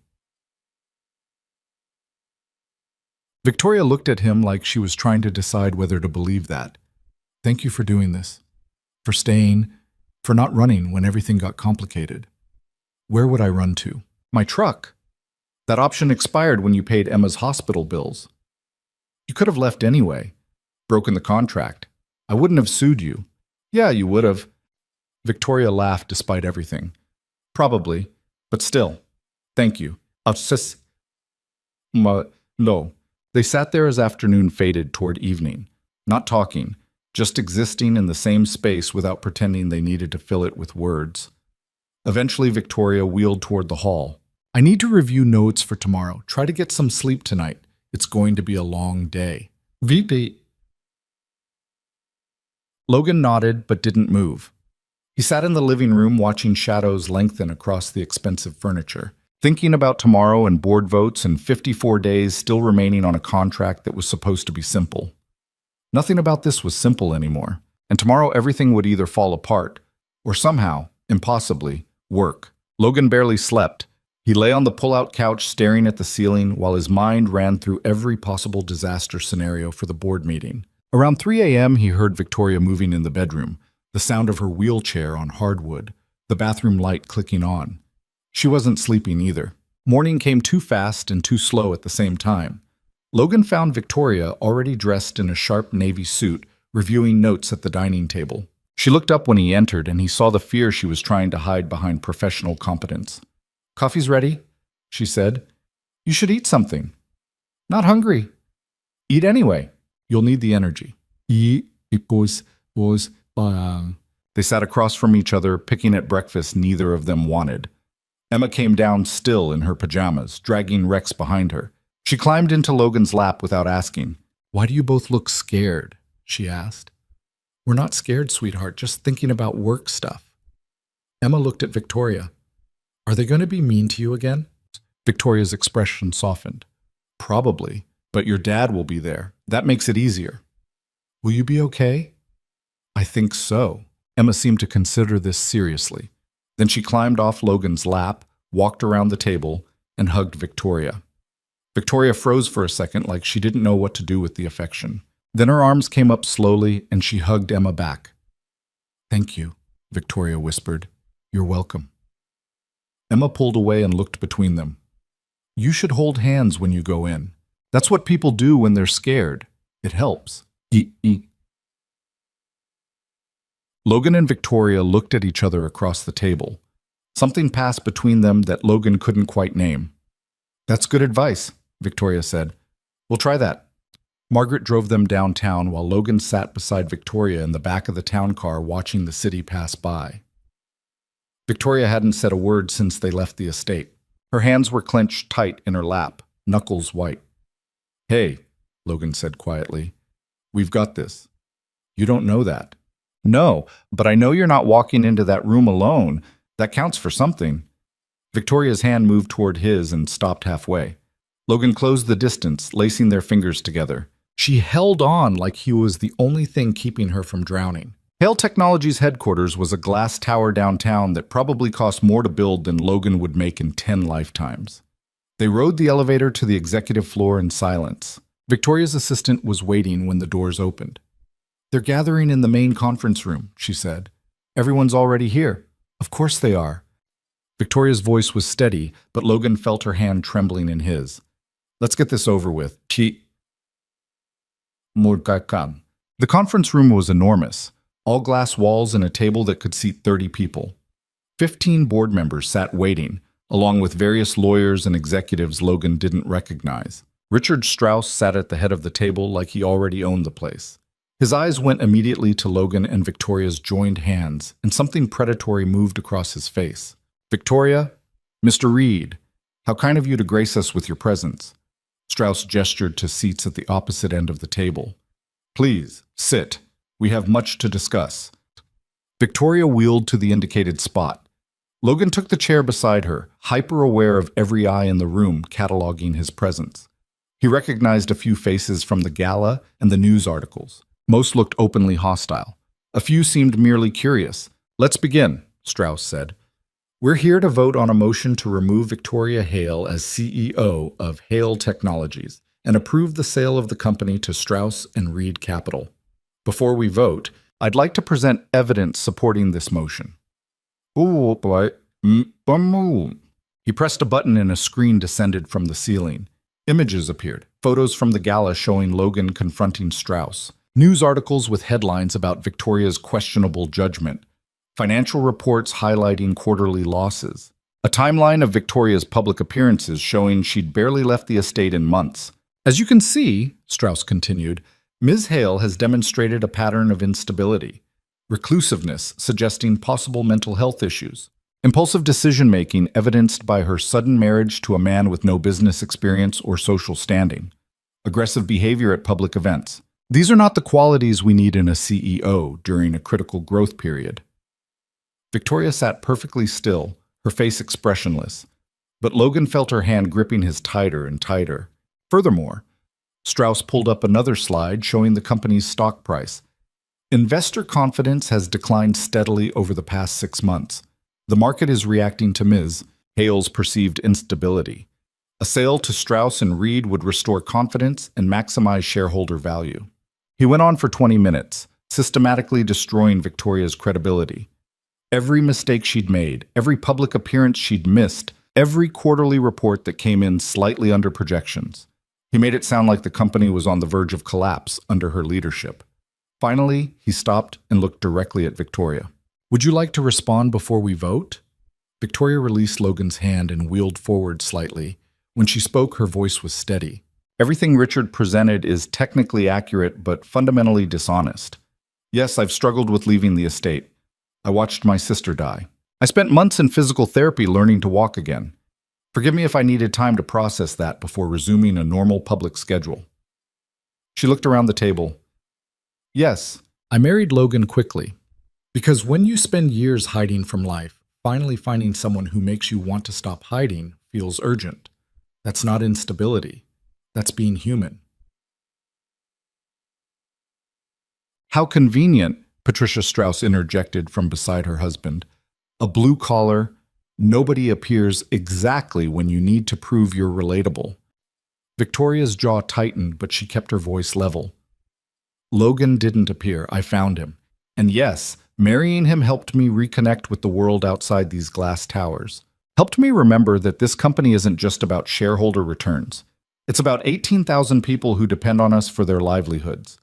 Speaker 2: Victoria looked at him like she was trying to decide whether to believe that. "Thank you for doing this. For staying. For not running when everything got complicated." "Where would I run to?" "My truck. That option expired when you paid Emma's hospital bills. You could have left anyway. Broken the contract. I wouldn't have sued you." "Yeah, you would have." Victoria laughed despite everything. "Probably. But still. Thank you. No." They sat there as afternoon faded toward evening, not talking, just existing in the same space without pretending they needed to fill it with words. Eventually, Victoria wheeled toward the hall. "I need to review notes for tomorrow. Try to get some sleep tonight. It's going to be a long day." VP
Speaker 1: Logan nodded but didn't move. He sat in the living room watching shadows lengthen across the expensive furniture, thinking about tomorrow and board votes and 54 days still remaining on a contract that was supposed to be simple. Nothing about this was simple anymore, and tomorrow everything would either fall apart or somehow, impossibly, work. Logan barely slept. He lay on the pull-out couch staring at the ceiling while his mind ran through every possible disaster scenario for the board meeting. Around 3 a.m., he heard Victoria moving in the bedroom, the sound of her wheelchair on hardwood, the bathroom light clicking on. She wasn't sleeping either. Morning came too fast and too slow at the same time. Logan found Victoria already dressed in a sharp navy suit, reviewing notes at the dining table. She looked up when he entered, and he saw the fear she was trying to hide behind professional competence. "Coffee's ready," she said. "You should eat something." "Not hungry." "Eat anyway. You'll need the energy." They sat across from each other, picking at breakfast neither of them wanted. Emma came down still in her pajamas, dragging Rex behind her. She climbed into Logan's lap without asking. "Why do you both look scared?" she asked. "We're not scared, sweetheart, just thinking about work stuff." Emma looked at Victoria. "Are they going to be mean to you again?" Victoria's expression softened. "Probably, but your dad will be there. That makes it easier." "Will you be okay?" "I think so." Emma seemed to consider this seriously. Then she climbed off Logan's lap, walked around the table, and hugged Victoria. Victoria froze for a second like she didn't know what to do with the affection. Then her arms came up slowly, and she hugged Emma back. "Thank you," Victoria whispered. "You're welcome." Emma pulled away and looked between them. "You should hold hands when you go in. That's what people do when they're scared. It helps." Logan and Victoria looked at each other across the table. Something passed between them that Logan couldn't quite name. "That's good advice," Victoria said. "We'll try that." Margaret drove them downtown while Logan sat beside Victoria in the back of the town car watching the city pass by. Victoria hadn't said a word since they left the estate. Her hands were clenched tight in her lap, knuckles white. "Hey," Logan said quietly, "we've got this." "You don't know that." "No, but I know you're not walking into that room alone. That counts for something." Victoria's hand moved toward his and stopped halfway. Logan closed the distance, lacing their fingers together. She held on like he was the only thing keeping her from drowning. Hale Technologies' headquarters was a glass tower downtown that probably cost more to build than Logan would make in 10 lifetimes. They rode the elevator to the executive floor in silence. Victoria's assistant was waiting when the doors opened. "They're gathering in the main conference room," she said. "Everyone's already here." "Of course they are." Victoria's voice was steady, but Logan felt her hand trembling in his. "Let's get this over with." The conference room was enormous, all glass walls and a table that could seat 30 people. 15 board members sat waiting, along with various lawyers and executives Logan didn't recognize. Richard Strauss sat at the head of the table like he already owned the place. His eyes went immediately to Logan and Victoria's joined hands, and something predatory moved across his face. "Victoria, Mr. Reed, how kind of you to grace us with your presence." Strauss gestured to seats at the opposite end of the table. "Please, sit. We have much to discuss." Victoria wheeled to the indicated spot. Logan took the chair beside her, hyper-aware of every eye in the room cataloging his presence. He recognized a few faces from the gala and the news articles. Most looked openly hostile. A few seemed merely curious. "Let's begin," Strauss said. "We're here to vote on a motion to remove Victoria Hale as CEO of Hale Technologies and approve the sale of the company to Strauss and Reed Capital. Before we vote, I'd like to present evidence supporting this motion." He pressed a button and a screen descended from the ceiling. Images appeared, photos from the gala showing Logan confronting Strauss, news articles with headlines about Victoria's questionable judgment, financial reports highlighting quarterly losses, a timeline of Victoria's public appearances showing she'd barely left the estate in months. "As you can see," Strauss continued, "Ms. Hale has demonstrated a pattern of instability, reclusiveness suggesting possible mental health issues, impulsive decision-making evidenced by her sudden marriage to a man with no business experience or social standing, aggressive behavior at public events, These are not the qualities we need in a CEO during a critical growth period. Victoria sat perfectly still, her face expressionless, but Logan felt her hand gripping his tighter and tighter. Furthermore, Strauss pulled up another slide showing the company's stock price. Investor confidence has declined steadily over the past 6 months. The market is reacting to Ms. Hale's perceived instability. A sale to Strauss and Reed would restore confidence and maximize shareholder value. He went on for 20 minutes, systematically destroying Victoria's credibility. Every mistake she'd made, every public appearance she'd missed, every quarterly report that came in slightly under projections. He made it sound like the company was on the verge of collapse under her leadership. Finally, he stopped and looked directly at Victoria. "Would you like to respond before we vote?" Victoria released Logan's hand and wheeled forward slightly. When she spoke, her voice was steady. "Everything Richard presented is technically accurate but fundamentally dishonest. Yes, I've struggled with leaving the estate. I watched my sister die. I spent months in physical therapy learning to walk again. Forgive me if I needed time to process that before resuming a normal public schedule." She looked around the table. "Yes, I married Logan quickly. Because when you spend years hiding from life, finally finding someone who makes you want to stop hiding feels urgent. That's not instability. That's being human." "How convenient," Patricia Strauss interjected from beside her husband. "A blue collar, nobody appears exactly when you need to prove you're relatable." Victoria's jaw tightened, but she kept her voice level. "Logan didn't appear. I found him. And yes, marrying him helped me reconnect with the world outside these glass towers. Helped me remember that this company isn't just about shareholder returns. It's about 18,000 people who depend on us for their livelihoods.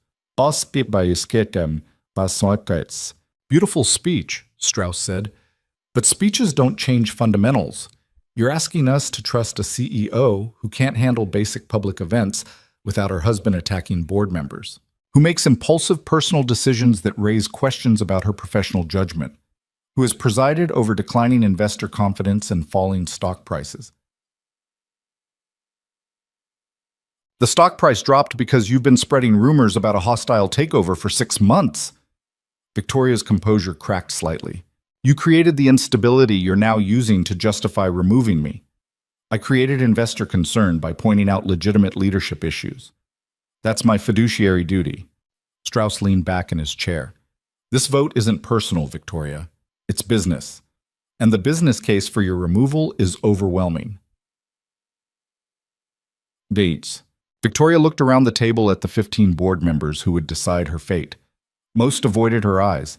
Speaker 1: Beautiful speech," Strauss said. "But speeches don't change fundamentals. You're asking us to trust a CEO who can't handle basic public events without her husband attacking board members, who makes impulsive personal decisions that raise questions about her professional judgment, who has presided over declining investor confidence and falling stock prices. The stock price dropped because you've been spreading rumors about a hostile takeover for 6 months." Victoria's composure cracked slightly. "You created the instability you're now using to justify removing me. I created investor concern by pointing out legitimate leadership issues. That's my fiduciary duty." Strauss leaned back in his chair. "This vote isn't personal, Victoria. It's business. And the business case for your removal is overwhelming." Dates. Victoria looked around the table at the 15 board members who would decide her fate. Most avoided her eyes.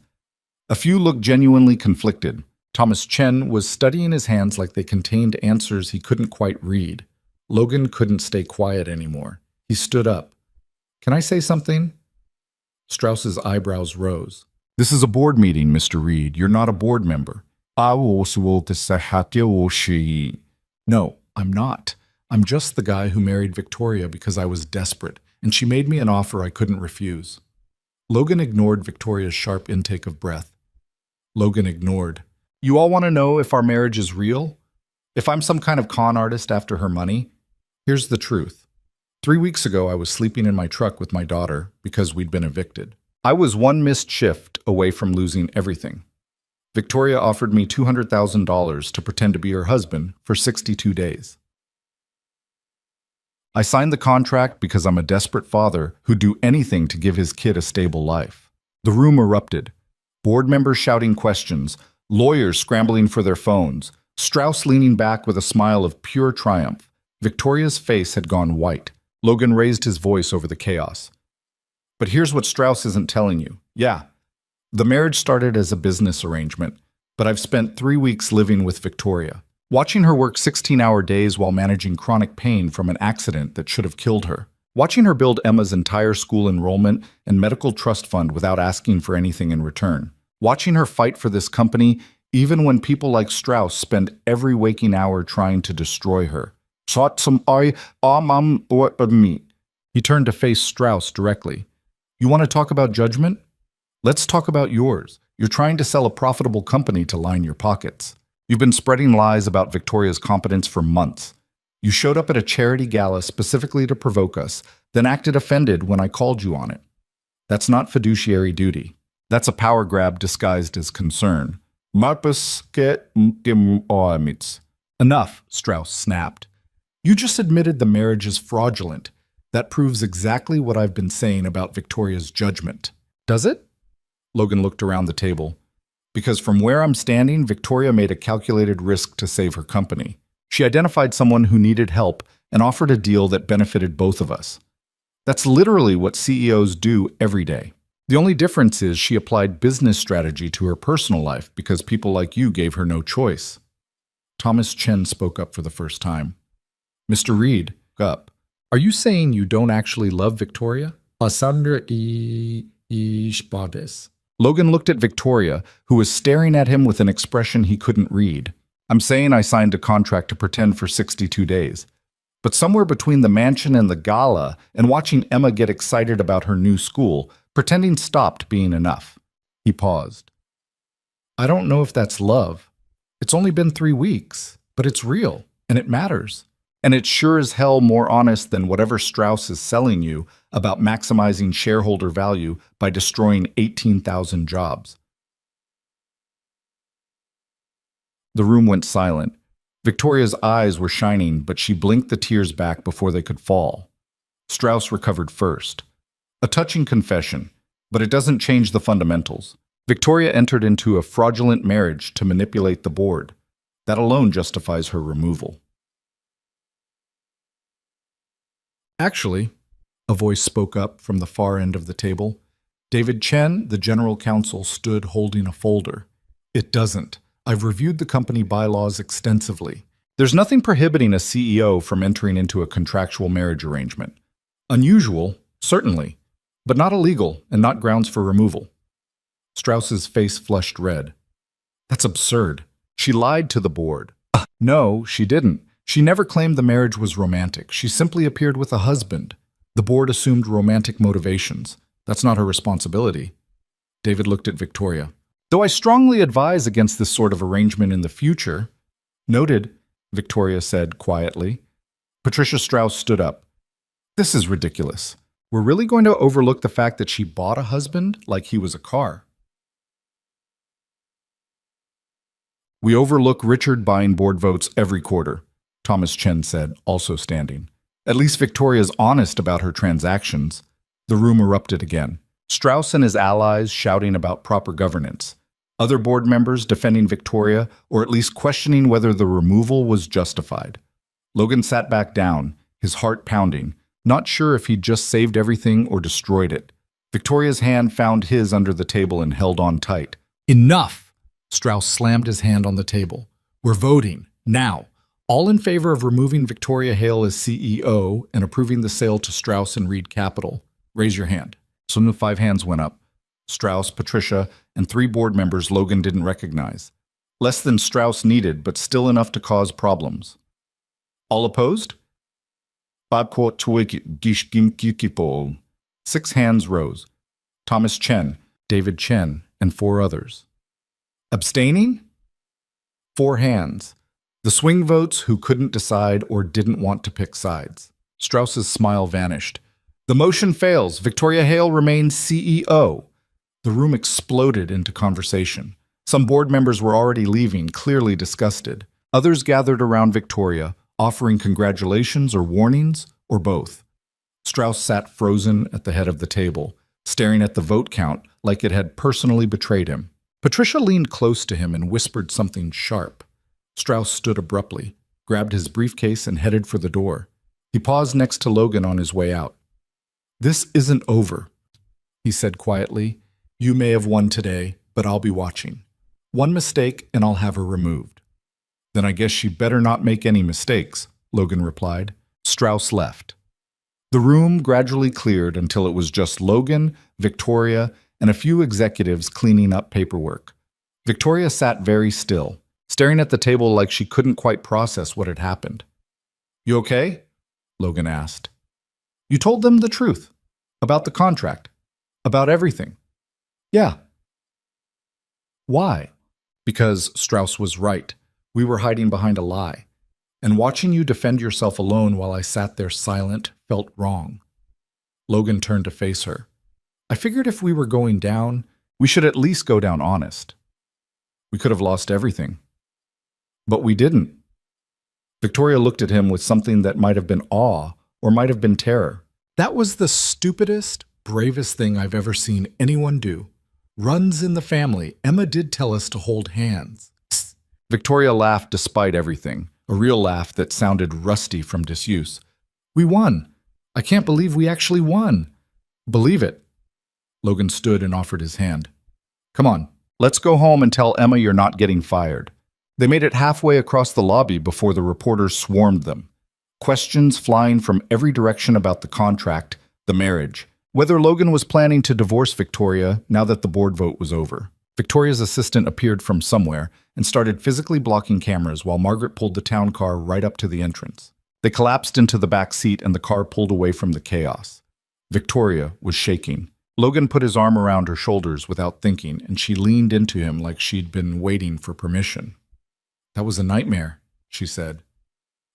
Speaker 1: A few looked genuinely conflicted. Thomas Chen was studying his hands like they contained answers he couldn't quite read. Logan couldn't stay quiet anymore. He stood up. "Can I say something?" Strauss's eyebrows rose. "This is a board meeting, Mr. Reed. You're not a board member." "No, I'm not. I'm just the guy who married Victoria because I was desperate, and she made me an offer I couldn't refuse." Logan ignored Victoria's sharp intake of breath. Logan ignored. "You all want to know if our marriage is real? If I'm some kind of con artist after her money? Here's the truth. 3 weeks ago, I was sleeping in my truck with my daughter because we'd been evicted. I was one missed shift away from losing everything. Victoria offered me $200,000 to pretend to be her husband for 62 days. I signed the contract because I'm a desperate father who'd do anything to give his kid a stable life." The room erupted. Board members shouting questions, lawyers scrambling for their phones, Strauss leaning back with a smile of pure triumph. Victoria's face had gone white. Logan raised his voice over the chaos. "But here's what Strauss isn't telling you. Yeah, the marriage started as a business arrangement, but I've spent 3 weeks living with Victoria, watching her work 16-hour days while managing chronic pain from an accident that should have killed her. Watching her build Emma's entire school enrollment and medical trust fund without asking for anything in return. Watching her fight for this company even when people like Strauss spend every waking hour trying to destroy her. He turned to face Strauss directly. "You want to talk about judgment? Let's talk about yours. You're trying to sell a profitable company to line your pockets. You've been spreading lies about Victoria's competence for months. You showed up at a charity gala specifically to provoke us, then acted offended when I called you on it. That's not fiduciary duty. That's a power grab disguised as concern. Enough, Strauss snapped. You just admitted the marriage is fraudulent. That proves exactly what I've been saying about Victoria's judgment. Does it? Logan looked around the table. Because from where I'm standing, Victoria made a calculated risk to save her company. She identified someone who needed help and offered a deal that benefited both of us. That's literally what CEOs do every day. The only difference is she applied business strategy to her personal life because people like you gave her no choice. Thomas Chen spoke up for the first time. Mr. Reed, up. Are you saying you don't actually love Victoria? Logan looked at Victoria, who was staring at him with an expression he couldn't read. I'm saying I signed a contract to pretend for 62 days. But somewhere between the mansion and the gala and watching Emma get excited about her new school, pretending stopped being enough. He paused. I don't know if that's love. It's only been 3 weeks, but it's real, and it matters. And it's sure as hell more honest than whatever Strauss is selling you about maximizing shareholder value by destroying 18,000 jobs. The room went silent. Victoria's eyes were shining, but she blinked the tears back before they could fall. Strauss recovered first. A touching confession, but it doesn't change the fundamentals. Victoria entered into a fraudulent marriage to manipulate the board. That alone justifies her removal. Actually, a voice spoke up from the far end of the table. David Chen, the general counsel, stood holding a folder. It doesn't. I've reviewed the company bylaws extensively. There's nothing prohibiting a CEO from entering into a contractual marriage arrangement. Unusual, certainly, but not illegal and not grounds for removal. Strauss's face flushed red. That's absurd. She lied to the board. No, she didn't. She never claimed the marriage was romantic. She simply appeared with a husband. The board assumed romantic motivations. That's not her responsibility. David looked at Victoria. Though I strongly advise against this sort of arrangement in the future. Noted, Victoria said quietly. Patricia Strauss stood up. This is ridiculous. We're really going to overlook the fact that she bought a husband like he was a car. We overlook Richard buying board votes every quarter, Thomas Chen said, also standing. At least Victoria's honest about her transactions. The room erupted again. Strauss and his allies shouting about proper governance. Other board members defending Victoria, or at least questioning whether the removal was justified. Logan sat back down, his heart pounding, not sure if he'd just saved everything or destroyed it. Victoria's hand found his under the table and held on tight. Enough! Strauss slammed his hand on the table. We're voting, now. All in favor of removing Victoria Hale as CEO and approving the sale to Strauss and Reed Capital. Raise your hand. So the 5 hands went up. Strauss, Patricia, and 3 board members Logan didn't recognize. Less than Strauss needed, but still enough to cause problems. All opposed? 6 hands rose. Thomas Chen, David Chen, and 4 others. Abstaining? 4 hands. The swing votes who couldn't decide or didn't want to pick sides. Strauss's smile vanished. The motion fails. Victoria Hale remains CEO. The room exploded into conversation. Some board members were already leaving, clearly disgusted. Others gathered around Victoria, offering congratulations or warnings, or both. Strauss sat frozen at the head of the table, staring at the vote count like it had personally betrayed him. Patricia leaned close to him and whispered something sharp. Strauss stood abruptly, grabbed his briefcase and headed for the door. He paused next to Logan on his way out. This isn't over, he said quietly. You may have won today, but I'll be watching. One mistake and I'll have her removed. Then I guess she better not make any mistakes, Logan replied. Strauss left. The room gradually cleared until it was just Logan, Victoria, and a few executives cleaning up paperwork. Victoria sat very still, staring at the table like she couldn't quite process what had happened. You okay? Logan asked. You told them the truth. About the contract. About everything. Yeah. Why? Because Strauss was right. We were hiding behind a lie. And watching you defend yourself alone while I sat there silent felt wrong. Logan turned to face her. I figured if we were going down, we should at least go down honest. We could have lost everything. But we didn't. Victoria looked at him with something that might have been awe or might have been terror.
Speaker 2: That was the stupidest, bravest thing I've ever seen anyone do. Runs in the family. Emma did tell us to hold hands. Psst.
Speaker 1: Victoria laughed despite everything, a real laugh that sounded rusty from disuse.
Speaker 2: We won. I can't believe we actually won.
Speaker 1: Believe it. Logan stood and offered his hand. Come on, let's go home and tell Emma you're not getting fired. They made it halfway across the lobby before the reporters swarmed them. Questions flying from every direction about the contract, the marriage, whether Logan was planning to divorce Victoria now that the board vote was over. Victoria's assistant appeared from somewhere and started physically blocking cameras while Margaret pulled the town car right up to the entrance. They collapsed into the back seat and the car pulled away from the chaos. Victoria was shaking. Logan put his arm around her shoulders without thinking, and she leaned into him like she'd been waiting for permission.
Speaker 2: That was a nightmare, she said.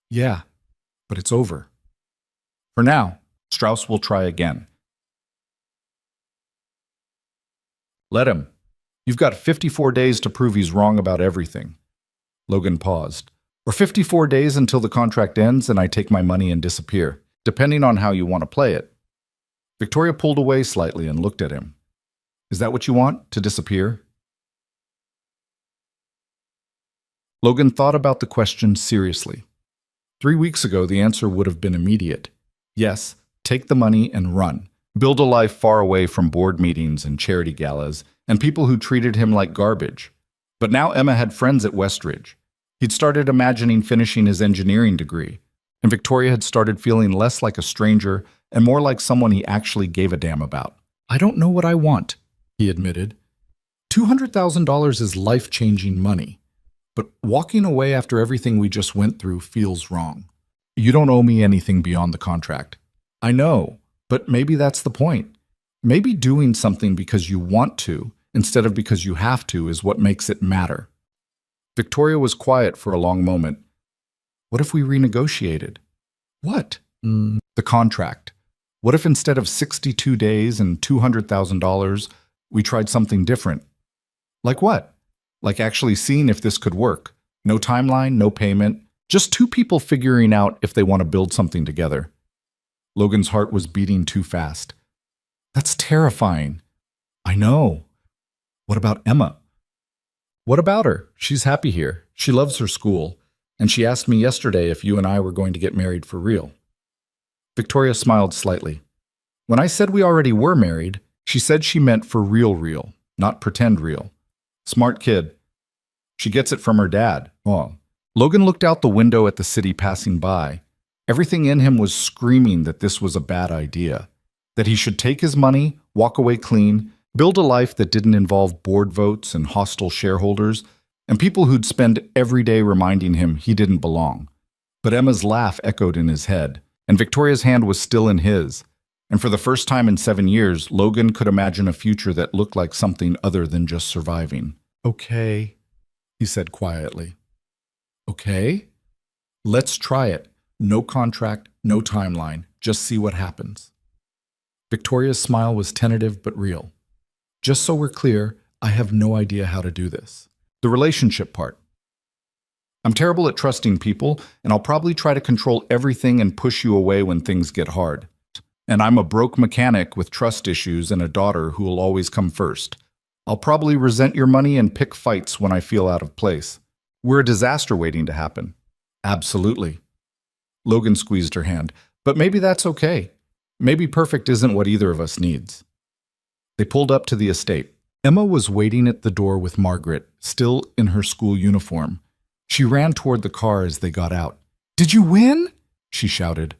Speaker 1: Yeah, but it's over. For now, Strauss will try again. Let him. You've got 54 days to prove he's wrong about everything. Logan paused. Or 54 days until the contract ends and I take my money and disappear, depending on how you want to play it. Victoria pulled away slightly and looked at him. Is that what you want, to disappear? Logan thought about the question seriously. 3 weeks ago, the answer would have been immediate. Yes, take the money and run. Build a life far away from board meetings and charity galas and people who treated him like garbage. But now Emma had friends at Westridge. He'd started imagining finishing his engineering degree, and Victoria had started feeling less like a stranger and more like someone he actually gave a damn about.
Speaker 2: I don't know what I want, he admitted. $200,000 is life-changing money. But walking away after everything we just went through feels wrong.
Speaker 1: You don't owe me anything beyond the contract. I know, but maybe that's the point. Maybe doing something because you want to, instead of because you have to, is what makes it matter. Victoria was quiet for a long moment. What if we renegotiated?
Speaker 2: What?
Speaker 1: The contract. What if instead of 62 days and $200,000, we tried something different? Like what? Like actually seeing if this could work. No timeline, no payment, just two people figuring out if they want to build something together. Logan's heart was beating too fast. That's terrifying. I know. What about Emma? What about her? She's happy here. She loves her school. And she asked me yesterday if you and I were going to get married for real. Victoria smiled slightly. When I said we already were married, she said she meant for real, not pretend real. Smart kid. She gets it from her dad. Oh. Logan looked out the window at the city passing by. Everything in him was screaming that this was a bad idea, that he should take his money, walk away clean, build a life that didn't involve board votes and hostile shareholders, and people who'd spend every day reminding him he didn't belong. But Emma's laugh echoed in his head, and Victoria's hand was still in his. And for the first time in 7 years, Logan could imagine a future that looked like something other than just surviving.
Speaker 2: Okay, he said quietly.
Speaker 1: Okay? Let's try it. No contract, no timeline. Just see what happens.
Speaker 2: Victoria's smile was tentative but real. Just so we're clear, I have no idea how to do this.
Speaker 1: The relationship part. I'm terrible at trusting people, and I'll probably try to control everything and push you away when things get hard. And I'm a broke mechanic with trust issues and a daughter who will always come first. I'll probably resent your money and pick fights when I feel out of place. We're a disaster waiting to happen. Absolutely. Logan squeezed her hand. But maybe that's okay. Maybe perfect isn't what either of us needs. They pulled up to the estate. Emma was waiting at the door with Margaret, still in her school uniform. She ran toward the car as they got out.
Speaker 2: Did you win?
Speaker 1: She shouted.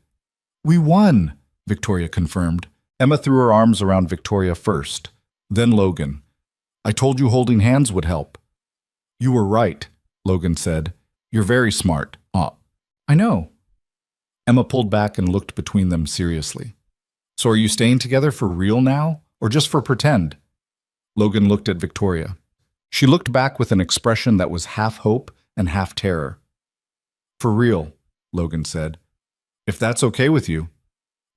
Speaker 1: We won, Victoria confirmed. Emma threw her arms around Victoria first, then Logan. I told you holding hands would help. You were right, Logan said. You're very smart.
Speaker 2: I know.
Speaker 1: Emma pulled back and looked between them seriously. So are you staying together for real now, or just for pretend? Logan looked at Victoria. She looked back with an expression that was half hope and half terror. For real, Logan said. If that's okay with you.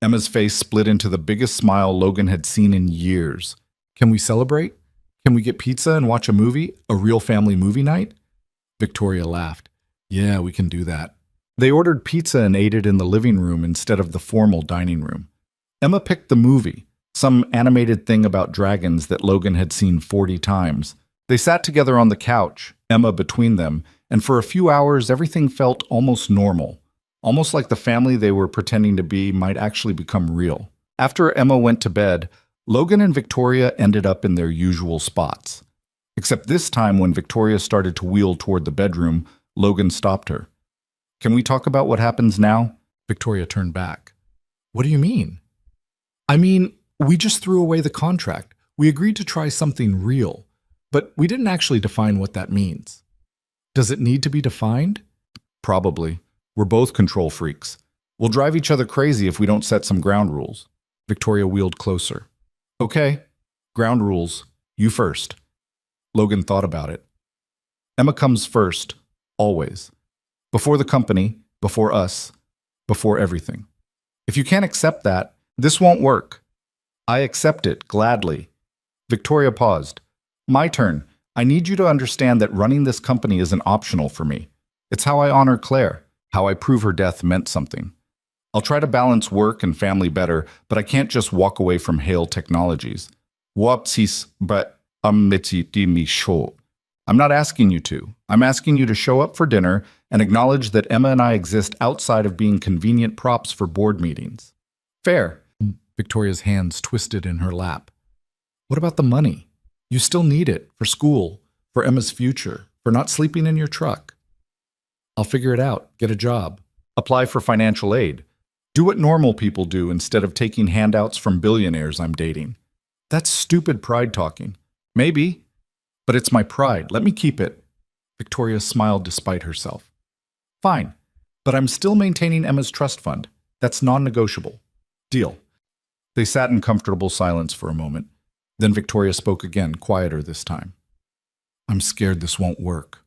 Speaker 1: Emma's face split into the biggest smile Logan had seen in years.
Speaker 2: Can we celebrate? Can we get pizza and watch a movie? A real family movie night? Victoria laughed. Yeah, we can do that.
Speaker 1: They ordered pizza and ate it in the living room instead of the formal dining room. Emma picked the movie, some animated thing about dragons that Logan had seen 40 times. They sat together on the couch, Emma between them, and for a few hours everything felt almost normal, almost like the family they were pretending to be might actually become real. After Emma went to bed, Logan and Victoria ended up in their usual spots. Except this time when Victoria started to wheel toward the bedroom, Logan stopped her. Can we talk about what happens now?
Speaker 2: Victoria turned back. What do you mean? I mean, we just threw away the contract. We agreed to try something real, but we didn't actually define what that means. Does it need to be defined?
Speaker 1: Probably. We're both control freaks. We'll drive each other crazy if we don't set some ground rules.
Speaker 2: Victoria wheeled closer.
Speaker 1: Okay, ground rules. You first. Logan thought about it. Emma comes first, always. Before the company, before us, before everything. If you can't accept that, this won't work. I accept it, gladly. Victoria paused. My turn. I need you to understand that running this company isn't optional for me. It's how I honor Claire, how I prove her death meant something. I'll try to balance work and family better, but I can't just walk away from Hale Technologies. Whoopsies, but I'm not asking you to. I'm asking you to show up for dinner and acknowledge that Emma and I exist outside of being convenient props for board meetings. Fair.
Speaker 2: Victoria's hands twisted in her lap. What about the money? You still need it for school, for Emma's future, for not sleeping in your truck. I'll figure it out. Get a job.
Speaker 1: Apply for financial aid. Do what normal people do instead of taking handouts from billionaires I'm dating. That's stupid pride talking. Maybe, but it's my pride. Let me keep it. Victoria smiled despite herself. Fine, but I'm still maintaining Emma's trust fund. That's non-negotiable. Deal. They sat in comfortable silence for a moment. Then Victoria spoke again, quieter this time. I'm scared this won't work.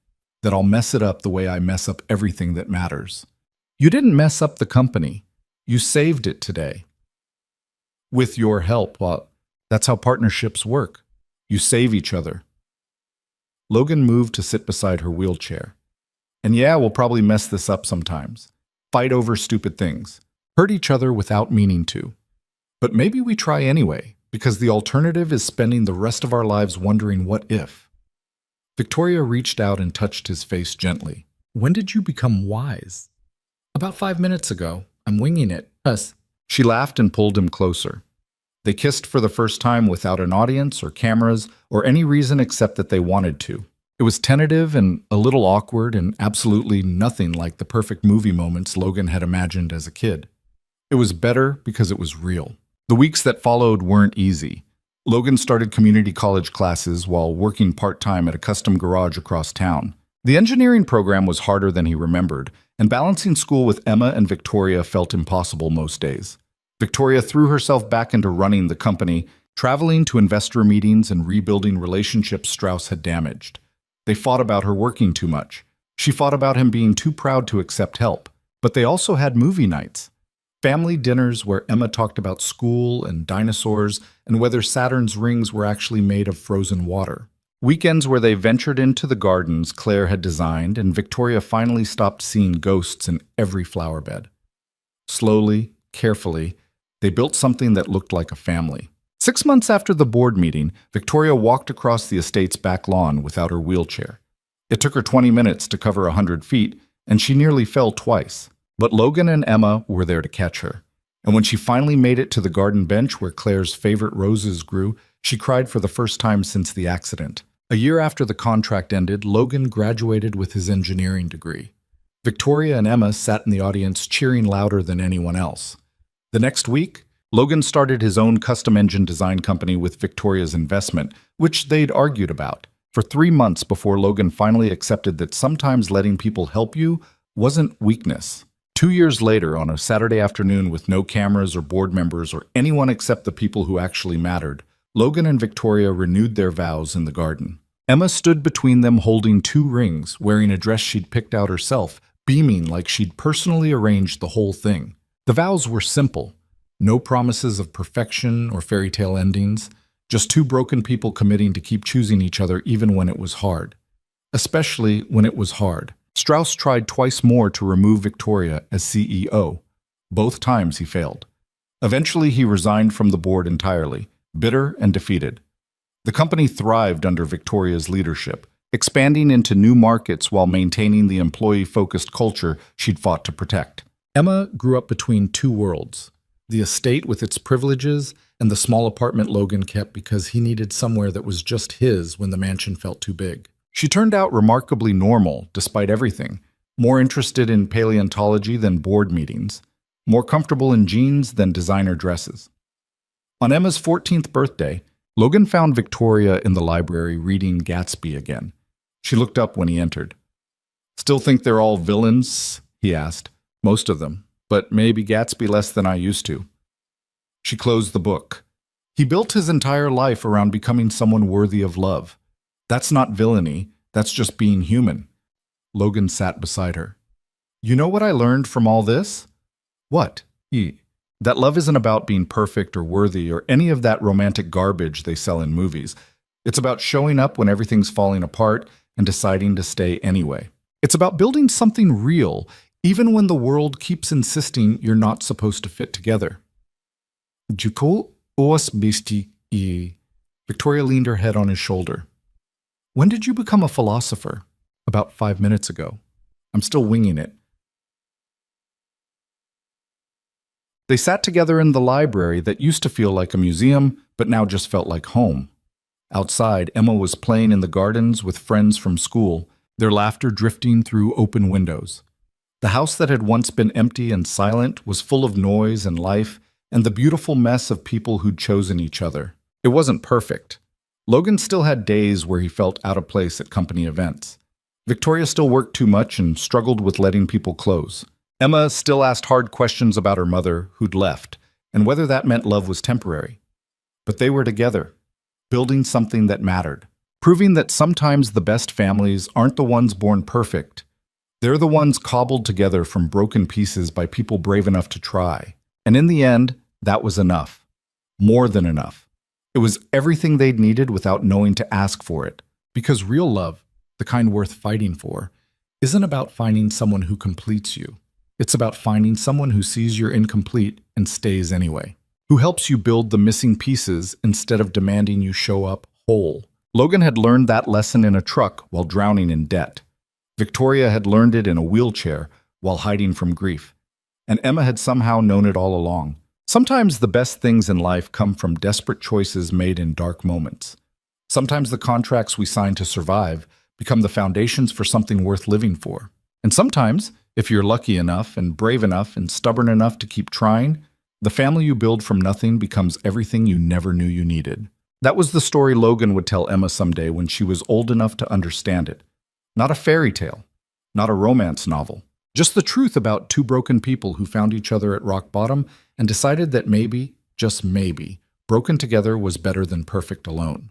Speaker 1: That I'll mess it up the way I mess up everything that matters. You didn't mess up the company. You saved it today. With your help. Well, that's how partnerships work. You save each other. Logan moved to sit beside her wheelchair. And yeah, we'll probably mess this up sometimes. Fight over stupid things. Hurt each other without meaning to. But maybe we try anyway, because the alternative is spending the rest of our lives wondering what if. Victoria reached out and touched his face gently.
Speaker 2: When did you become wise?
Speaker 1: About 5 minutes ago. I'm winging it. Us. She laughed and pulled him closer. They kissed for the first time without an audience or cameras or any reason except that they wanted to. It was tentative and a little awkward and absolutely nothing like the perfect movie moments Logan had imagined as a kid. It was better because it was real. The weeks that followed weren't easy. Logan started community college classes while working part-time at a custom garage across town. The engineering program was harder than he remembered, and balancing school with Emma and Victoria felt impossible most days. Victoria threw herself back into running the company, traveling to investor meetings and rebuilding relationships Strauss had damaged. They fought about her working too much. She fought about him being too proud to accept help. But they also had movie nights. Family dinners where Emma talked about school and dinosaurs and whether Saturn's rings were actually made of frozen water. Weekends where they ventured into the gardens Claire had designed, and Victoria finally stopped seeing ghosts in every flower bed. Slowly, carefully, they built something that looked like a family. 6 months after the board meeting, Victoria walked across the estate's back lawn without her wheelchair. It took her 20 minutes to cover 100 feet, and she nearly fell twice. But Logan and Emma were there to catch her. And when she finally made it to the garden bench where Claire's favorite roses grew, she cried for the first time since the accident. A year after the contract ended, Logan graduated with his engineering degree. Victoria and Emma sat in the audience cheering louder than anyone else. The next week, Logan started his own custom engine design company with Victoria's investment, which they'd argued about, for 3 months before Logan finally accepted that sometimes letting people help you wasn't weakness. 2 years later, on a Saturday afternoon with no cameras or board members or anyone except the people who actually mattered, Logan and Victoria renewed their vows in the garden. Emma stood between them holding 2 rings, wearing a dress she'd picked out herself, beaming like she'd personally arranged the whole thing. The vows were simple.
Speaker 2: No promises of perfection or fairy tale endings, just two broken people committing to keep choosing each other even when it was hard. Especially when it was hard. Strauss tried twice more to remove Victoria as CEO. Both times he failed. Eventually he resigned from the board entirely, bitter and defeated. The company thrived under Victoria's leadership, expanding into new markets while maintaining the employee-focused culture she'd fought to protect. Emma grew up between two worlds, the estate with its privileges and the small apartment Logan kept because he needed somewhere that was just his when the mansion felt too big. She turned out remarkably normal, despite everything, more interested in paleontology than board meetings, more comfortable in jeans than designer dresses. On Emma's 14th birthday, Logan found Victoria in the library reading Gatsby again. She looked up when he entered. "Still think they're all villains?" he asked. "Most of them, but maybe Gatsby less than I used to." She closed the book. He built his entire life around becoming someone worthy of love. That's not villainy, that's just being human. Logan sat beside her. "You know what I learned from all this?" "What?" That love isn't about being perfect or worthy or any of that romantic garbage they sell in movies. It's about showing up when everything's falling apart and deciding to stay anyway. It's about building something real, even when the world keeps insisting you're not supposed to fit together. Juko os bisti I. Victoria leaned her head on his shoulder. "When did you become a philosopher?" "About 5 minutes ago. I'm still winging it." They sat together in the library that used to feel like a museum, but now just felt like home. Outside, Emma was playing in the gardens with friends from school, their laughter drifting through open windows. The house that had once been empty and silent was full of noise and life and the beautiful mess of people who'd chosen each other. It wasn't perfect. Logan still had days where he felt out of place at company events. Victoria still worked too much and struggled with letting people close. Emma still asked hard questions about her mother, who'd left, and whether that meant love was temporary. But they were together, building something that mattered, proving that sometimes the best families aren't the ones born perfect. They're the ones cobbled together from broken pieces by people brave enough to try. And in the end, that was enough. More than enough. It was everything they'd needed without knowing to ask for it. Because real love, the kind worth fighting for, isn't about finding someone who completes you. It's about finding someone who sees you're incomplete and stays anyway, who helps you build the missing pieces instead of demanding you show up whole. Logan had learned that lesson in a truck while drowning in debt. Victoria had learned it in a wheelchair while hiding from grief. And Emma had somehow known it all along. Sometimes the best things in life come from desperate choices made in dark moments. Sometimes the contracts we sign to survive become the foundations for something worth living for. And sometimes, if you're lucky enough and brave enough and stubborn enough to keep trying, the family you build from nothing becomes everything you never knew you needed. That was the story Logan would tell Emma someday when she was old enough to understand it. Not a fairy tale, not a romance novel, just the truth about two broken people who found each other at rock bottom and decided that maybe, just maybe, broken together was better than perfect alone.